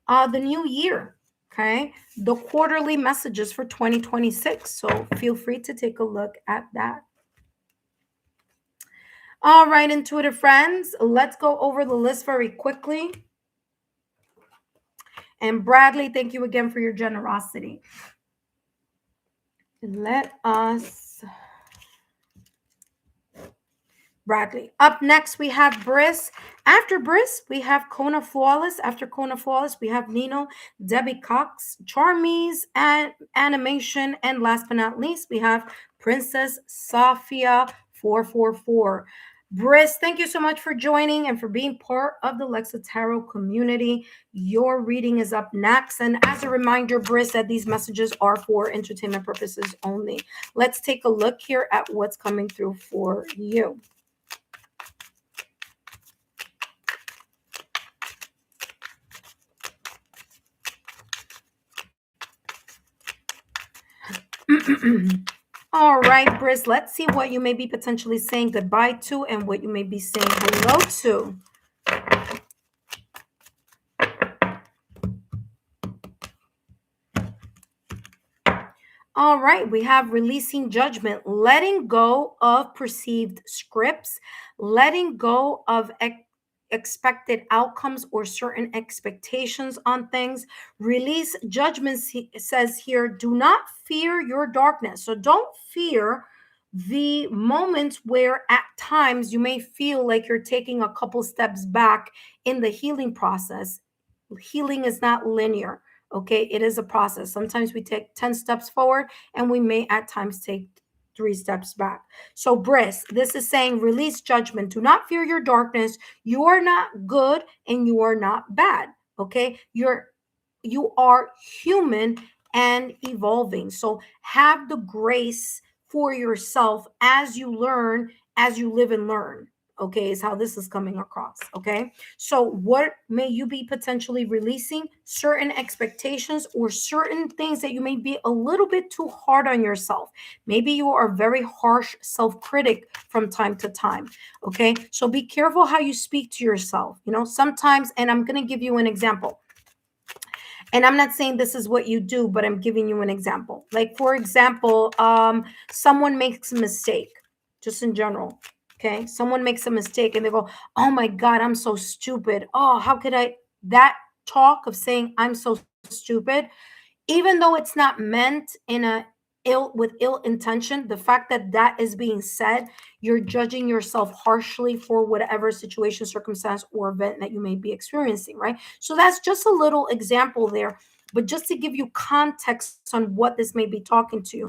the new year. Okay, the quarterly messages for 2026. So feel free to take a look at that. All right, intuitive friends, let's go over the list very quickly. And Bradley, thank you again for your generosity. Let us... Bradley. Up next, we have Briss. After Briss, we have Kona Flawless. After Kona Flawless, we have Nino, Debbie Cox, Charmies, and Animation. And last but not least, we have Princess Safia 444. Briss, thank you so much for joining and for being part of the Lexa Tarot community. Your reading is up next. And as a reminder, Briss, that these messages are for entertainment purposes only. Let's take a look here at what's coming through for you. All right, Briss, let's see what you may be potentially saying goodbye to and what you may be saying hello to. All right, we have releasing judgment, letting go of perceived scripts, letting go of expected outcomes or certain expectations on things. Release judgment says here, do not fear your darkness. So don't fear the moments where at times you may feel like you're taking a couple steps back in the healing process. Healing is not linear. Okay, it is a process. Sometimes we take 10 steps forward and we may at times take 3 steps back. So, Briss, this is saying release judgment. Do not fear your darkness. You are not good and you are not bad. Okay, you are human and evolving. So, have the grace for yourself as you learn, as you live and learn. Okay, is how this is coming across. Okay, so what may you be potentially releasing? Certain expectations or certain things that you may be a little bit too hard on yourself. Maybe you are a very harsh self-critic from time to time. Okay, so be careful how you speak to yourself. Sometimes, and I'm going to give you an example. And I'm not saying this is what you do, but I'm giving you an example. Like, for example, someone makes a mistake, just in general. Okay, someone makes a mistake and they go, "Oh my God, I'm so stupid. Oh, how could I?" That talk of saying I'm so stupid, even though it's not meant in a ill intention, the fact that that is being said, you're judging yourself harshly for whatever situation, circumstance, or event that you may be experiencing, right? So that's just a little example there, but just to give you context on what this may be talking to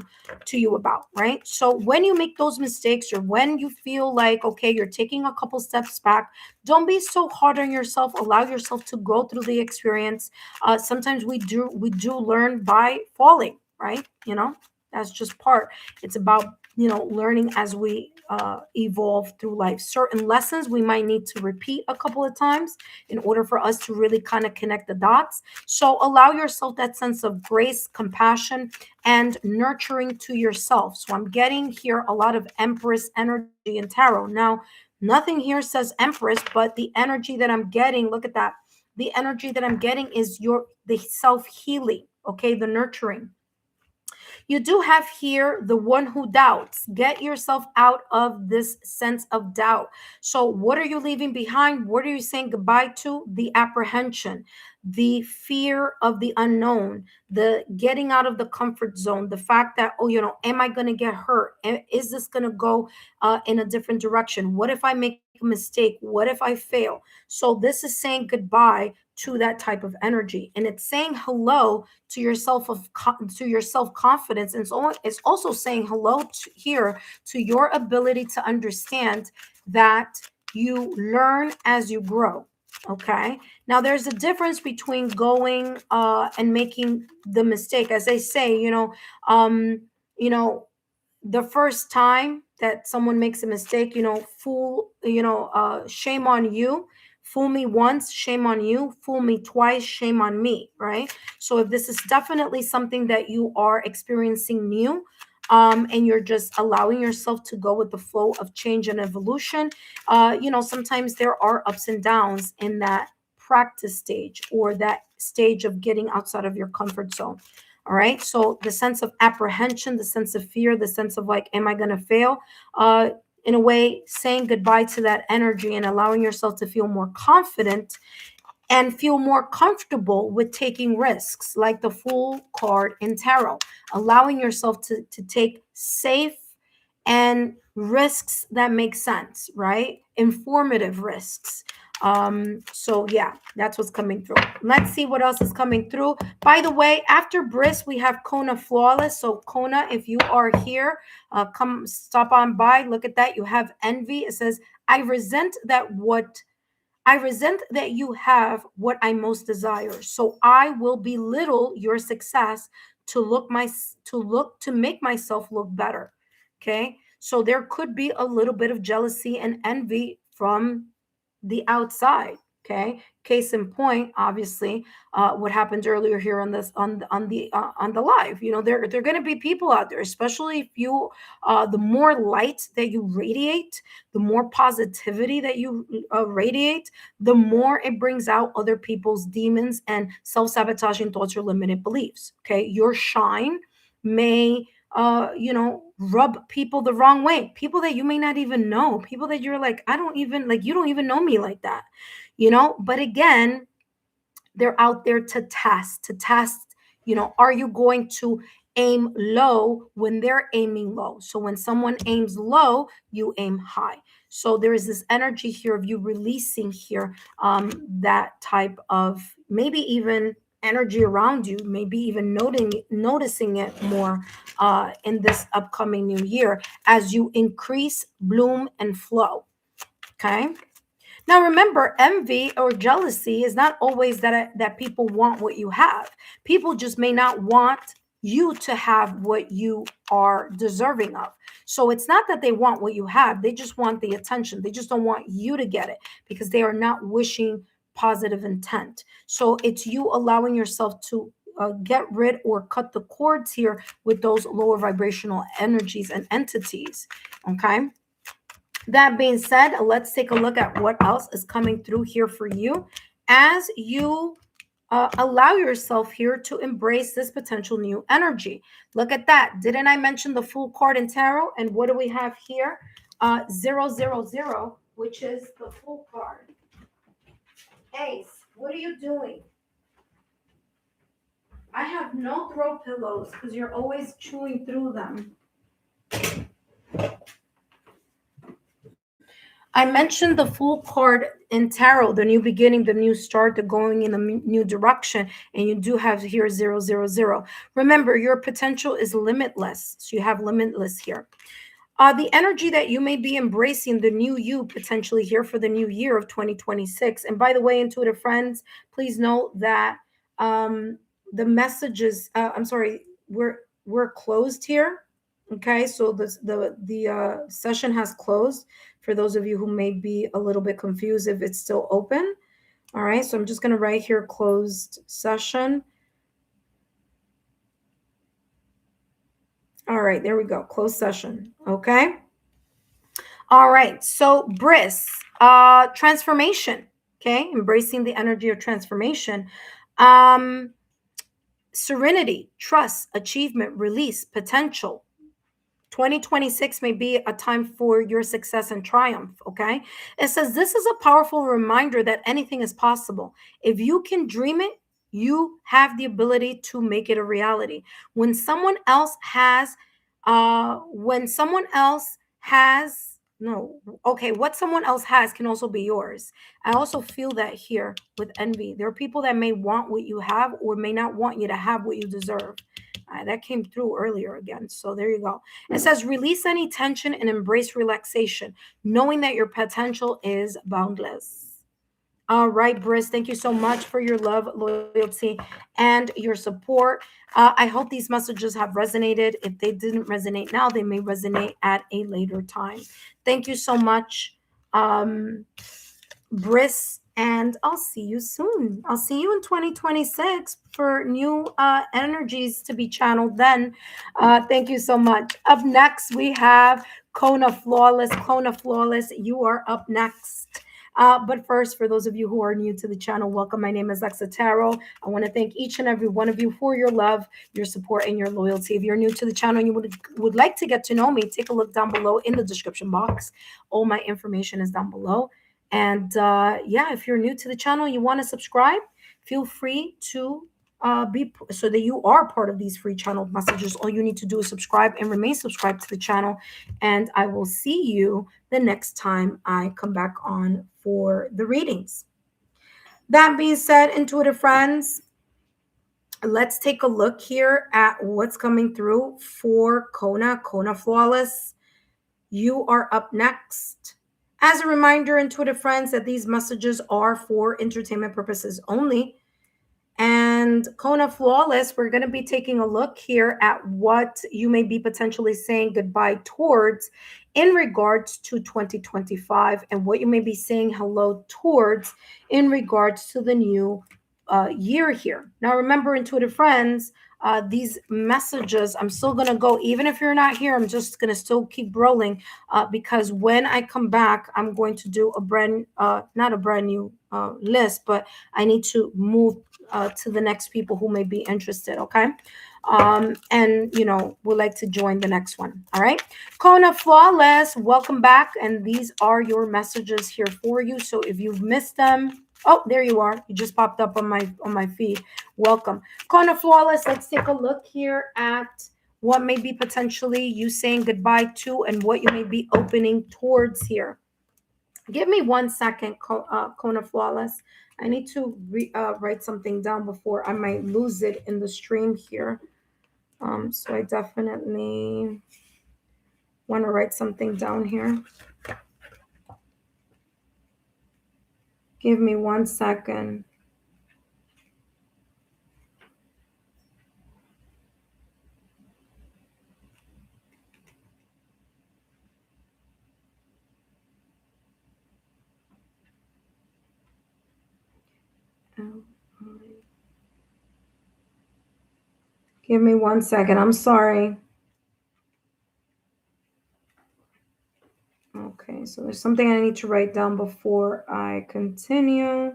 you about, right? So when you make those mistakes, or when you feel like, okay, you're taking a couple steps back, don't be so hard on yourself. Allow yourself to go through the experience. Sometimes we do learn by falling, right? That's just part. It's about learning as we evolve through life. Certain lessons we might need to repeat a couple of times in order for us to really kind of connect the dots. So allow yourself that sense of grace, compassion, and nurturing to yourself. So I'm getting here a lot of Empress energy in tarot. Now, nothing here says Empress, but the energy that I'm getting, look at that. The energy that I'm getting is the self-healing, okay, the nurturing. You do have here the one who doubts. Get yourself out of this sense of doubt. So, what are you leaving behind? What are you saying goodbye to? The apprehension, the fear of the unknown, the getting out of the comfort zone, the fact that, oh, am I going to get hurt? Is this going to go in a different direction? What if I make a mistake? What if I fail? So, this is saying goodbye to that type of energy, and it's saying hello to yourself to your self confidence, and it's also saying hello here to your ability to understand that you learn as you grow. Okay, now there's a difference between going and making the mistake, as they say. Um you know the first time that someone makes a mistake, shame on you. Fool me once, shame on you. Fool me twice, shame on me, right? So if this is definitely something that you are experiencing new, and you're just allowing yourself to go with the flow of change and evolution, sometimes there are ups and downs in that practice stage, or that stage of getting outside of your comfort zone. All right. So the sense of apprehension, the sense of fear, the sense of like, am I going to fail? In a way, saying goodbye to that energy and allowing yourself to feel more confident and feel more comfortable with taking risks, like the Fool card in tarot, allowing yourself to take safe and risks that make sense, right? Informative risks. So yeah, that's what's coming through. Let's see what else is coming through. By the way, after Briss, we have Kona Flawless. So Kona, if you are here, come stop on by. Look at that. You have envy. It says, I resent that you have what I most desire. So I will belittle your success to make myself look better. Okay? So there could be a little bit of jealousy and envy from the outside. Okay, case in point, obviously, what happened earlier here on this on the live. There are going to be people out there, especially if you, the more light that you radiate, the more positivity that you radiate, the more it brings out other people's demons and self-sabotaging thoughts or limited beliefs. Okay, your shine may rub people the wrong way, people that you may not even know, people that you're like, I don't even like, you don't even know me like that, but again, they're out there to test, are you going to aim low when they're aiming low. So when someone aims low, you aim high. So there is this energy here of you releasing here that type of maybe even energy around you, maybe even noticing it more in this upcoming new year as you increase bloom and flow. Okay. Now remember, envy or jealousy is not always that people want what you have. People just may not want you to have what you are deserving of. So it's not that they want what you have, they just want the attention. They just don't want you to get it because they are not wishing positive intent. So it's you allowing yourself to get rid or cut the cords here with those lower vibrational energies and entities. Okay. That being said, let's take a look at what else is coming through here for you as you allow yourself here to embrace this potential new energy. Look at that. Didn't I mention the Fool card in tarot? And what do we have here? 000, which is the Fool card. Ace, what are you doing? I have no throw pillows because you're always chewing through them. I mentioned the Fool card in tarot, the new beginning, the new start, the going in a new direction, and you do have here 000. Remember, your potential is limitless, so you have limitless here. The energy that you may be embracing, the new you potentially here for the new year of 2026. And by the way, intuitive friends, please note that the messages, I'm sorry, we're closed here. Okay, so the session has closed for those of you who may be a little bit confused if it's still open. All right, so I'm just going to write here closed session. All right, there we go. Closed session. Okay. All right. So Bris, transformation. Okay. Embracing the energy of transformation. Serenity, trust, achievement, release, potential. 2026 may be a time for your success and triumph. Okay. It says this is a powerful reminder that anything is possible. If you can dream it, you have the ability to make it a reality. When someone else has, what someone else has can also be yours. I also feel that here with envy. There are people that may want what you have or may not want you to have what you deserve. That came through earlier again. So there you go. It says release any tension and embrace relaxation, knowing that your potential is boundless. All right, Briss, thank you so much for your love, loyalty, and your support. I hope these messages have resonated. If they didn't resonate now, they may resonate at a later time. Thank you so much, Briss, and I'll see you soon. I'll see you in 2026 for new energies to be channeled then. Thank you so much. Up next, we have Kona Flawless. Kona Flawless, you are up next. But first, for those of you who are new to the channel, welcome. My name is Lexa Tarot. I want to thank each and every one of you for your love, your support, and your loyalty. If you're new to the channel and you would like to get to know me, take a look down below in the description box. All my information is down below. And if you're new to the channel, you want to subscribe, feel free to be so that you are part of these free channel messages. All you need to do is subscribe and remain subscribed to the channel. And I will see you the next time I come back on for the readings. That being said, intuitive friends, let's take a look here at what's coming through for Kona Flawless. You are up next. As a reminder, intuitive friends, that these messages are for entertainment purposes only. And Kona Flawless, we're going to be taking a look here at what you may be potentially saying goodbye towards in regards to 2025 and what you may be saying hello towards in regards to the new year here. Now, remember, intuitive friends, these messages, I'm still going to go, even if you're not here, I'm just going to still keep rolling because when I come back, I'm going to do not a brand new list, but I need to move to the next people who may be interested. Okay. And would like to join the next one. All right. Kona Flawless, welcome back. And these are your messages here for you. So if you've missed them, Oh, there you are. You just popped up on my feed. Welcome. Kona Flawless, let's take a look here at what may be potentially you saying goodbye to and what you may be opening towards here. Give me 1 second, Kona Flawless. I need to write something down before I might lose it in the stream here. So I definitely want to write something down here. Give me 1 second. Give me 1 second. I'm sorry. Okay, so there's something I need to write down before I continue.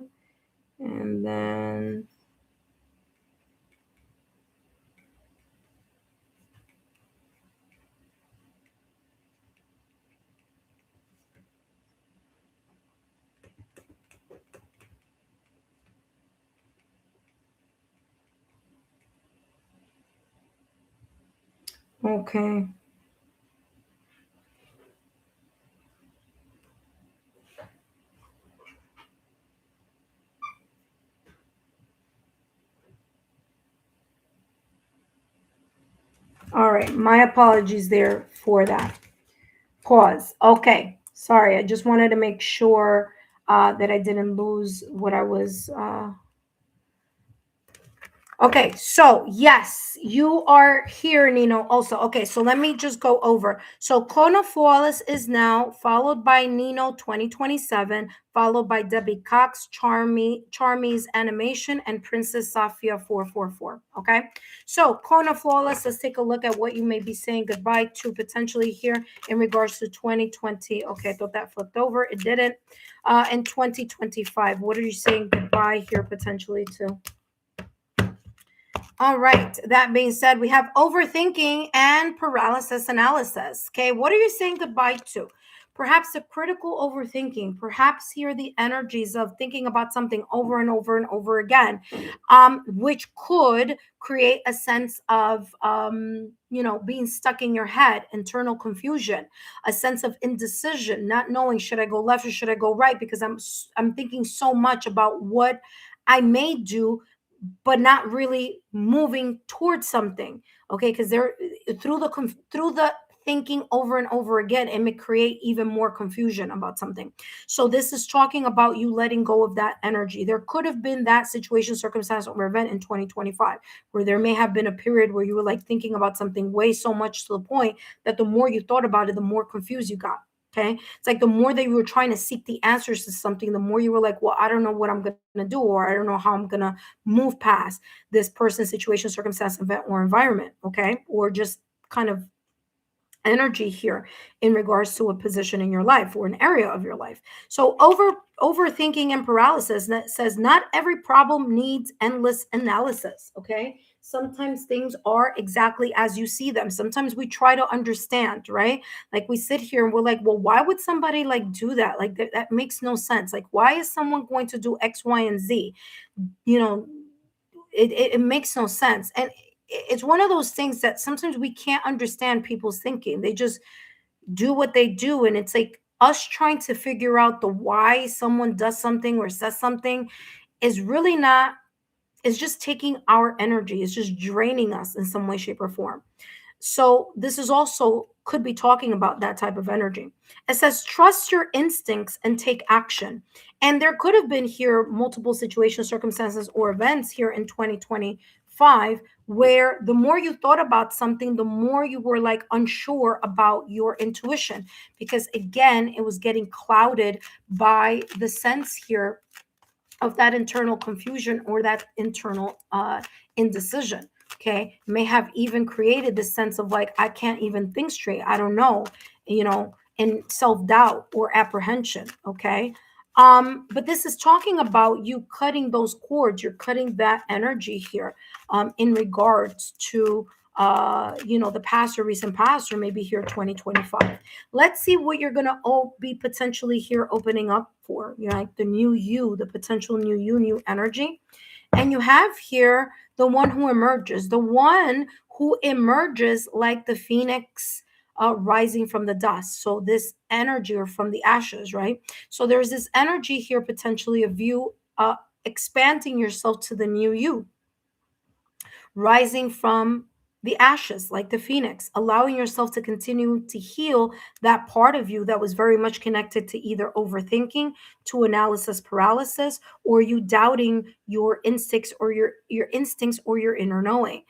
And then okay. All right, my apologies there for that. Pause. Okay, sorry. I just wanted to make sure that I didn't lose what I was. Okay, so yes, you are here, Nino, also. Okay, so let me just go over. So Kona Flawless is now followed by Nino 2027, followed by Debbie Cox, Charmy's Animation, and Princess Safia 444. Okay, so Kona Flawless, let's take a look at what you may be saying goodbye to potentially here in regards to 2020. Okay, I thought that flipped over. It didn't. In 2025, what are you saying goodbye here potentially to? All right. That being said, we have overthinking and paralysis analysis. Okay. What are you saying goodbye to? Perhaps a critical overthinking, perhaps here the energies of thinking about something over and over and over again, which could create a sense of, being stuck in your head, internal confusion, a sense of indecision, not knowing should I go left or should I go right because I'm thinking so much about what I may do but not really moving towards something. Okay, because they're through the thinking over and over again, it may create even more confusion about something. So this is talking about you letting go of that energy. There could have been that situation, circumstance, or event in 2025 where there may have been a period where you were like thinking about something way so much to the point that the more you thought about it, the more confused you got. Okay. It's like the more that you were trying to seek the answers to something, the more you were like, well, I don't know what I'm going to do, or I don't know how I'm going to move past this person, situation, circumstance, event, or environment. Okay. Or just kind of energy here in regards to a position in your life or an area of your life. So overthinking and paralysis that says not every problem needs endless analysis. Okay. Sometimes things are exactly as you see them. Sometimes we try to understand, right? Like we sit here and we're like, well, why would somebody like do that? Like that makes no sense. Like, why is someone going to do X, Y, and Z? You know, it makes no sense. And it's one of those things that sometimes we can't understand people's thinking. They just do what they do. And it's like us trying to figure out the why someone does something or says something is really not, it's just taking our energy. It's just draining us in some way, shape, or form. So this is also could be talking about that type of energy. It says trust your instincts and take action. And there could have been here multiple situations, circumstances, or events here in 2025 where the more you thought about something, the more you were like unsure about your intuition. Because again, it was getting clouded by the sense here of that internal confusion or that internal indecision. Okay, may have even created this sense of like, I can't even think straight, I don't know, and self-doubt or apprehension. Okay, but this is talking about you cutting those cords, you're cutting that energy here, in regards to the past or recent past, or maybe here 2025. Let's see what you're going to be potentially here opening up for, like the new you, the potential new you, new energy. And you have here the one who emerges, like the phoenix rising from the dust. So this energy, or from the ashes, right? So there's this energy here potentially of you expanding yourself to the new you, rising from the ashes like the phoenix, allowing yourself to continue to heal that part of you that was very much connected to either overthinking, to analysis paralysis, or you doubting your instincts, or your instincts, or your inner knowing.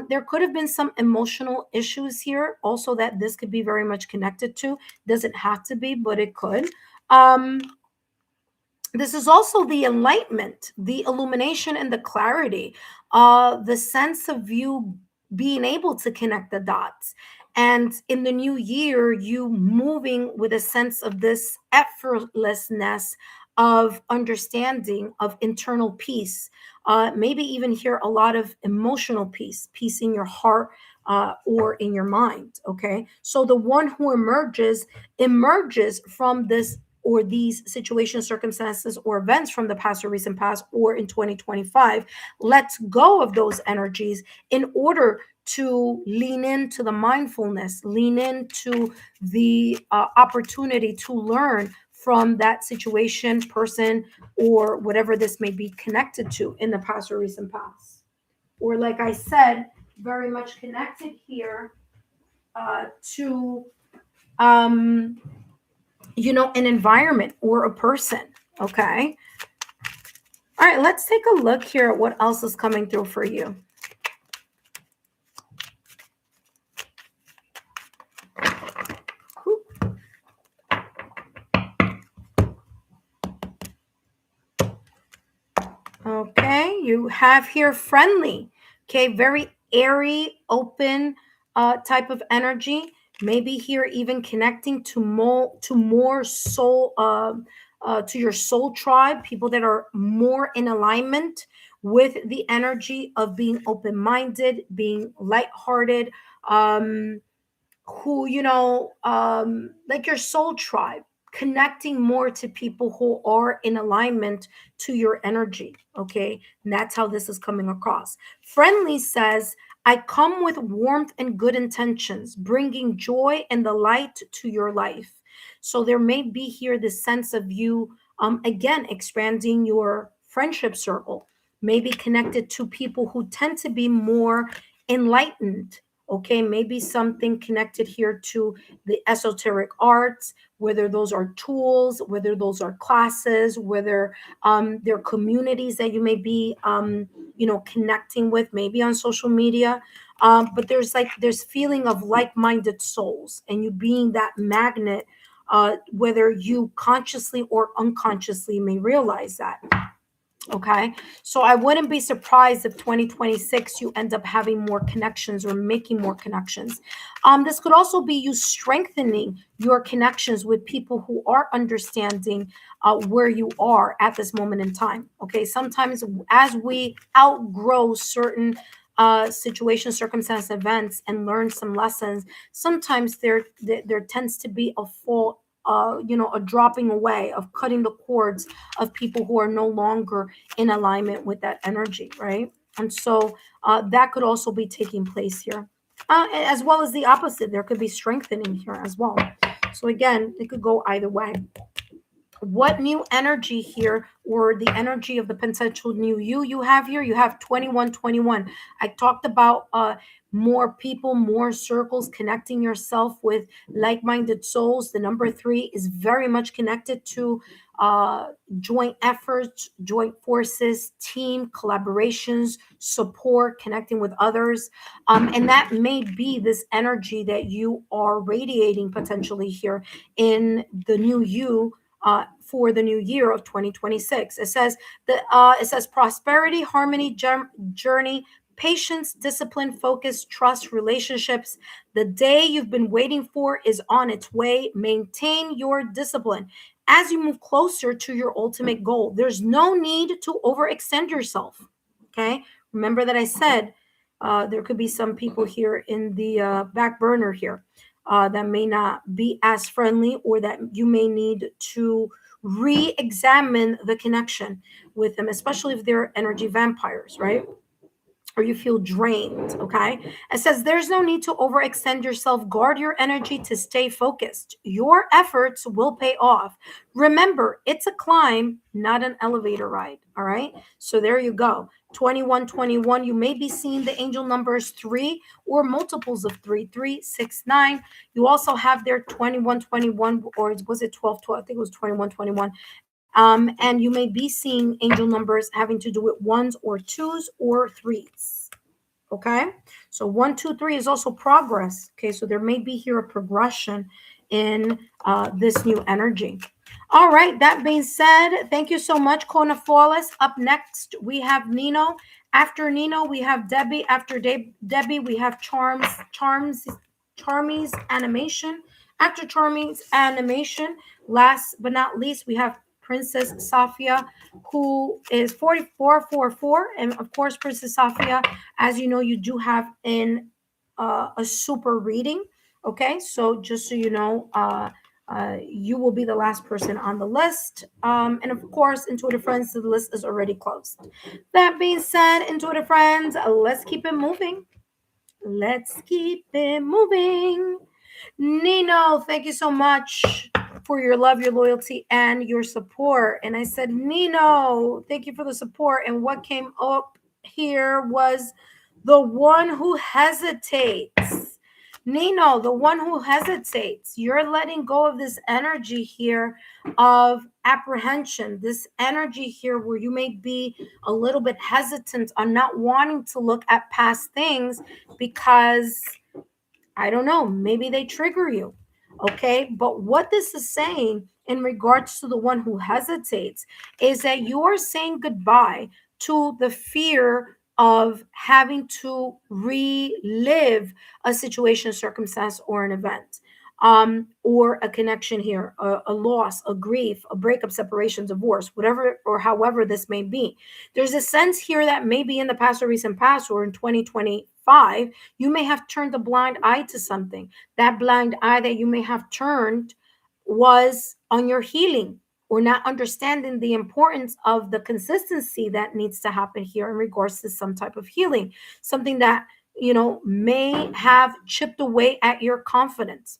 There could have been some emotional issues here also that this could be very much connected to. Doesn't have to be, but it could. This is also the enlightenment, the illumination, and the clarity, the sense of you being able to connect the dots. And in the new year, you moving with a sense of this effortlessness of understanding, of internal peace, maybe even here a lot of emotional peace in your heart, or in your mind. Okay. So the one who emerges from this, or these situations, circumstances, or events from the past or recent past, or in 2025, lets go of those energies in order to lean into the mindfulness, lean into the opportunity to learn from that situation, person, or whatever this may be connected to in the past or recent past. Or, like I said, very much connected here to an environment or a person. Okay. All right, let's take a look here at what else is coming through for you. Okay, you have here friendly. Okay, very airy, open type of energy. Maybe here even connecting to more soul, to your soul tribe, people that are more in alignment with the energy of being open-minded, being lighthearted, who, like your soul tribe, connecting more to people who are in alignment to your energy. Okay. And that's how this is coming across. Friendly says, I come with warmth and good intentions, bringing joy and the light to your life. So there may be here this sense of you, again, expanding your friendship circle, maybe connected to people who tend to be more enlightened. Okay, maybe something connected here to the esoteric arts, whether those are tools, whether those are classes, whether they're communities that you may be, connecting with, maybe on social media. But there's feeling of like-minded souls, and you being that magnet, whether you consciously or unconsciously may realize that. Okay. So I wouldn't be surprised if 2026 you end up having more connections or making more connections. This could also be you strengthening your connections with people who are understanding where you are at this moment in time. Okay. Sometimes as we outgrow certain situations, circumstances, events, and learn some lessons, sometimes there tends to be a fall, a dropping away, of cutting the cords of people who are no longer in alignment with that energy, right? And so that could also be taking place here, as well as the opposite. There could be strengthening here as well. So again, it could go either way. What new energy here, or the energy of the potential new you have here? You have 2121. I talked about more people, more circles, connecting yourself with like-minded souls. The number 3 is very much connected to joint efforts, joint forces, team collaborations, support, connecting with others. And that may be this energy that you are radiating potentially here in the new you, for the new year of 2026. It says prosperity, harmony, journey, patience, discipline, focus, trust, relationships. The day you've been waiting for is on its way. Maintain your discipline as you move closer to your ultimate goal. There's no need to overextend yourself. Okay. Remember that I said There could be some people here in the back burner here that may not be as friendly, or that you may need to re-examine the connection with them, especially if they're energy vampires, right? Or you feel drained. Okay. It says there's no need to overextend yourself. Guard your energy to stay focused. Your efforts will pay off. Remember, it's a climb, not an elevator ride. All right. So there you go. 2121. You may be seeing the angel numbers 3 or multiples of 3, 3, 6, 9. You also have their 2121, or was it 12, 12? I think it was 2121. And you may be seeing angel numbers having to do with ones or twos or threes. Okay, so 1, 2, 3 is also progress. Okay, so there may be here a progression in this new energy. All right, that being said, thank you so much, Kona Flawless. Up next, we have Nino. After Nino, we have Debbie. After Debbie, we have Charmy's animation. After Charmy's animation, last but not least, we have Princess Safia, who is 4444. And of course, Princess Safia, as you know, you do have in a super reading. Okay, so just so you know, you will be the last person on the list. And of course, Intuitive Friends, the list is already closed. That being said, Intuitive Friends, let's keep it moving. Let's keep it moving. Nino, thank you so much for your love, your loyalty, and your support. And I said, Nino, thank you for the support. And what came up here was the one who hesitates. Nino, the one who hesitates. You're letting go of this energy here of apprehension, this energy here where you may be a little bit hesitant on not wanting to look at past things because, I don't know, maybe they trigger you. Okay. But what this is saying in regards to the one who hesitates is that you are saying goodbye to the fear of having to relive a situation, circumstance, or an event, or a connection here, a loss, a grief, a breakup, separation, divorce, whatever or however this may be. There's a sense here that maybe in the past or recent past or in 2025, you may have turned a blind eye to something. That blind eye that you may have turned was on your healing, or not understanding the importance of the consistency that needs to happen here in regards to some type of healing, something that, you know, may have chipped away at your confidence.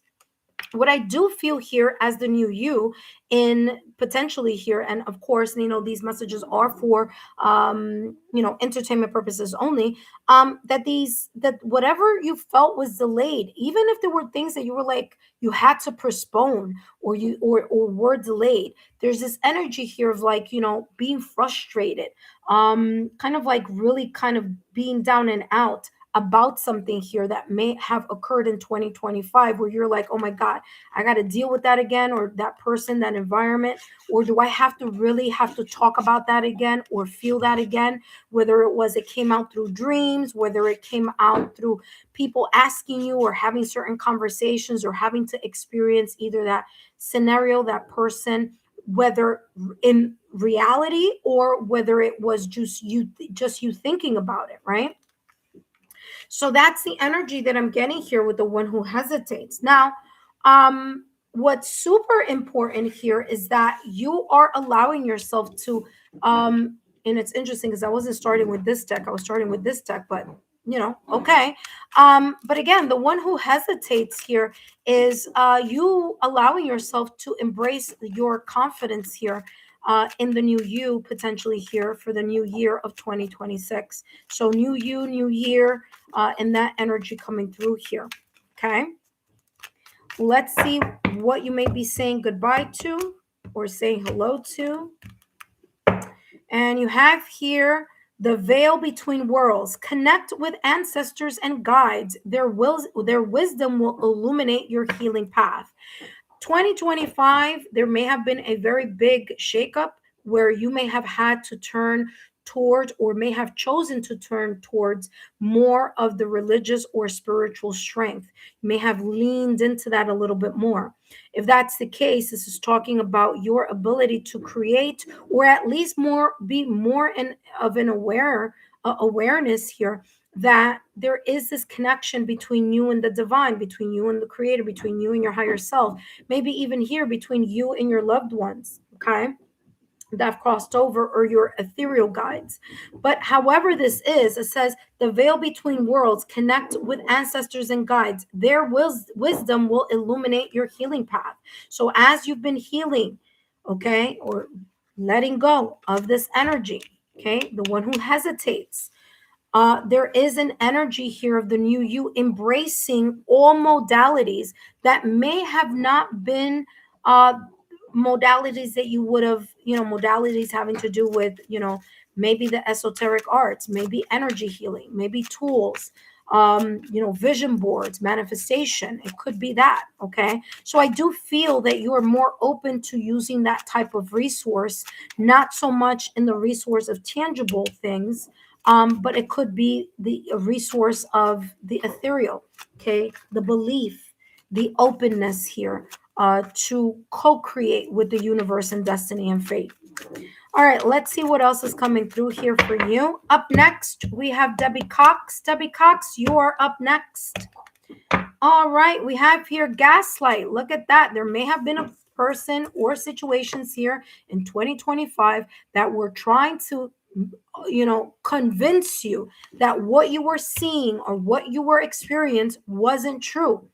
What I do feel here as the new you in potentially here, and of course, you know, these messages are for entertainment purposes only, that whatever you felt was delayed, even if there were things that you were like you had to postpone, or you or were delayed, there's this energy here of like, you know, being frustrated, kind of like really kind of being down and out about something here that may have occurred in 2025, where you're like, oh my God, I got to deal with that again, or that person, that environment, or do I have to really have to talk about that again or feel that again? Whether it came out through dreams, whether it came out through people asking you, or having certain conversations, or having to experience either that scenario, that person, whether in reality or whether it was just you thinking about it, right? So that's the energy that I'm getting here with the one who hesitates. Now, what's super important here is that you are allowing yourself to, and it's interesting because I wasn't starting with this deck, I was starting with this deck, but you know, okay. But again, the one who hesitates here is you allowing yourself to embrace your confidence here in the new you, potentially here for the new year of 2026. So new you, new year, and that energy coming through here. Okay. Let's see what you may be saying goodbye to or saying hello to. And you have here the veil between worlds. Connect with ancestors and guides. Their wisdom will illuminate your healing path. 2025, there may have been a very big shakeup where you may have had to turn toward, or may have chosen to turn towards, more of the religious or spiritual strength. You may have leaned into that a little bit more. If that's the case, this is talking about your ability to create, or at least be more of an awareness here that there is this connection between you and the divine, between you and the creator, between you and your higher self, maybe even here between you and your loved ones, okay, that have crossed over, or your ethereal guides. But however this is, it says the veil between worlds, connect with ancestors and guides. Their wisdom will illuminate your healing path. So as you've been healing, okay, or letting go of this energy, okay, the one who hesitates, there is an energy here of the new you embracing all modalities that may have not been uh, modalities that you would have, modalities having to do with, maybe the esoteric arts, maybe energy healing, maybe tools, vision boards, manifestation. It could be that. Okay. So I do feel that you are more open to using that type of resource, not so much in the resource of tangible things, but it could be the resource of the ethereal, okay, the belief, the openness here to co-create with the universe and destiny and fate. All right, let's see what else is coming through here for you. Up next, we have Debbie Cox. Debbie Cox, you are up next. All right, we have here gaslight. Look at that. There may have been a person or situations here in 2025 that were trying to convince you that what you were seeing or what you were experiencing wasn't true.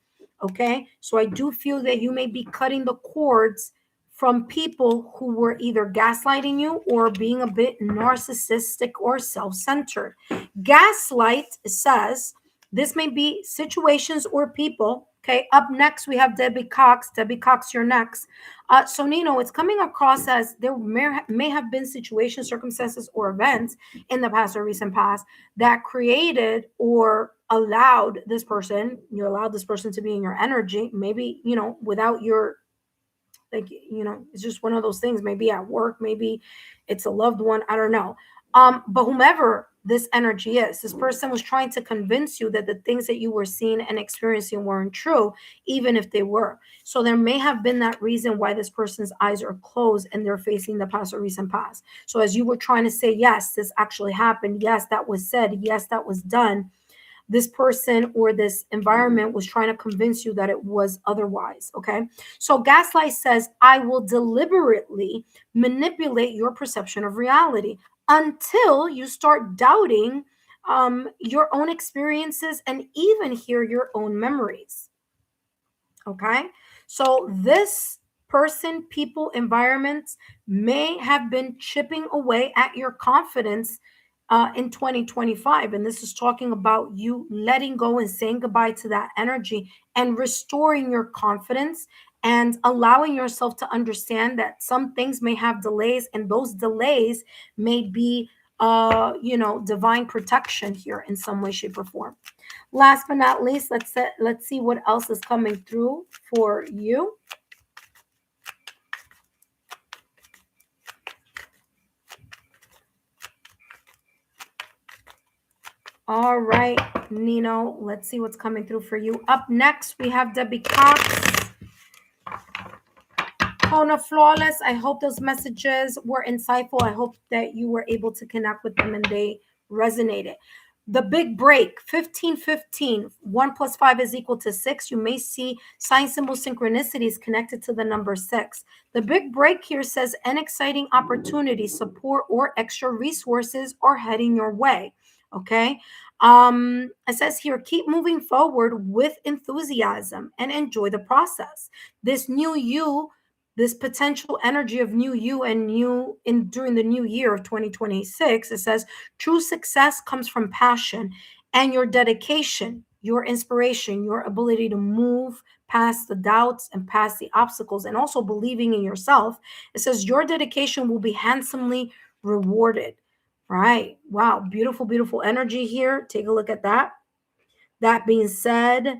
Okay, so I do feel that you may be cutting the cords from people who were either gaslighting you or being a bit narcissistic or self-centered. Gaslight says this may be situations or people. Okay, up next we have Debbie Cox. Debbie Cox, you're next. So Nino, it's coming across as there may have been situations, circumstances, or events in the past or recent past that created or allowed this person, you allowed this person to be in your energy, maybe, without your, like, it's just one of those things, maybe at work, maybe it's a loved one, I don't know. But whomever this energy is, this person was trying to convince you that the things that you were seeing and experiencing weren't true, even if they were. So there may have been that reason why this person's eyes are closed and they're facing the past or recent past. So as you were trying to say, yes, this actually happened, yes, that was said, yes, that was done, this person or this environment was trying to convince you that it was otherwise. Okay. So gaslight says, I will deliberately manipulate your perception of reality until you start doubting your own experiences and even hear your own memories. Okay. So this person, people, environments may have been chipping away at your confidence in 2025. And this is talking about you letting go and saying goodbye to that energy and restoring your confidence and allowing yourself to understand that some things may have delays, and those delays may be divine protection here in some way, shape, or form. Last but not least, let's see what else is coming through for you. All right, Nino, let's see what's coming through for you. Up next, we have Debbie Cox. Kona Flawless, I hope those messages were insightful. I hope that you were able to connect with them and they resonated. The big break, 1515, 1 plus 5 is equal to 6. You may see sign symbol synchronicities connected to the number 6. The big break here says an exciting opportunity, support, or extra resources are heading your way. Okay. It says here, keep moving forward with enthusiasm and enjoy the process. This new you, this potential energy of new you and new in during the new year of 2026, it says true success comes from passion and your dedication, your inspiration, your ability to move past the doubts and past the obstacles, and also believing in yourself. It says your dedication will be handsomely rewarded. Right. Wow. Beautiful, beautiful energy here. Take a look at that. That being said,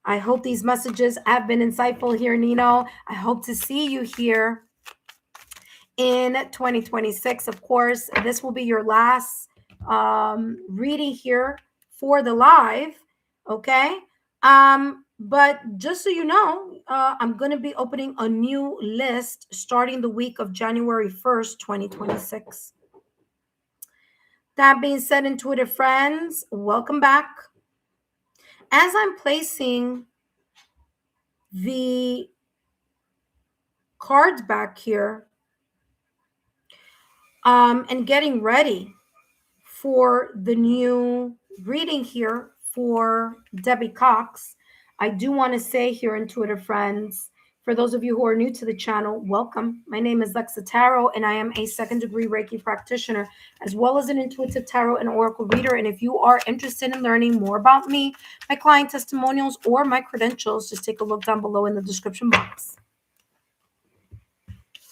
I hope these messages have been insightful here, Nino. I hope to see you here in 2026. Of course, this will be your last reading here for the live. Okay. But just so you know, I'm going to be opening a new list starting the week of January 1st, 2026. That being said, intuitive friends, welcome back. As I'm placing the cards back here and getting ready for the new reading here for Debbie Cox, I do want to say here, intuitive friends, for those of you who are new to the channel, welcome. My name is Lexa Tarot, and I am a second-degree Reiki practitioner, as well as an intuitive tarot and oracle reader. And if you are interested in learning more about me, my client testimonials, or my credentials, just take a look down below in the description box.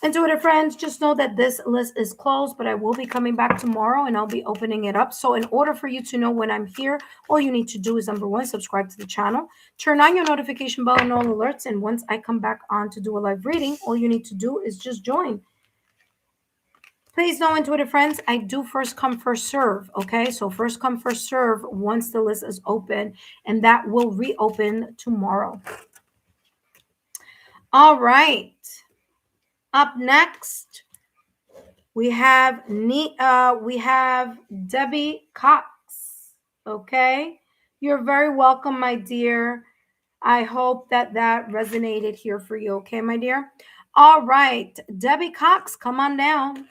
Intuitive friends, just know that this list is closed, but I will be coming back tomorrow and I'll be opening it up. So in order for you to know when I'm here, all you need to do is, number one, subscribe to the channel, turn on your notification bell and all alerts. And once I come back on to do a live reading, all you need to do is just join. Please know, intuitive friends, I do first come, first serve. Okay, so first come, first serve once the list is open, and that will reopen tomorrow. All right. Up next, we have Debbie Cox. Okay, you're very welcome, my dear. I hope that resonated here for you. Okay, my dear. All right, Debbie Cox, come on down.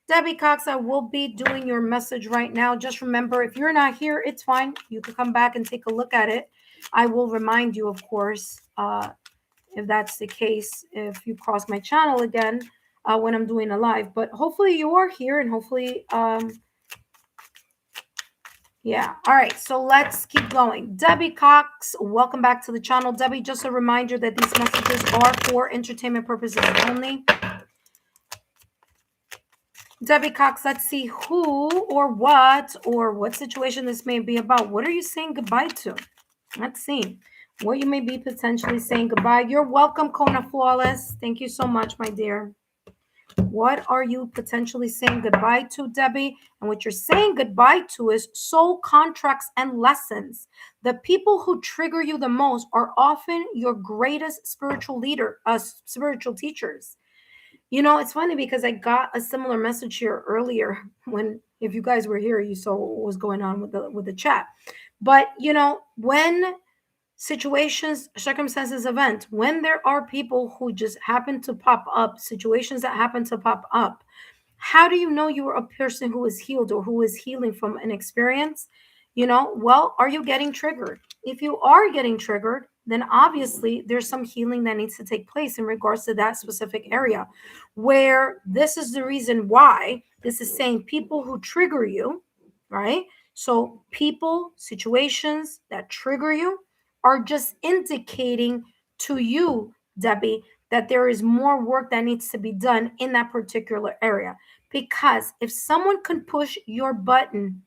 Debbie Cox, I will be doing your message right now. Just remember, if you're not here, it's fine. You can come back and take a look at it. I will remind you, of course, if that's the case, if you cross my channel again when I'm doing a live. But hopefully you are here, and hopefully, yeah. All right, so let's keep going. Debbie Cox, welcome back to the channel. Debbie, just a reminder that these messages are for entertainment purposes only. Debbie Cox, let's see who or what situation this may be about. What are you saying goodbye to? Let's see what you may be potentially saying goodbye. You're welcome, Kona Flawless. Thank you so much, my dear. What are you potentially saying goodbye to, Debbie? And what you're saying goodbye to is soul contracts and lessons. The people who trigger you the most are often your greatest spiritual spiritual teachers. You know, it's funny because I got a similar message here earlier when, if you guys were here, you saw what was going on with the chat. But, you know, when situations, circumstances, events, when there are people who just happen to pop up, situations that happen to pop up, how do you know you are a person who is healed or who is healing from an experience? You know, well, are you getting triggered? If you are getting triggered, then obviously there's some healing that needs to take place in regards to that specific area, where this is the reason why this is saying people who trigger you, right? So people, situations that trigger you are just indicating to you, Debbie, that there is more work that needs to be done in that particular area. Because if someone can push your button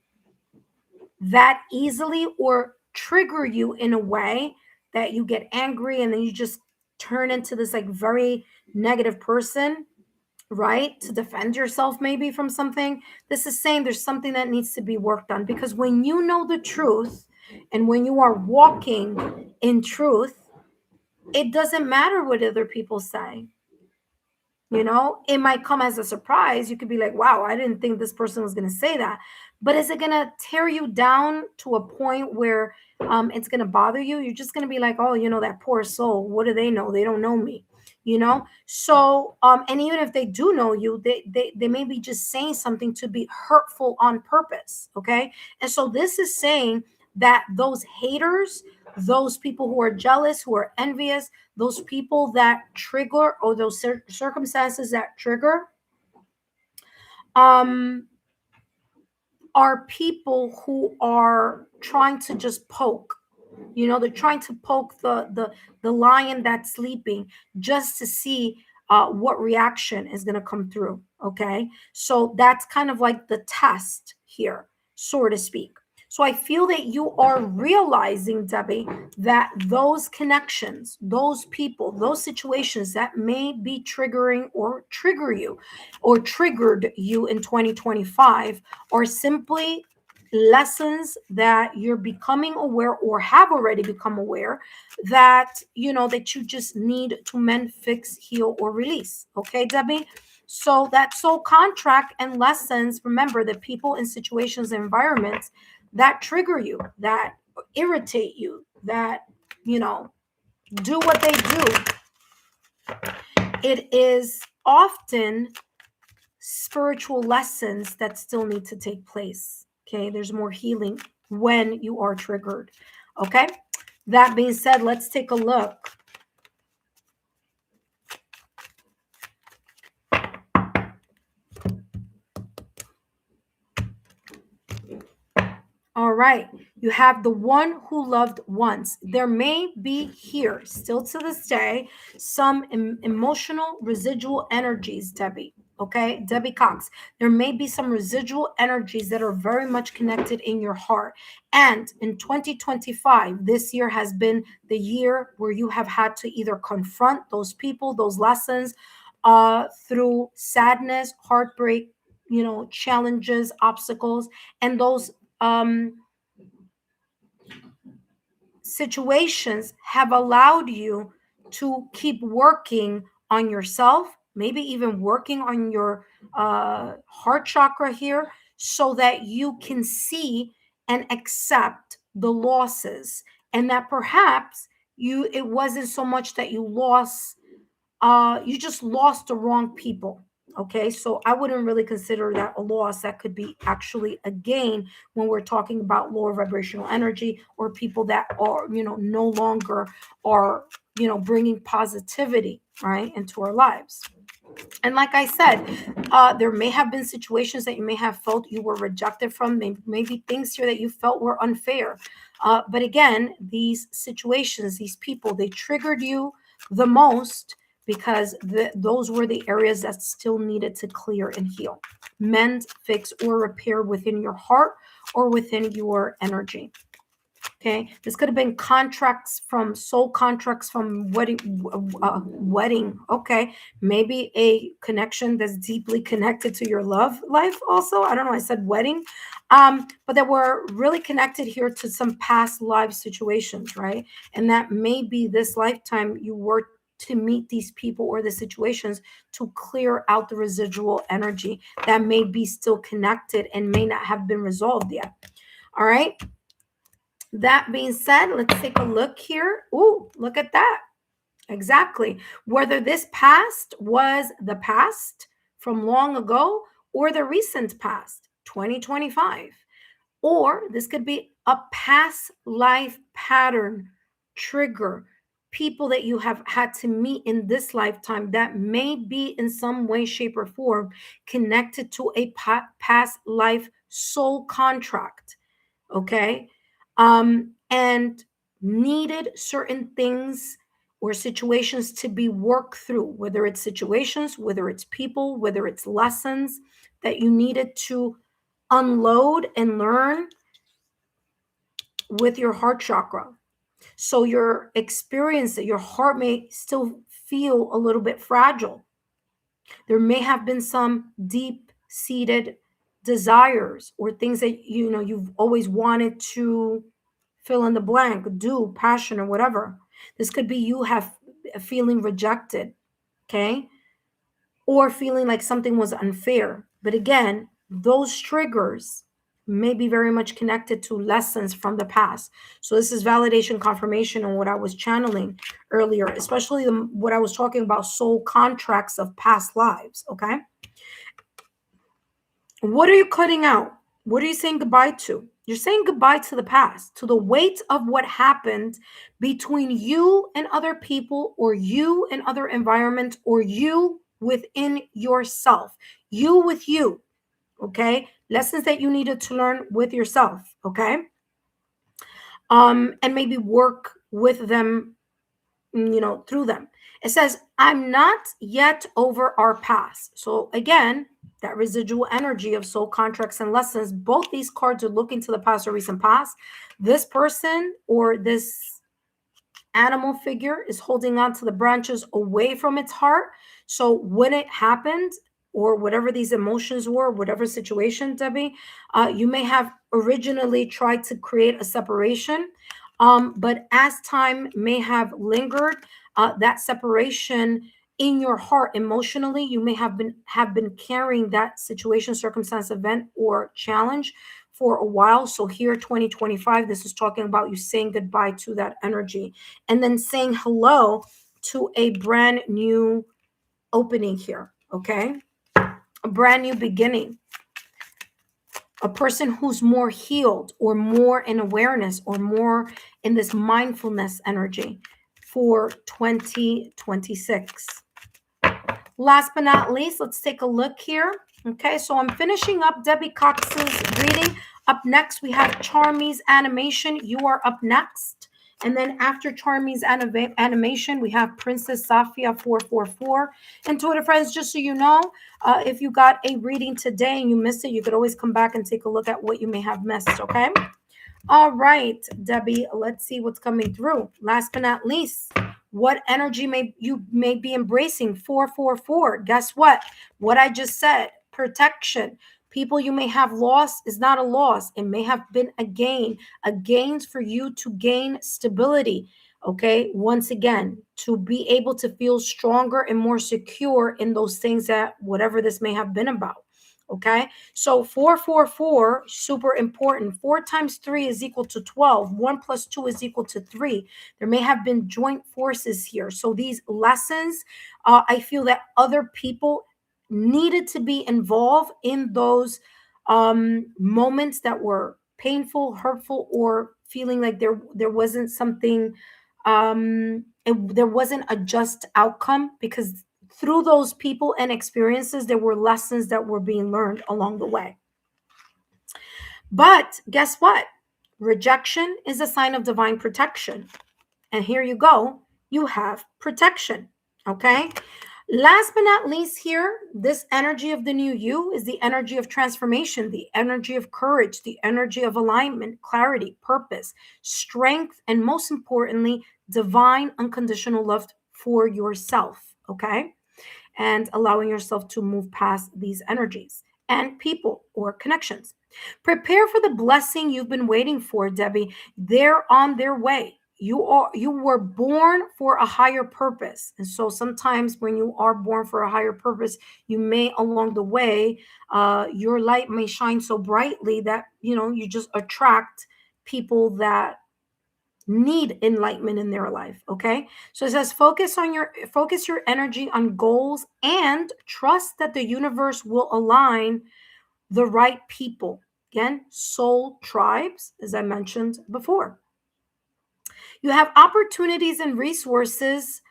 that easily or trigger you in a way that you get angry and then you just turn into this like very negative person, right? To defend yourself maybe from something. This is saying there's something that needs to be worked on, because when you know the truth and when you are walking in truth, it doesn't matter what other people say. You know, it might come as a surprise. You could be like, wow, I didn't think this person was going to say that. But is it going to tear you down to a point where it's going to bother you? You're just going to be like, oh, you know, that poor soul. What do they know? They don't know me, you know? So, and even if they do know you, they may be just saying something to be hurtful on purpose, okay? And so this is saying that those haters, those people who are jealous, who are envious, those people that trigger, or those circumstances that trigger, are people who are trying to just poke. You know, they're trying to poke the lion that's sleeping just to see what reaction is going to come through. Okay, so that's kind of like the test here, so to speak. So I feel that you are realizing, Debbie, that those connections, those people, those situations that may be triggering or trigger you or triggered you in 2025 are simply lessons that you're becoming aware or have already become aware that, you know, that you just need to mend, fix, heal, or release. Okay, Debbie? So that soul contract and lessons, remember, the people and situations and environments that trigger you, that irritate you, that, do what they do. It is often spiritual lessons that still need to take place. Okay, there's more healing when you are triggered. Okay, that being said, let's take a look. All right, you have the one who loved once. There may be here, still to this day, some emotional residual energies, Debbie. Okay, Debbie Cox. There may be some residual energies that are very much connected in your heart. And in 2025, this year has been the year where you have had to either confront those people, those lessons, through sadness, heartbreak, challenges, obstacles, and those situations have allowed you to keep working on yourself, maybe even working on your heart chakra here, so that you can see and accept the losses, and that perhaps it wasn't so much that you just lost the wrong people. Okay, so I wouldn't really consider that a loss. That could be actually a gain when we're talking about lower vibrational energy, or people that are, no longer are, bringing positivity, right, into our lives. And like I said, there may have been situations that you may have felt you were rejected from, maybe things here that you felt were unfair. But again, these situations, these people, they triggered you the most because those were the areas that still needed to clear and heal, mend, fix, or repair within your heart or within your energy. Okay, this could have been soul contracts from wedding. Okay, maybe a connection that's deeply connected to your love life. Also, I don't know. I said wedding, but that were really connected here to some past life situations, right? And that maybe this lifetime you were to meet these people or the situations to clear out the residual energy that may be still connected and may not have been resolved yet. All right. That being said, let's take a look here. Ooh, look at that. Exactly. Whether this past was the past from long ago or the recent past, 2025, or this could be a past life pattern trigger, people that you have had to meet in this lifetime that may be in some way, shape, or form connected to a past life soul contract. Okay. And needed certain things or situations to be worked through, whether it's situations, whether it's people, whether it's lessons that you needed to unload and learn with your heart chakra. So your experience, that your heart may still feel a little bit fragile. There may have been some deep seated desires or things that you've always wanted to fill in the blank, do, passion, or whatever. This could be you have feeling rejected, okay? Or feeling like something was unfair. But again, those triggers may be very much connected to lessons from the past. So this is validation, confirmation on what I was channeling earlier, especially what I was talking about, soul contracts of past lives, okay? What are you cutting out? What are you saying goodbye to? You're saying goodbye to the past, to the weight of what happened between you and other people, or you and other environments, or you within yourself, you with you, okay? Lessons that you needed to learn with yourself, okay? And maybe work with them, through them. It says, I'm not yet over our past. So again, that residual energy of soul contracts and lessons, both these cards are looking to the past or recent past. This person or this animal figure is holding on to the branches away from its heart. So when it happened, or whatever these emotions were, whatever situation, Debbie, you may have originally tried to create a separation. But as time may have lingered, that separation in your heart emotionally, you may have been carrying that situation, circumstance, event, or challenge for a while. So here, 2025, this is talking about you saying goodbye to that energy and then saying hello to a brand new opening here. Okay, a brand new beginning, a person who's more healed or more in awareness or more in this mindfulness energy for 2026. Last but not least, let's take a look here. Okay, so I'm finishing up Debbie Cox's reading. Up next, we have Charmy's animation. You are up next. And then after Charmy's animation, we have Princess Safia 444. And Twitter friends, just so you know, if you got a reading today and you missed it, you could always come back and take a look at what you may have missed, okay? All right, Debbie, let's see what's coming through. Last but not least, what energy you may be embracing? 444. Guess what? What I just said, protection. People you may have lost is not a loss. It may have been a gain for you to gain stability. Okay, once again, to be able to feel stronger and more secure in those things that whatever this may have been about. Okay, so 444, super important. 4 times 3 is equal to 12. 1 plus 2 is equal to 3. There may have been joint forces here. So these lessons, I feel that other people needed to be involved in those moments that were painful, hurtful, or feeling like there wasn't something, there wasn't a just outcome, because through those people and experiences, there were lessons that were being learned along the way. But guess what? Rejection is a sign of divine protection. And here you go. You have protection. Okay. Last but not least here, this energy of the new you is the energy of transformation, the energy of courage, the energy of alignment, clarity, purpose, strength, and most importantly, divine unconditional love for yourself. Okay. And allowing yourself to move past these energies and people or connections. Prepare for the blessing you've been waiting for, Debbie. They're on their way. You were born for a higher purpose. And so sometimes when you are born for a higher purpose, you may along the way, your light may shine so brightly that you just attract people that need enlightenment in their life. Okay, so it says focus your energy on goals and trust that the universe will align the right people. Again, soul tribes, as I mentioned before. You have opportunities and resources.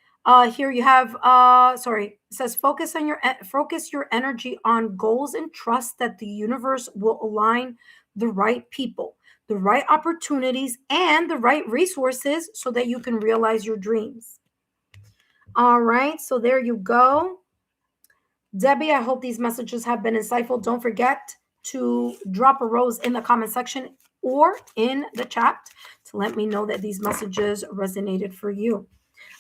Here you have it says focus your energy on goals and trust that the universe will align the right people, the right opportunities, and the right resources so that you can realize your dreams. All right, so there you go. Debbie, I hope these messages have been insightful. Don't forget to drop a rose in the comment section or in the chat to let me know that these messages resonated for you.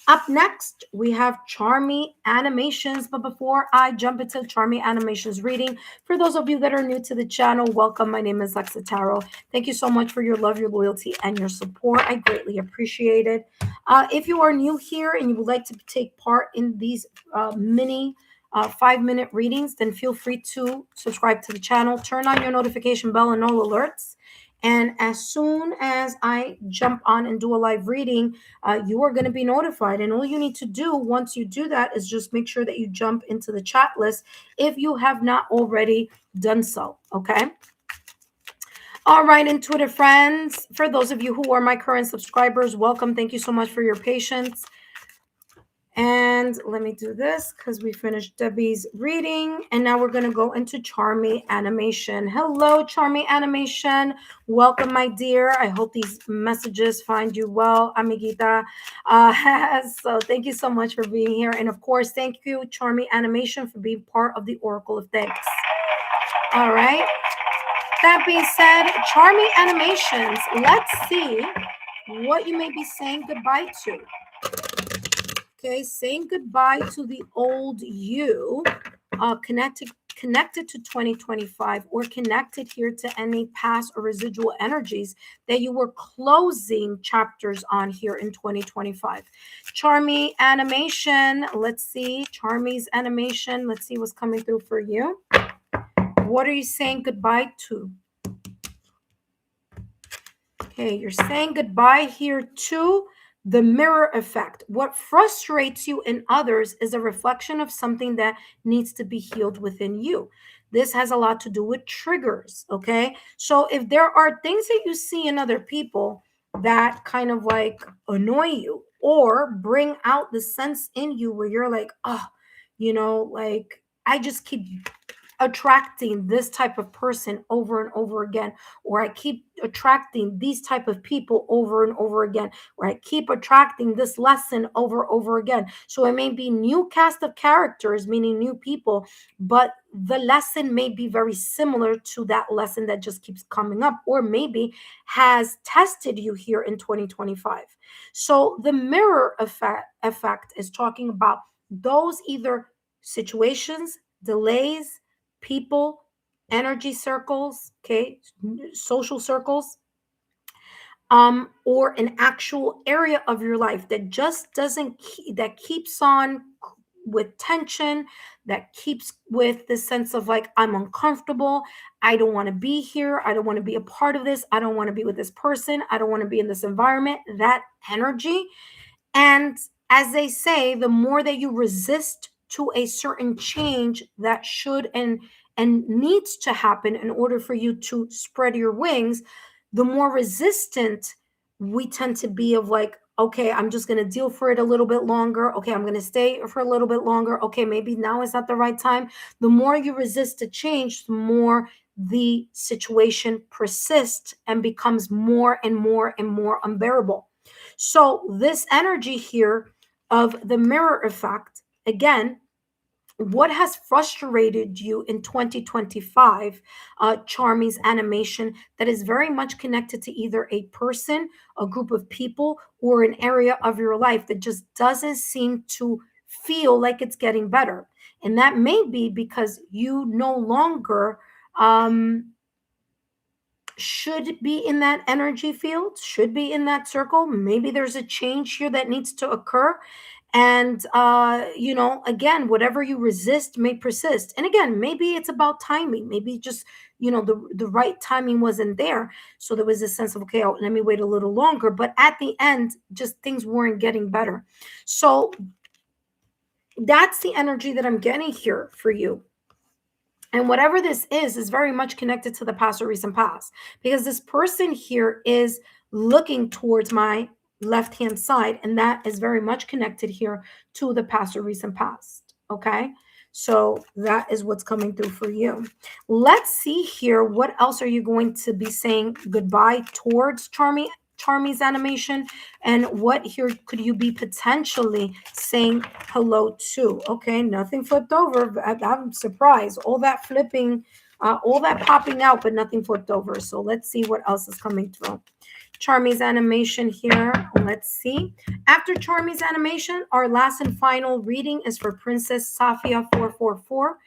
Up next, we have Charmy Animations. But before I jump into Charmy Animations reading, for those of you that are new to the channel, welcome. My name is Lexa Tarot. Thank you so much for your love, your loyalty, and your support. I greatly appreciate it. If you are new here and you would like to take part in these mini 5-minute readings, then feel free to subscribe to the channel, turn on your notification bell and all alerts. And as soon as I jump on and do a live reading, you are going to be notified. And all you need to do once you do that is just make sure that you jump into the chat list if you have not already done so. Okay. All right, intuitive friends, for those of you who are my current subscribers, welcome. Thank you so much for your patience. And let me do this because we finished Debbie's reading. And now we're going to go into Charmy Animation. Hello, Charmy Animation. Welcome, my dear. I hope these messages find you well, amiguita. So thank you so much for being here. And of course, thank you, Charmy Animation, for being part of the Oracle of Thanks. All right. That being said, Charmy Animations, let's see what you may be saying goodbye to. Okay, saying goodbye to the old you, connecting connected to 2025 or connected here to any past or residual energies that you were closing chapters on here in 2025. Charmy animation. Let's see. Charmy's animation. Let's see what's coming through for you. What are you saying goodbye to? Okay, you're saying goodbye here to the mirror effect. What frustrates you in others is a reflection of something that needs to be healed within you. This has a lot to do with triggers, okay? So if there are things that you see in other people that kind of like annoy you or bring out the sense in you where you're like, oh, like I just keep attracting this type of person over and over again, or I keep attracting these type of people over and over again, or I keep attracting this lesson over again. So it may be new cast of characters, meaning new people, but the lesson may be very similar to that lesson that just keeps coming up, or maybe has tested you here in 2025. So the mirror effect is talking about those either situations, delays, people, energy circles, okay, social circles, or an actual area of your life that just doesn't that keeps on with tension, that keeps with the sense of like, I'm uncomfortable, I don't want to be here, I don't want to be a part of this, I don't want to be with this person, I don't want to be in this environment, that energy. And as they say, the more that you resist to a certain change that should and needs to happen in order for you to spread your wings, the more resistant we tend to be of like, okay, I'm just going to deal for it a little bit longer. Okay, I'm going to stay for a little bit longer. Okay, maybe now is not the right time. The more you resist to change, the more the situation persists and becomes more and more and more unbearable. So this energy here of the mirror effect, again, what has frustrated you in 2025, Charmy's animation, that is very much connected to either a person, a group of people, or an area of your life that just doesn't seem to feel like it's getting better. And that may be because you no longer should be in that energy field, should be in that circle. Maybe there's a change here that needs to occur. And, again, whatever you resist may persist. And again, maybe it's about timing. Maybe just, the right timing wasn't there. So there was a sense of, okay, let me wait a little longer. But at the end, just things weren't getting better. So that's the energy that I'm getting here for you. And whatever this is very much connected to the past or recent past, because this person here is looking towards my left-hand side, and that is very much connected here to the past or recent past. Okay. So that is what's coming through for you. Let's see here. What else are you going to be saying goodbye towards, Charmy's animation, and what here could you be potentially saying hello to? Okay, nothing flipped over. I'm surprised. All that flipping, all that popping out, but nothing flipped over. So let's see what else is coming through. Charmy's animation here. Let's see. After Charmy's animation, our last and final reading is for Princess Safia 444.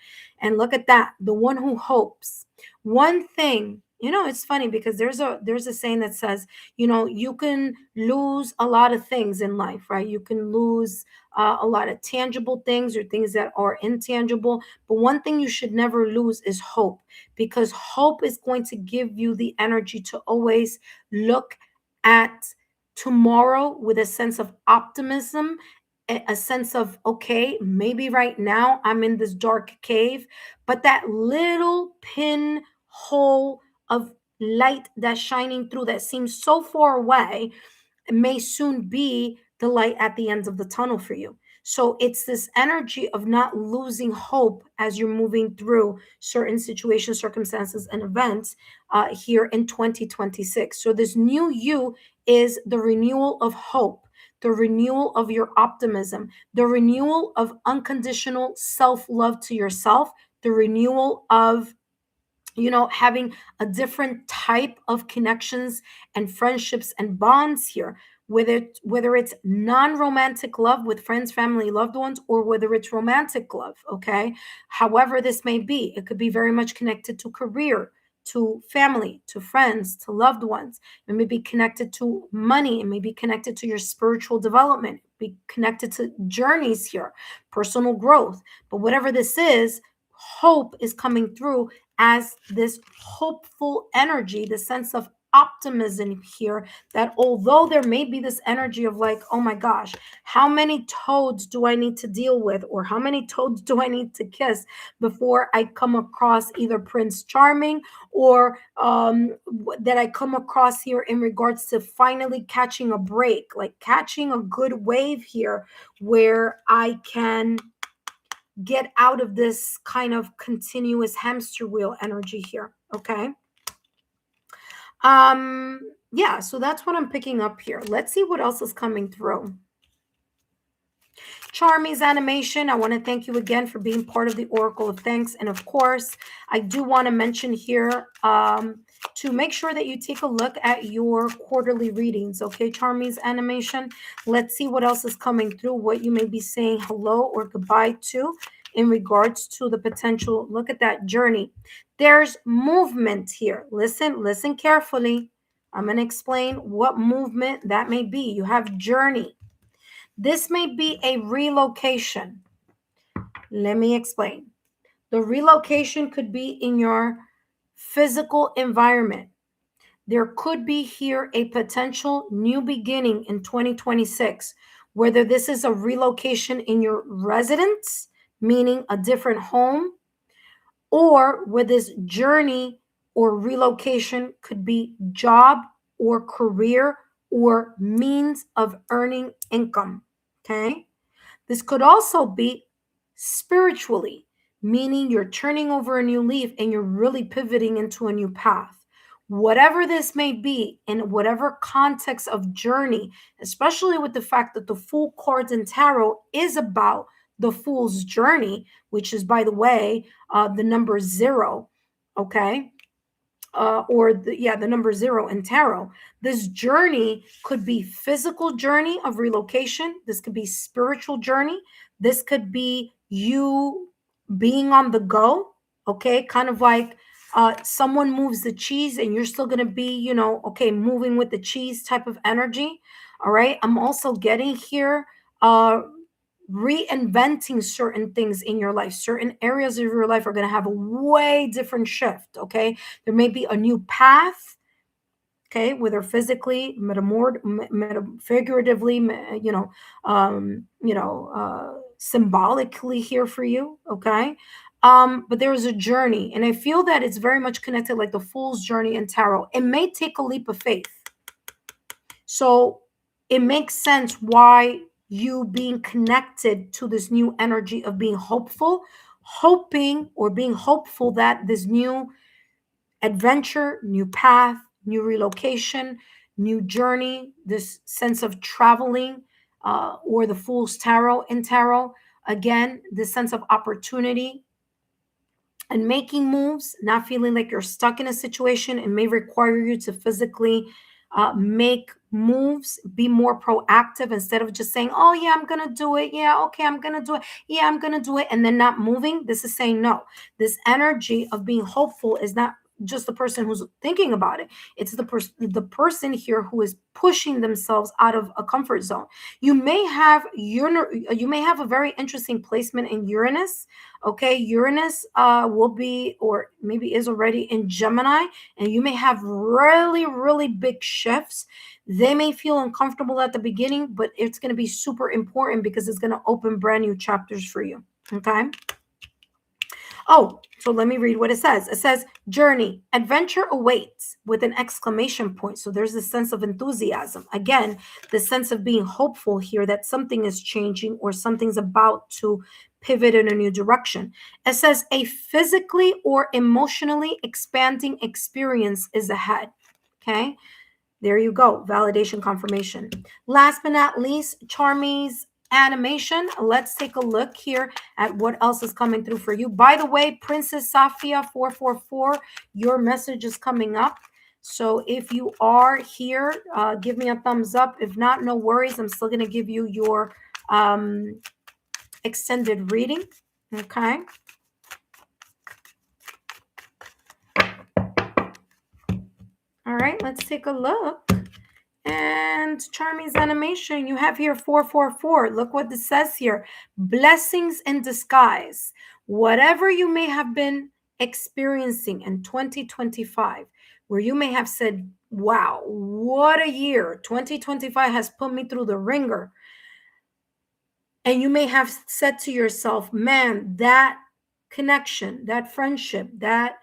And look at that, the one who hopes. One thing, it's funny because there's a saying that says, you can lose a lot of things in life, right? You can lose a lot of tangible things or things that are intangible. But one thing you should never lose is hope, because hope is going to give you the energy to always look at tomorrow with a sense of optimism, a sense of, okay, maybe right now I'm in this dark cave, but that little pinhole of light that's shining through that seems so far away may soon be the light at the end of the tunnel for you. So it's this energy of not losing hope as you're moving through certain situations, circumstances, and events here in 2026. So this new you is the renewal of hope, the renewal of your optimism, the renewal of unconditional self-love to yourself, the renewal of having a different type of connections and friendships and bonds here. whether it's non-romantic love with friends, family, loved ones, or whether it's romantic love, okay? However this may be, it could be very much connected to career, to family, to friends, to loved ones. It may be connected to money. It may be connected to your spiritual development, be connected to journeys here, personal growth. But whatever this is, hope is coming through as this hopeful energy, the sense of optimism here, that although there may be this energy of like, oh my gosh, how many toads do I need to deal with, or how many toads do I need to kiss before I come across either Prince Charming, or that I come across here in regards to finally catching a break, like catching a good wave here where I can get out of this kind of continuous hamster wheel energy here. Okay. Yeah, so that's what I'm picking up here. Let's see what else is coming through. Charmy's animation, I want to thank you again for being part of the Oracle of Thanks. And of course, I do want to mention here to make sure that you take a look at your quarterly readings. Okay, Charmy's animation. Let's see what else is coming through, what you may be saying hello or goodbye to in regards to the potential. Look at that journey. There's movement here. Listen carefully. I'm going to explain what movement that may be. You have journey. This may be a relocation. Let me explain. The relocation could be in your physical environment. There could be here a potential new beginning in 2026, whether this is a relocation in your residence, meaning a different home, or where this journey or relocation could be job or career or means of earning income. Okay. This could also be spiritually, meaning you're turning over a new leaf and you're really pivoting into a new path. Whatever this may be, in whatever context of journey, especially with the fact that the Fool cards in tarot is about the Fool's journey, which is, by the way, the number 0, okay? The number 0 in tarot. This journey could be physical journey of relocation. This could be spiritual journey. This could be you being on the go, okay? Kind of like someone moves the cheese and you're still going to be, okay, moving with the cheese type of energy. All right. I'm also getting here reinventing certain things in your life. Certain areas of your life are going to have a way different shift. Okay. There may be a new path. Okay. Whether physically, figuratively, symbolically here for you. Okay. But there is a journey, and I feel that it's very much connected like the Fool's journey in tarot. It may take a leap of faith. So it makes sense why you being connected to this new energy of being hopeful, hoping or being hopeful that this new adventure, new path, new relocation, new journey, this sense of traveling, or the Fool's tarot in tarot, again, this sense of opportunity and making moves, not feeling like you're stuck in a situation. It may require you to physically make moves, be more proactive instead of just saying, oh yeah, I'm gonna do it, yeah, okay, I'm gonna do it, yeah, I'm gonna do it, and then not moving. This is saying no. This energy of being hopeful is not just the person who's thinking about it. It's the person here who is pushing themselves out of a comfort zone. You may have a very interesting placement in Uranus. Okay, Uranus will be, or maybe is already in Gemini, and you may have really, really big shifts. They may feel uncomfortable at the beginning, but it's going to be super important because it's going to open brand new chapters for you. Okay. Oh, so let me read what it says. It says, journey, adventure awaits with an exclamation point. So there's this sense of enthusiasm. Again, the sense of being hopeful here that something is changing or something's about to pivot in a new direction. It says a physically or emotionally expanding experience is ahead. Okay. There you go. Validation, confirmation. Last but not least, Charmy's animation. Let's take a look here at what else is coming through for you. By the way, Princess Safia 444, your message is coming up. So if you are here, give me a thumbs up. If not, no worries. I'm still going to give you your extended reading. Okay. All right, let's take a look. And Charming's animation, you have here 444. Look what this says here. Blessings in disguise. Whatever you may have been experiencing in 2025, where you may have said, wow, what a year. 2025 has put me through the ringer. And you may have said to yourself, man, that connection, that friendship, that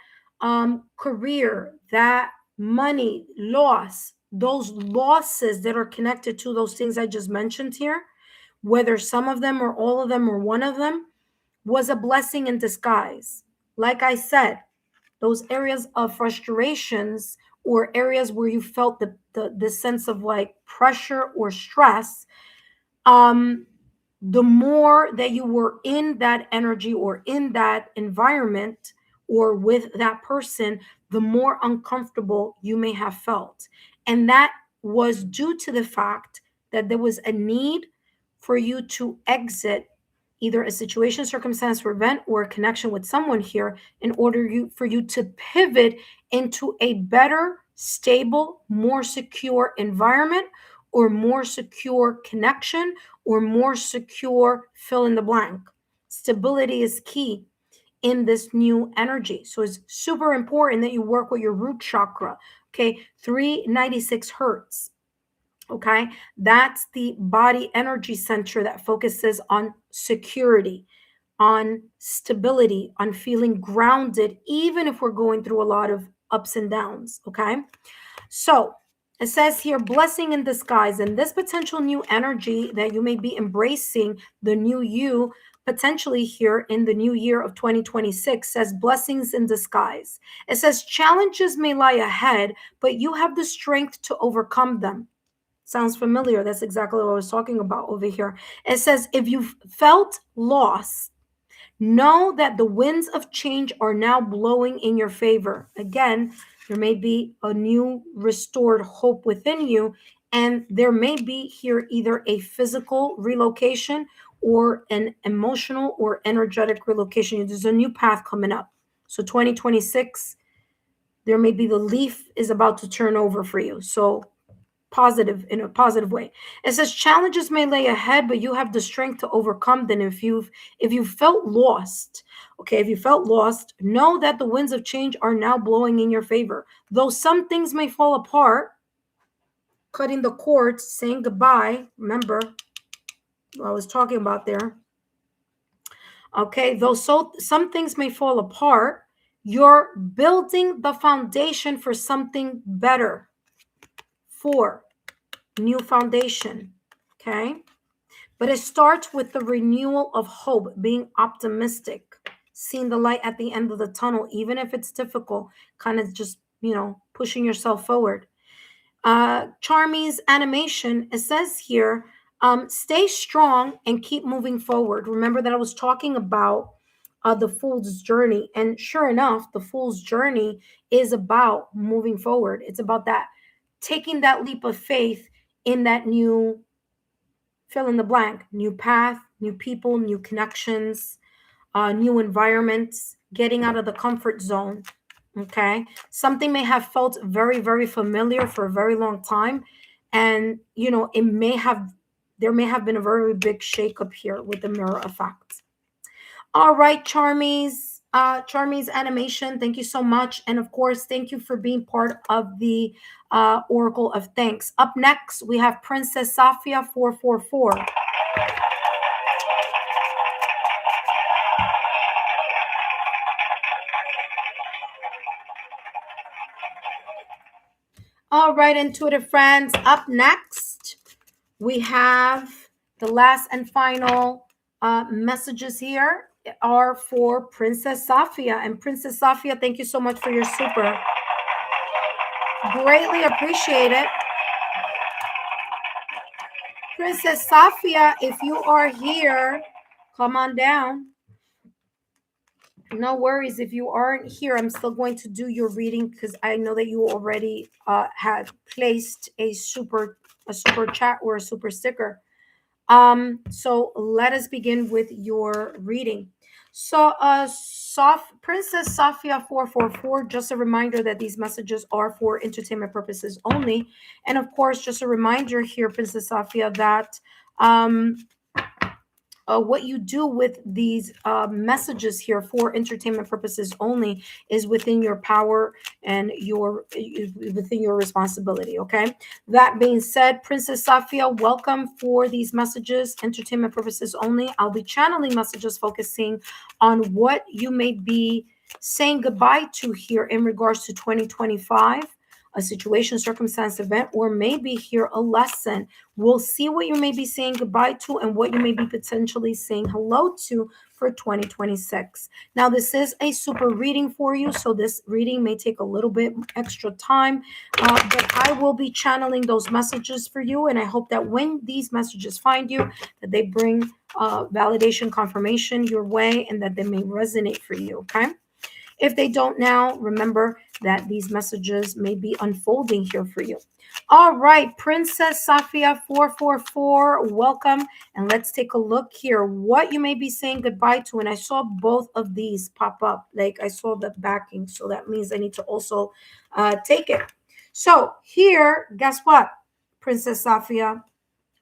career, that money loss, those losses that are connected to those things I just mentioned here, whether some of them or all of them or one of them, was a blessing in disguise. Like I said, those areas of frustrations or areas where you felt the sense of like pressure or stress, the more that you were in that energy or in that environment or with that person, the more uncomfortable you may have felt. And that was due to the fact that there was a need for you to exit either a situation, circumstance, or event, or a connection with someone here in order for you to pivot into a better, stable, more secure environment or more secure connection or more secure fill in the blank. Stability is key in this new energy. So it's super important that you work with your root chakra. Okay, 396 hertz. Okay, that's the body energy center that focuses on security, on stability, on feeling grounded, even if we're going through a lot of ups and downs. Okay, so it says here, blessing in disguise, and this potential new energy that you may be embracing, the new you, potentially here in the new year of 2026, says blessings in disguise. It says challenges may lie ahead, but you have the strength to overcome them. Sounds familiar. That's exactly what I was talking about over here. It says, if you felt lost, know that the winds of change are now blowing in your favor. Again, there may be a new restored hope within you, and there may be here either a physical relocation or an emotional or energetic relocation. There's a new path coming up. So 2026, there may be the leaf is about to turn over for you. So positive, in a positive way. It says challenges may lay ahead, but you have the strength to overcome them. If you felt lost, okay, if you felt lost, know that the winds of change are now blowing in your favor. Though some things may fall apart, cutting the cords, saying goodbye. Remember what I was talking about there. Okay, though some things may fall apart, you're building the foundation for something better. 4, new foundation. Okay. But it starts with the renewal of hope, being optimistic, seeing the light at the end of the tunnel, even if it's difficult, kind of just, pushing yourself forward. Charmy's animation, it says here, stay strong and keep moving forward. Remember that I was talking about the fool's journey. And sure enough, the fool's journey is about moving forward. It's about that, taking that leap of faith in that new fill in the blank, new path, new people, new connections, new environments, getting out of the comfort zone. Okay. Something may have felt very, very familiar for a very long time. And, there may have been a very big shakeup here with the mirror effect. All right, Charmy's animation, thank you so much. And of course, thank you for being part of the Oracle of Thanks. Up next, we have Princess Safia 444. All right, intuitive friends, up next, we have the last and final messages here are for Princess Safia. And Princess Safia, thank you so much for your super. Greatly appreciate it. Princess Safia, if you are here, come on down. No worries. If you aren't here, I'm still going to do your reading because I know that you already had placed a super chat or a super sticker. So let us begin with your reading. So Princess Safia 444, just a reminder that these messages are for entertainment purposes only. And of course, just a reminder here, Princess Safia, that what you do with these messages here for entertainment purposes only is within your power and within your responsibility. Okay. That being said, Princess Safia, welcome for these messages, entertainment purposes only. I'll be channeling messages focusing on what you may be saying goodbye to here in regards to 2025, a situation, circumstance, event, or maybe here a lesson. We'll see what you may be saying goodbye to and what you may be potentially saying hello to for 2026. Now, this is a super reading for you, so this reading may take a little bit extra time, but I will be channeling those messages for you, and I hope that when these messages find you, that they bring validation, confirmation your way, and that they may resonate for you, okay? If they don't now, remember that these messages may be unfolding here for you. All right, Princess Safia 444, welcome. And let's take a look here. What you may be saying goodbye to. And I saw both of these pop up. Like I saw the backing. So that means I need to also take it. So here, guess what, Princess Safia?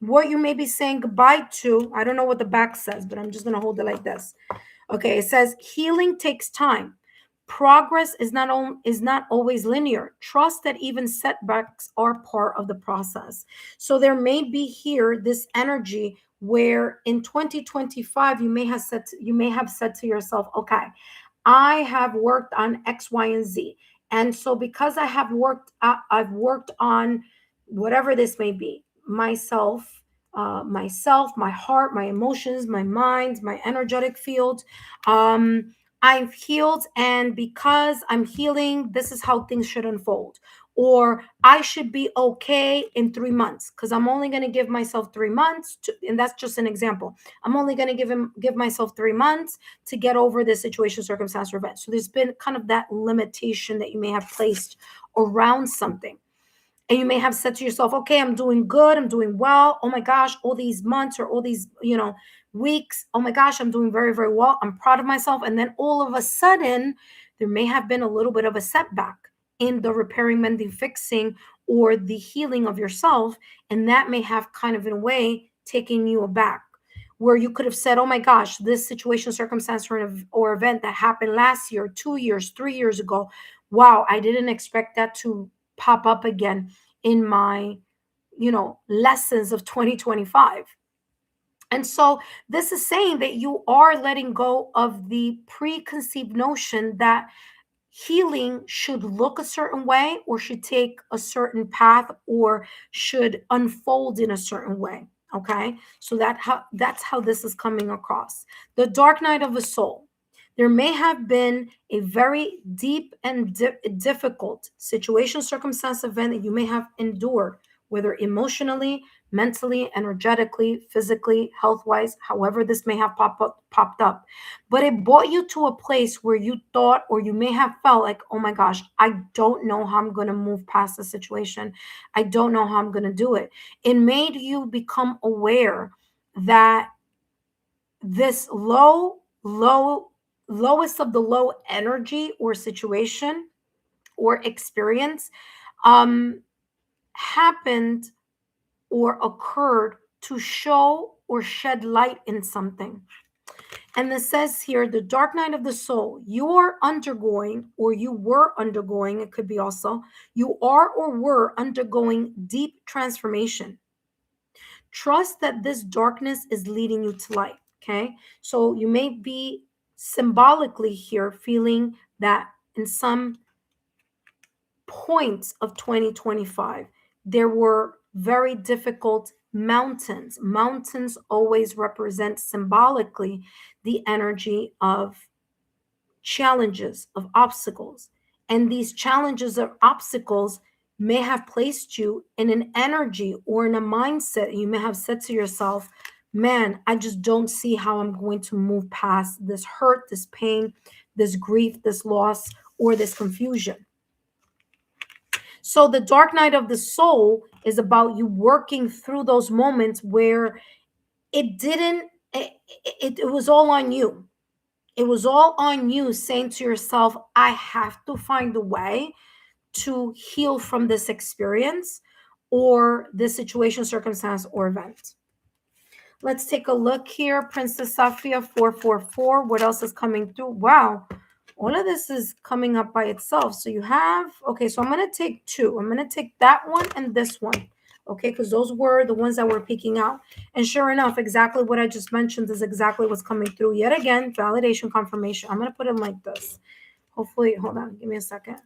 What you may be saying goodbye to. I don't know what the back says, but I'm just going to hold it like this. Okay, it says healing takes time. Progress is not always linear. Trust that even setbacks are part of the process. So there may be here this energy where in 2025 you may have said to yourself, okay, I have worked on X, Y, and Z. And so because I've worked on whatever this may be, myself, my heart, my emotions, my mind, my energetic field. I've healed, and because I'm healing, this is how things should unfold. Or I should be okay in 3 months because I'm only going to give myself 3 months and that's just an example. I'm only going to give myself 3 months to get over this situation, circumstance, or event. So there's been kind of that limitation that you may have placed around something. And you may have said to yourself, okay, I'm doing good, I'm doing well. Oh my gosh, all these months or all these, weeks. Oh my gosh, I'm doing very, very well. I'm proud of myself. And then all of a sudden, there may have been a little bit of a setback in the repairing, mending, fixing, or the healing of yourself. And that may have kind of in a way taken you aback, where you could have said, oh my gosh, this situation, circumstance, or event that happened last year, 2 years, 3 years ago. Wow, I didn't expect that to pop up again in my lessons of 2025. And so this is saying that you are letting go of the preconceived notion that healing should look a certain way or should take a certain path or should unfold in a certain way. Okay, so that's how this is coming across. The dark night of the soul. There may have been a very deep and difficult situation, circumstance, event that you may have endured, whether emotionally, mentally, energetically, physically, health-wise, however this may have popped up. But it brought you to a place where you thought, or you may have felt like, oh my gosh, I don't know how I'm going to move past the situation. I don't know how I'm going to do it. It made you become aware that this lowest of the low energy or situation or experience happened or occurred to show or shed light in something. And this says here, the dark night of the soul, you are undergoing, or you were undergoing, it could be also, you are or were undergoing deep transformation. Trust that this darkness is leading you to light. Okay. So you may be symbolically here feeling that in some points of 2025, there were very difficult mountains. Mountains always represent symbolically the energy of challenges, of obstacles. And these challenges or obstacles may have placed you in an energy or in a mindset. You may have said to yourself, man, I just don't see how I'm going to move past this hurt, this pain, this grief, this loss, or this confusion. So the dark night of the soul is about you working through those moments where it was all on you. It was all on you, saying to yourself, I have to find a way to heal from this experience or this situation, circumstance, or event. Let's take a look here. Princess Safia 444. What else is coming through? Wow. All of this is coming up by itself. So you have, okay, so I'm going to take two. I'm going to take that one and this one. Okay, because those were the ones that were peeking out. And sure enough, exactly what I just mentioned is exactly what's coming through. Yet again, validation, confirmation. I'm going to put it like this. Hopefully, hold on, give me a second.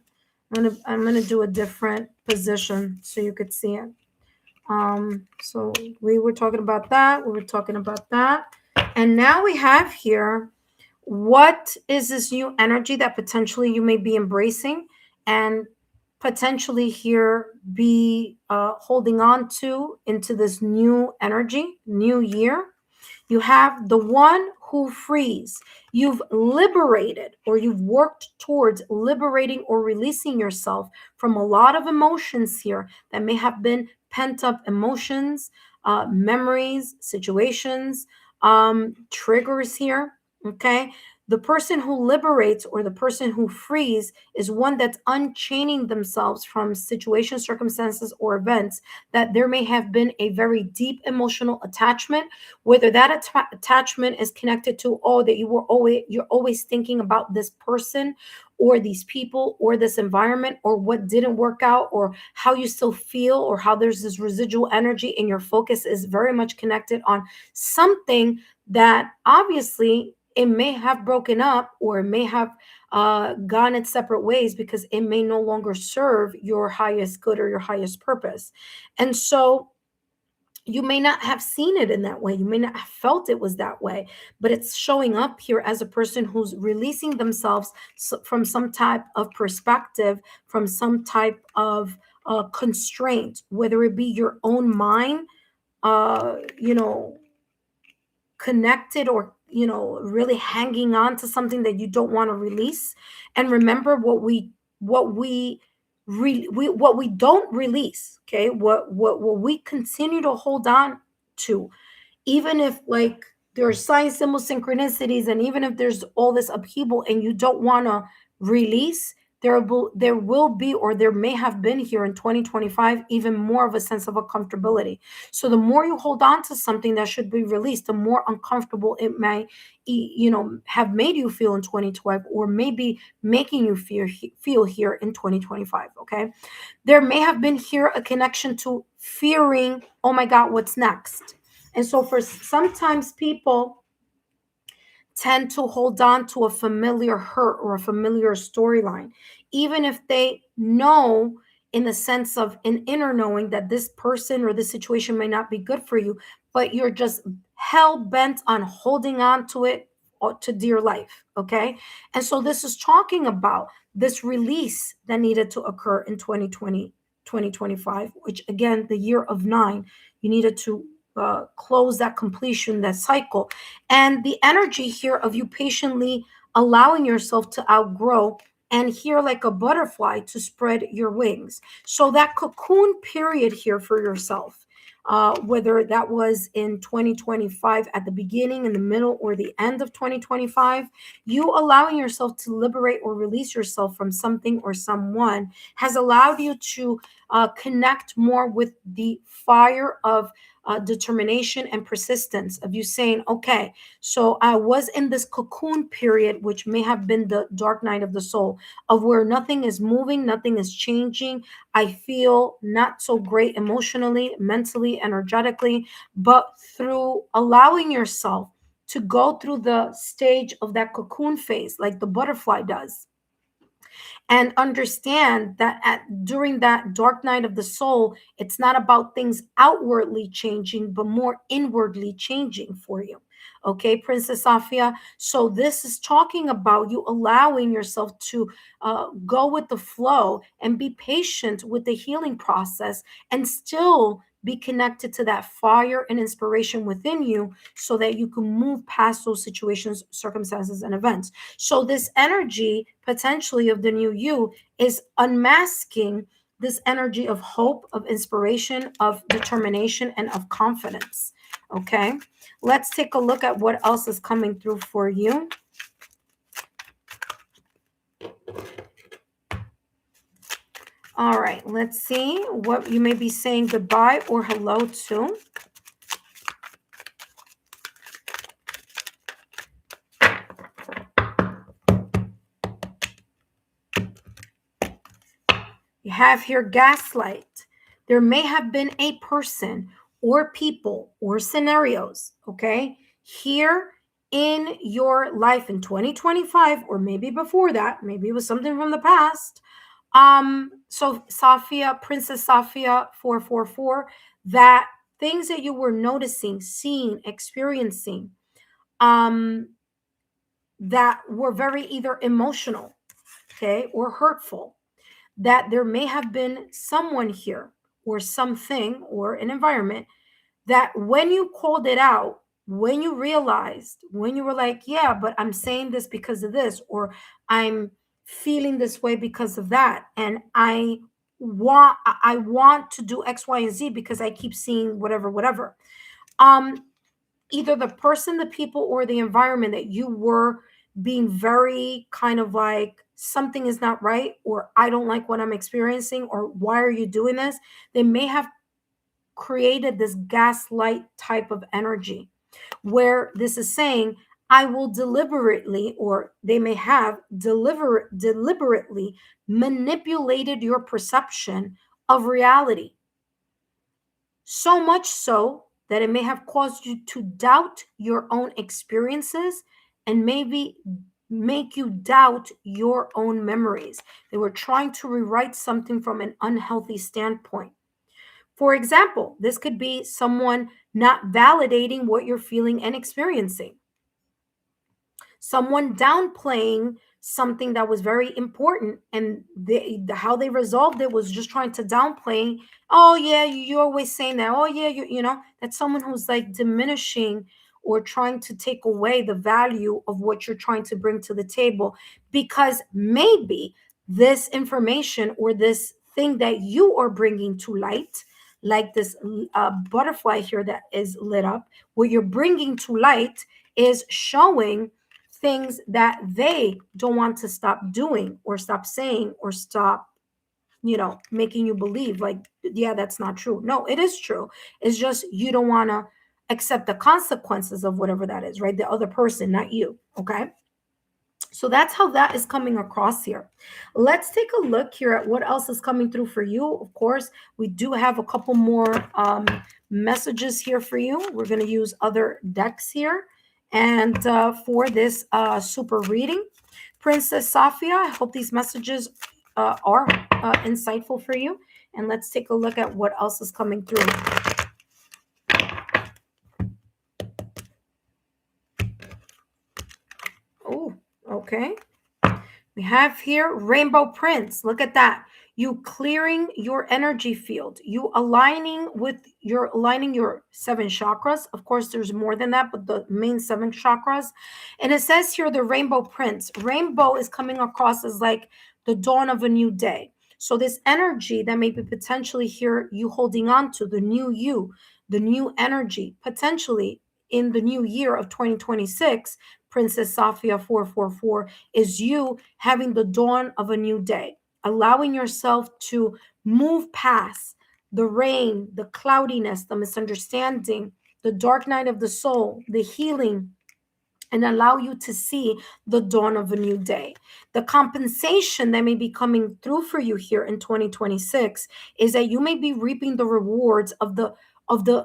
I'm gonna do a different position so you could see it. So we were talking about that. And now we have here, what is this new energy that potentially you may be embracing and potentially here be holding on to into this new energy, new year? You have the one who frees. You've liberated, or you've worked towards liberating or releasing yourself from a lot of emotions here that may have been pent up emotions, memories, situations, triggers here. Okay. The person who liberates or the person who frees is one that's unchaining themselves from situations, circumstances, or events that there may have been a very deep emotional attachment, whether that attachment is connected to, oh, that you're always thinking about this person or these people or this environment or what didn't work out or how you still feel or how there's this residual energy and your focus is very much connected on something that obviously it may have broken up or it may have gone its separate ways because it may no longer serve your highest good or your highest purpose. And so you may not have seen it in that way. You may not have felt it was that way, but it's showing up here as a person who's releasing themselves from some type of perspective, from some type of constraint, whether it be your own mind, you know, connected or really hanging on to something that you don't want to release. And remember what we don't release, okay, what we continue to hold on to, even if like there are sign symbol synchronicities and even if there's all this upheaval and you don't want to release, there will be, or there may have been here in 2025, even more of a sense of a comfortability. So the more you hold on to something that should be released, the more uncomfortable it may have made you feel in 2012, or maybe making you feel here in 2025. Okay, there may have been here a connection to fearing, oh my God, what's next? And so for sometimes people tend to hold on to a familiar hurt or a familiar storyline, even if they know in the sense of an inner knowing that this person or this situation may not be good for you, but you're just hell bent on holding on to it to dear life. Okay. And so this is talking about this release that needed to occur in 2020, 2025, which again, the year of 9, you needed to close that completion, that cycle. And the energy here of you patiently allowing yourself to outgrow and here like a butterfly to spread your wings. So that cocoon period here for yourself, whether that was in 2025 at the beginning, in the middle, or the end of 2025, you allowing yourself to liberate or release yourself from something or someone has allowed you to connect more with the fire of determination and persistence, of you saying, okay, so I was in this cocoon period, which may have been the dark night of the soul, of where nothing is moving, nothing is changing. I feel not so great emotionally, mentally, energetically, but through allowing yourself to go through the stage of that cocoon phase, like the butterfly does, and understand that during that dark night of the soul, it's not about things outwardly changing, but more inwardly changing for you. Okay, Princess Safia. So this is talking about you allowing yourself to go with the flow and be patient with the healing process and still be connected to that fire and inspiration within you so that you can move past those situations, circumstances, and events. So this energy potentially of the new you is unmasking this energy of hope, of inspiration, of determination, and of confidence. Okay, let's take a look at what else is coming through for you. All right, let's see what you may be saying goodbye or hello to. You have here gaslight. There may have been a person or people or scenarios, okay, here in your life in 2025, or maybe before that, maybe it was something from the past. So Safia, Princess Safia 444, that things that you were noticing, seeing, experiencing, that were very either emotional, okay, or hurtful, that there may have been someone here or something or an environment that when you called it out, when you realized, when you were like, yeah, but I'm saying this because of this, or I'm feeling this way because of that, and I want to do X, Y, and Z because I keep seeing whatever. Either the person, the people, or the environment that you were being very kind of like something is not right, or I don't like what I'm experiencing, or why are you doing this? They may have created this gaslight type of energy where this is saying, I will deliberately, or they may have deliberately manipulated your perception of reality. So much so that it may have caused you to doubt your own experiences and maybe make you doubt your own memories. They were trying to rewrite something from an unhealthy standpoint. For example, this could be someone not validating what you're feeling and experiencing, someone downplaying something that was very important, and how they resolved it was just trying to downplay. Oh yeah, you're always saying that. Oh yeah, that's someone who's like diminishing or trying to take away the value of what you're trying to bring to the table, because maybe this information or this thing that you are bringing to light, like this butterfly here that is lit up, what you're bringing to light is showing things that they don't want to stop doing or stop saying or stop, making you believe like, yeah, that's not true. No, it is true. It's just you don't want to accept the consequences of whatever that is, right? The other person, not you. Okay. So that's how that is coming across here. Let's take a look here at what else is coming through for you. Of course, we do have a couple more messages here for you. We're going to use other decks here. And for this super reading, Princess Safia, I hope these messages are insightful for you. And let's take a look at what else is coming through. Oh, okay. We have here Rainbow Prince. Look at that. You clearing your energy field. You aligning your 7 chakras. Of course, there's more than that, but the main 7 chakras. And it says here the Rainbow Prince. Rainbow is coming across as like the dawn of a new day. So this energy that may be potentially here, you holding on to the new you, the new energy, potentially in the new year of 2026, Princess Safia 444, is you having the dawn of a new day, allowing yourself to move past the rain, the cloudiness, the misunderstanding, the dark night of the soul, the healing, and allow you to see the dawn of a new day. The compensation that may be coming through for you here in 2026 is that you may be reaping the rewards of the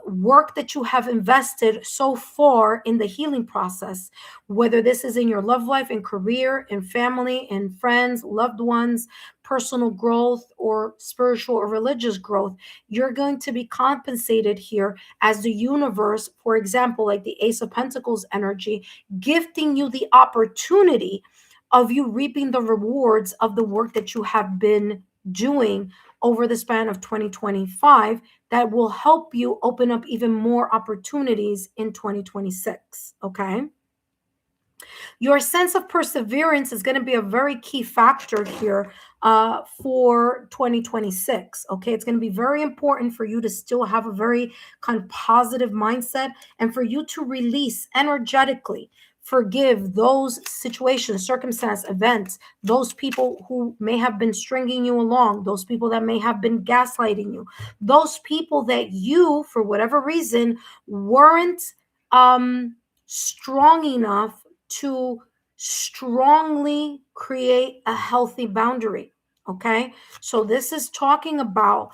work that you have invested so far in the healing process, whether this is in your love life, in career, in family, in friends, loved ones, personal growth, or spiritual or religious growth. You're going to be compensated here as the universe, for example, like the Ace of Pentacles energy, gifting you the opportunity of you reaping the rewards of the work that you have been doing over the span of 2025 that will help you open up even more opportunities in 2026. Okay. Your sense of perseverance is going to be a very key factor here for 2026. Okay. It's going to be very important for you to still have a very kind of positive mindset and for you to release energetically, forgive those situations, circumstance, events, those people who may have been stringing you along, those people that may have been gaslighting you, those people that you, for whatever reason, weren't strong enough to strongly create a healthy boundary. Okay. So this is talking about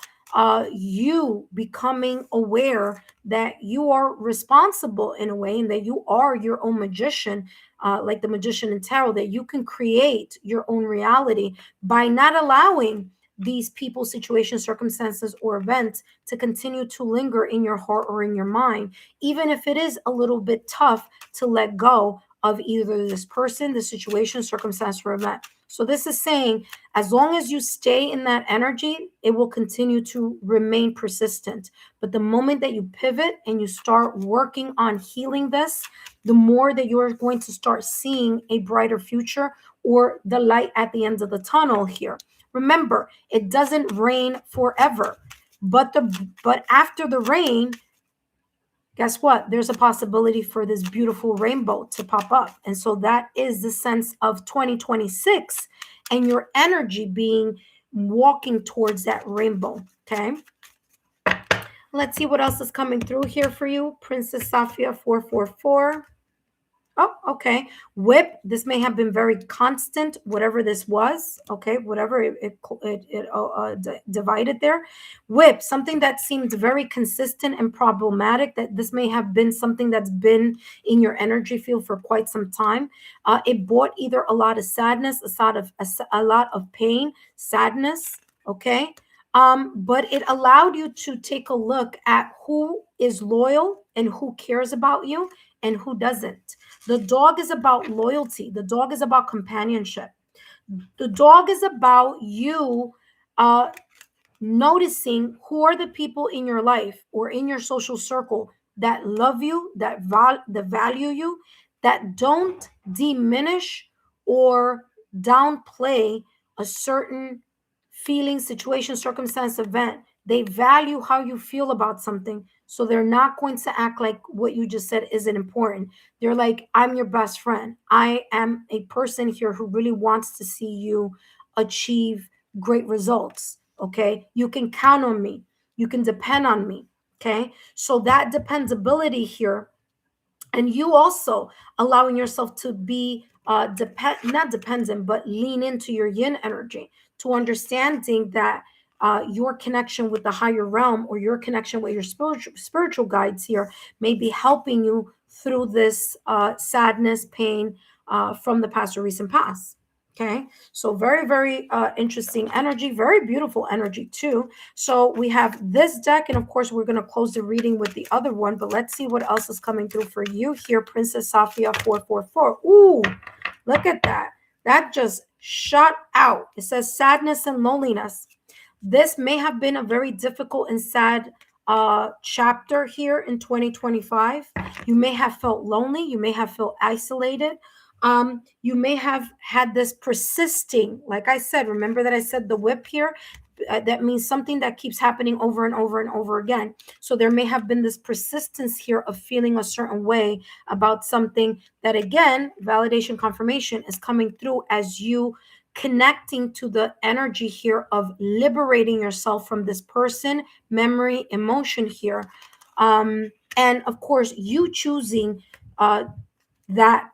you becoming aware that you are responsible in a way and that you are your own magician, like the magician in tarot, that you can create your own reality by not allowing these people, situations, circumstances, or events to continue to linger in your heart or in your mind, even if it is a little bit tough to let go of either this person, the situation, circumstance, or event. So this is saying, as long as you stay in that energy, it will continue to remain persistent. But the moment that you pivot and you start working on healing this, the more that you're going to start seeing a brighter future or the light at the end of the tunnel here. Remember, it doesn't rain forever, but after the rain, guess what? There's a possibility for this beautiful rainbow to pop up. And so that is the sense of 2026 and your energy being walking towards that rainbow. Okay. Let's see what else is coming through here for you. Princess Safia 444. Oh, okay. Whip. This may have been very constant, whatever this was. Okay, whatever it divided there. Whip. Something that seemed very consistent and problematic. That this may have been something that's been in your energy field for quite some time. It brought either a lot of sadness, a lot of pain, sadness. Okay. But it allowed you to take a look at who is loyal and who cares about you and who doesn't. The dog is about loyalty. The dog is about companionship. The dog is about you noticing who are the people in your life or in your social circle that love you, that value you, that don't diminish or downplay a certain feeling, situation, circumstance, event. They value how you feel about something. So they're not going to act like what you just said isn't important. They're like, I'm your best friend. I am a person here who really wants to see you achieve great results. Okay. You can count on me. You can depend on me. Okay. So that dependability here, and you also allowing yourself to be not dependent, but lean into your yin energy, to understanding that your connection with the higher realm or your connection with your spiritual guides here may be helping you through this sadness, pain from the past or recent past. Okay, so very, very interesting energy, very beautiful energy too. So we have this deck, and of course, we're going to close the reading with the other one, but let's see what else is coming through for you here, Princess Safia 444. Ooh, look at that. That just shot out. It says sadness and loneliness. This may have been a very difficult and sad chapter here in 2025. You may have felt lonely. You may have felt isolated. You may have had this persisting, like I said, remember that I said the whip here, that means something that keeps happening over and over and over again. So there may have been this persistence here of feeling a certain way about something that, again, validation, confirmation is coming through as you connecting to the energy here of liberating yourself from this person, memory, emotion here. And of course, you choosing that,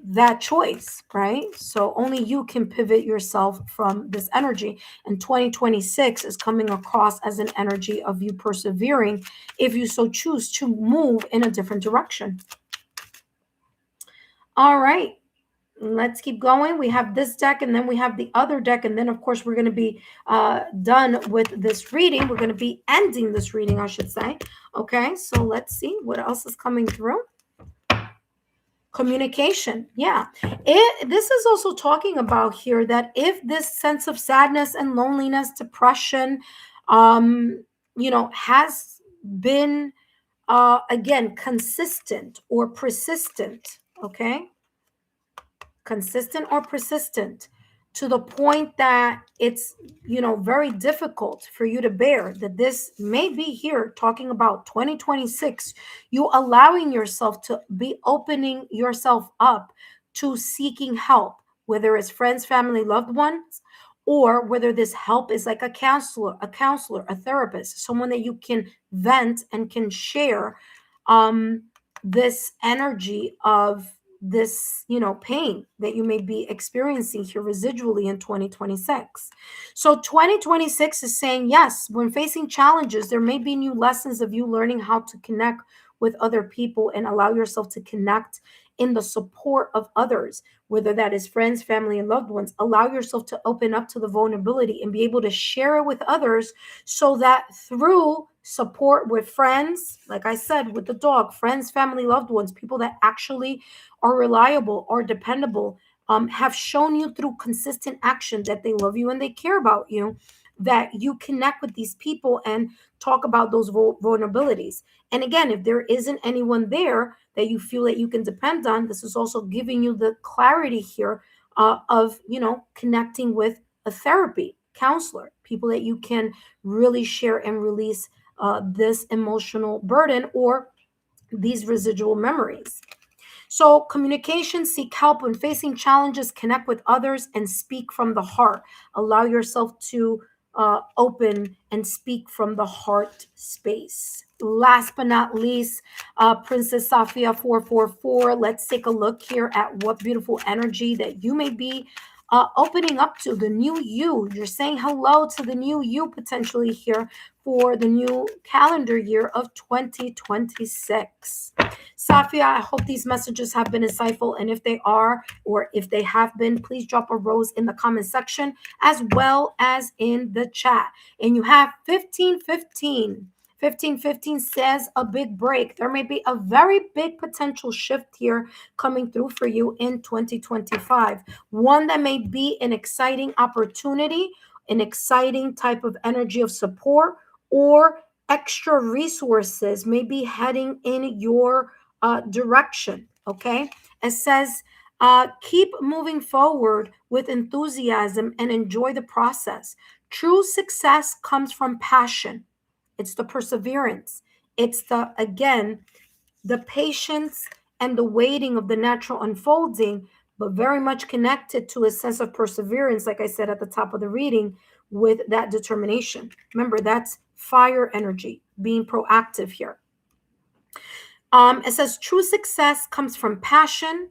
that choice, right? So only you can pivot yourself from this energy. And 2026 is coming across as an energy of you persevering if you so choose to move in a different direction. All right. Let's keep going. We have this deck and then we have the other deck. And then, of course, we're going to be done with this reading. We're going to be ending this reading, I should say. Okay, so let's see what else is coming through. Communication. Yeah. This is also talking about here that if this sense of sadness and loneliness, depression, has been, again, consistent or persistent, okay? Consistent or persistent, to the point that it's, very difficult for you to bear, that this may be here talking about 2026, you allowing yourself to be opening yourself up to seeking help, whether it's friends, family, loved ones, or whether this help is like a counselor, a therapist, someone that you can vent and can share this energy of this, pain that you may be experiencing here residually in 2026. So 2026 is saying, yes, when facing challenges, there may be new lessons of you learning how to connect with other people and allow yourself to connect in the support of others, whether that is friends, family, and loved ones. Allow yourself to open up to the vulnerability and be able to share it with others, so that through support with friends, like I said, with the dog, friends, family, loved ones, people that actually are reliable or dependable, have shown you through consistent action that they love you and they care about you, that you connect with these people and talk about those vulnerabilities. And again, if there isn't anyone there that you feel that you can depend on, this is also giving you the clarity here of, connecting with a therapy counselor, people that you can really share and release this emotional burden or these residual memories. So, communication, seek help when facing challenges, connect with others, and speak from the heart. Allow yourself to open and speak from the heart space. Last but not least, Princess Safia 444. Let's take a look here at what beautiful energy that you may be opening up to, the new you. You're saying hello to the new you potentially here for the new calendar year of 2026. Safia, I hope these messages have been insightful. And if they are, or if they have been, please drop a rose in the comment section as well as in the chat. And you have 1515. 1515 says a big break. There may be a very big potential shift here coming through for you in 2025. One that may be an exciting opportunity, an exciting type of energy of support, or extra resources may be heading in your direction. Okay. It says, keep moving forward with enthusiasm and enjoy the process. True success comes from passion. It's the perseverance. It's the patience and the waiting of the natural unfolding, but very much connected to a sense of perseverance, like I said at the top of the reading, with that determination. Remember, that's fire energy, being proactive here. It says true success comes from passion,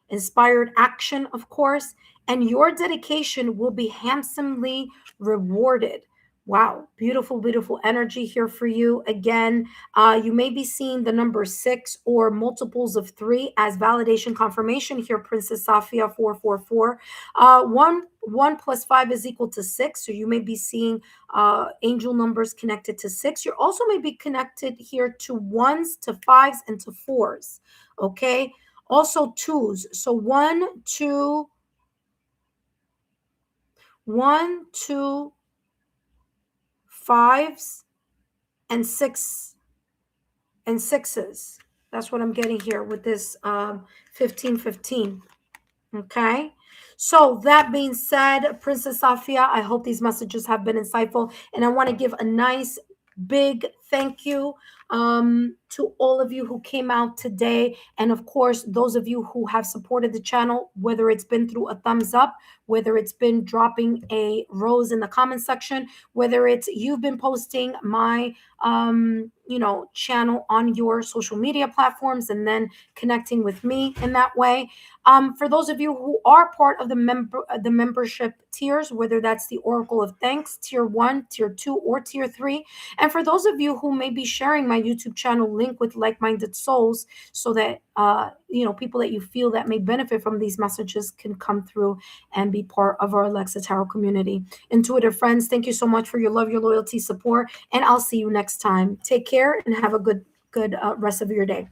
inspired action, of course, and your dedication will be handsomely rewarded. Wow, beautiful, beautiful energy here for you. Again, you may be seeing the number 6 or multiples of 3 as validation confirmation here, Princess Safia 444. 1 plus 5 is equal to 6. So you may be seeing angel numbers connected to 6. You also may be connected here to 1s, to 5s, and to 4s. Okay. Also 2s. So 1, 2, 5s, and 6s. That's what I'm getting here with this 1515. Okay. So that being said, Princess Safia, I hope these messages have been insightful. And I want to give a nice big thank you to all of you who came out today. And of course, those of you who have supported the channel, whether it's been through a thumbs up, whether it's been dropping a rose in the comment section, whether it's you've been posting my channel on your social media platforms and then connecting with me in that way. For those of you who are part of the membership tiers, whether that's the Oracle of Thanks, tier 1, tier 2, or tier 3. And for those of you who may be sharing my YouTube channel link with like-minded souls, so that people that you feel that may benefit from these messages can come through and be part of our Lexa Tarot community. Intuitive friends, thank you so much for your love, your loyalty, support, and I'll see you next time. Take care and have a good rest of your day.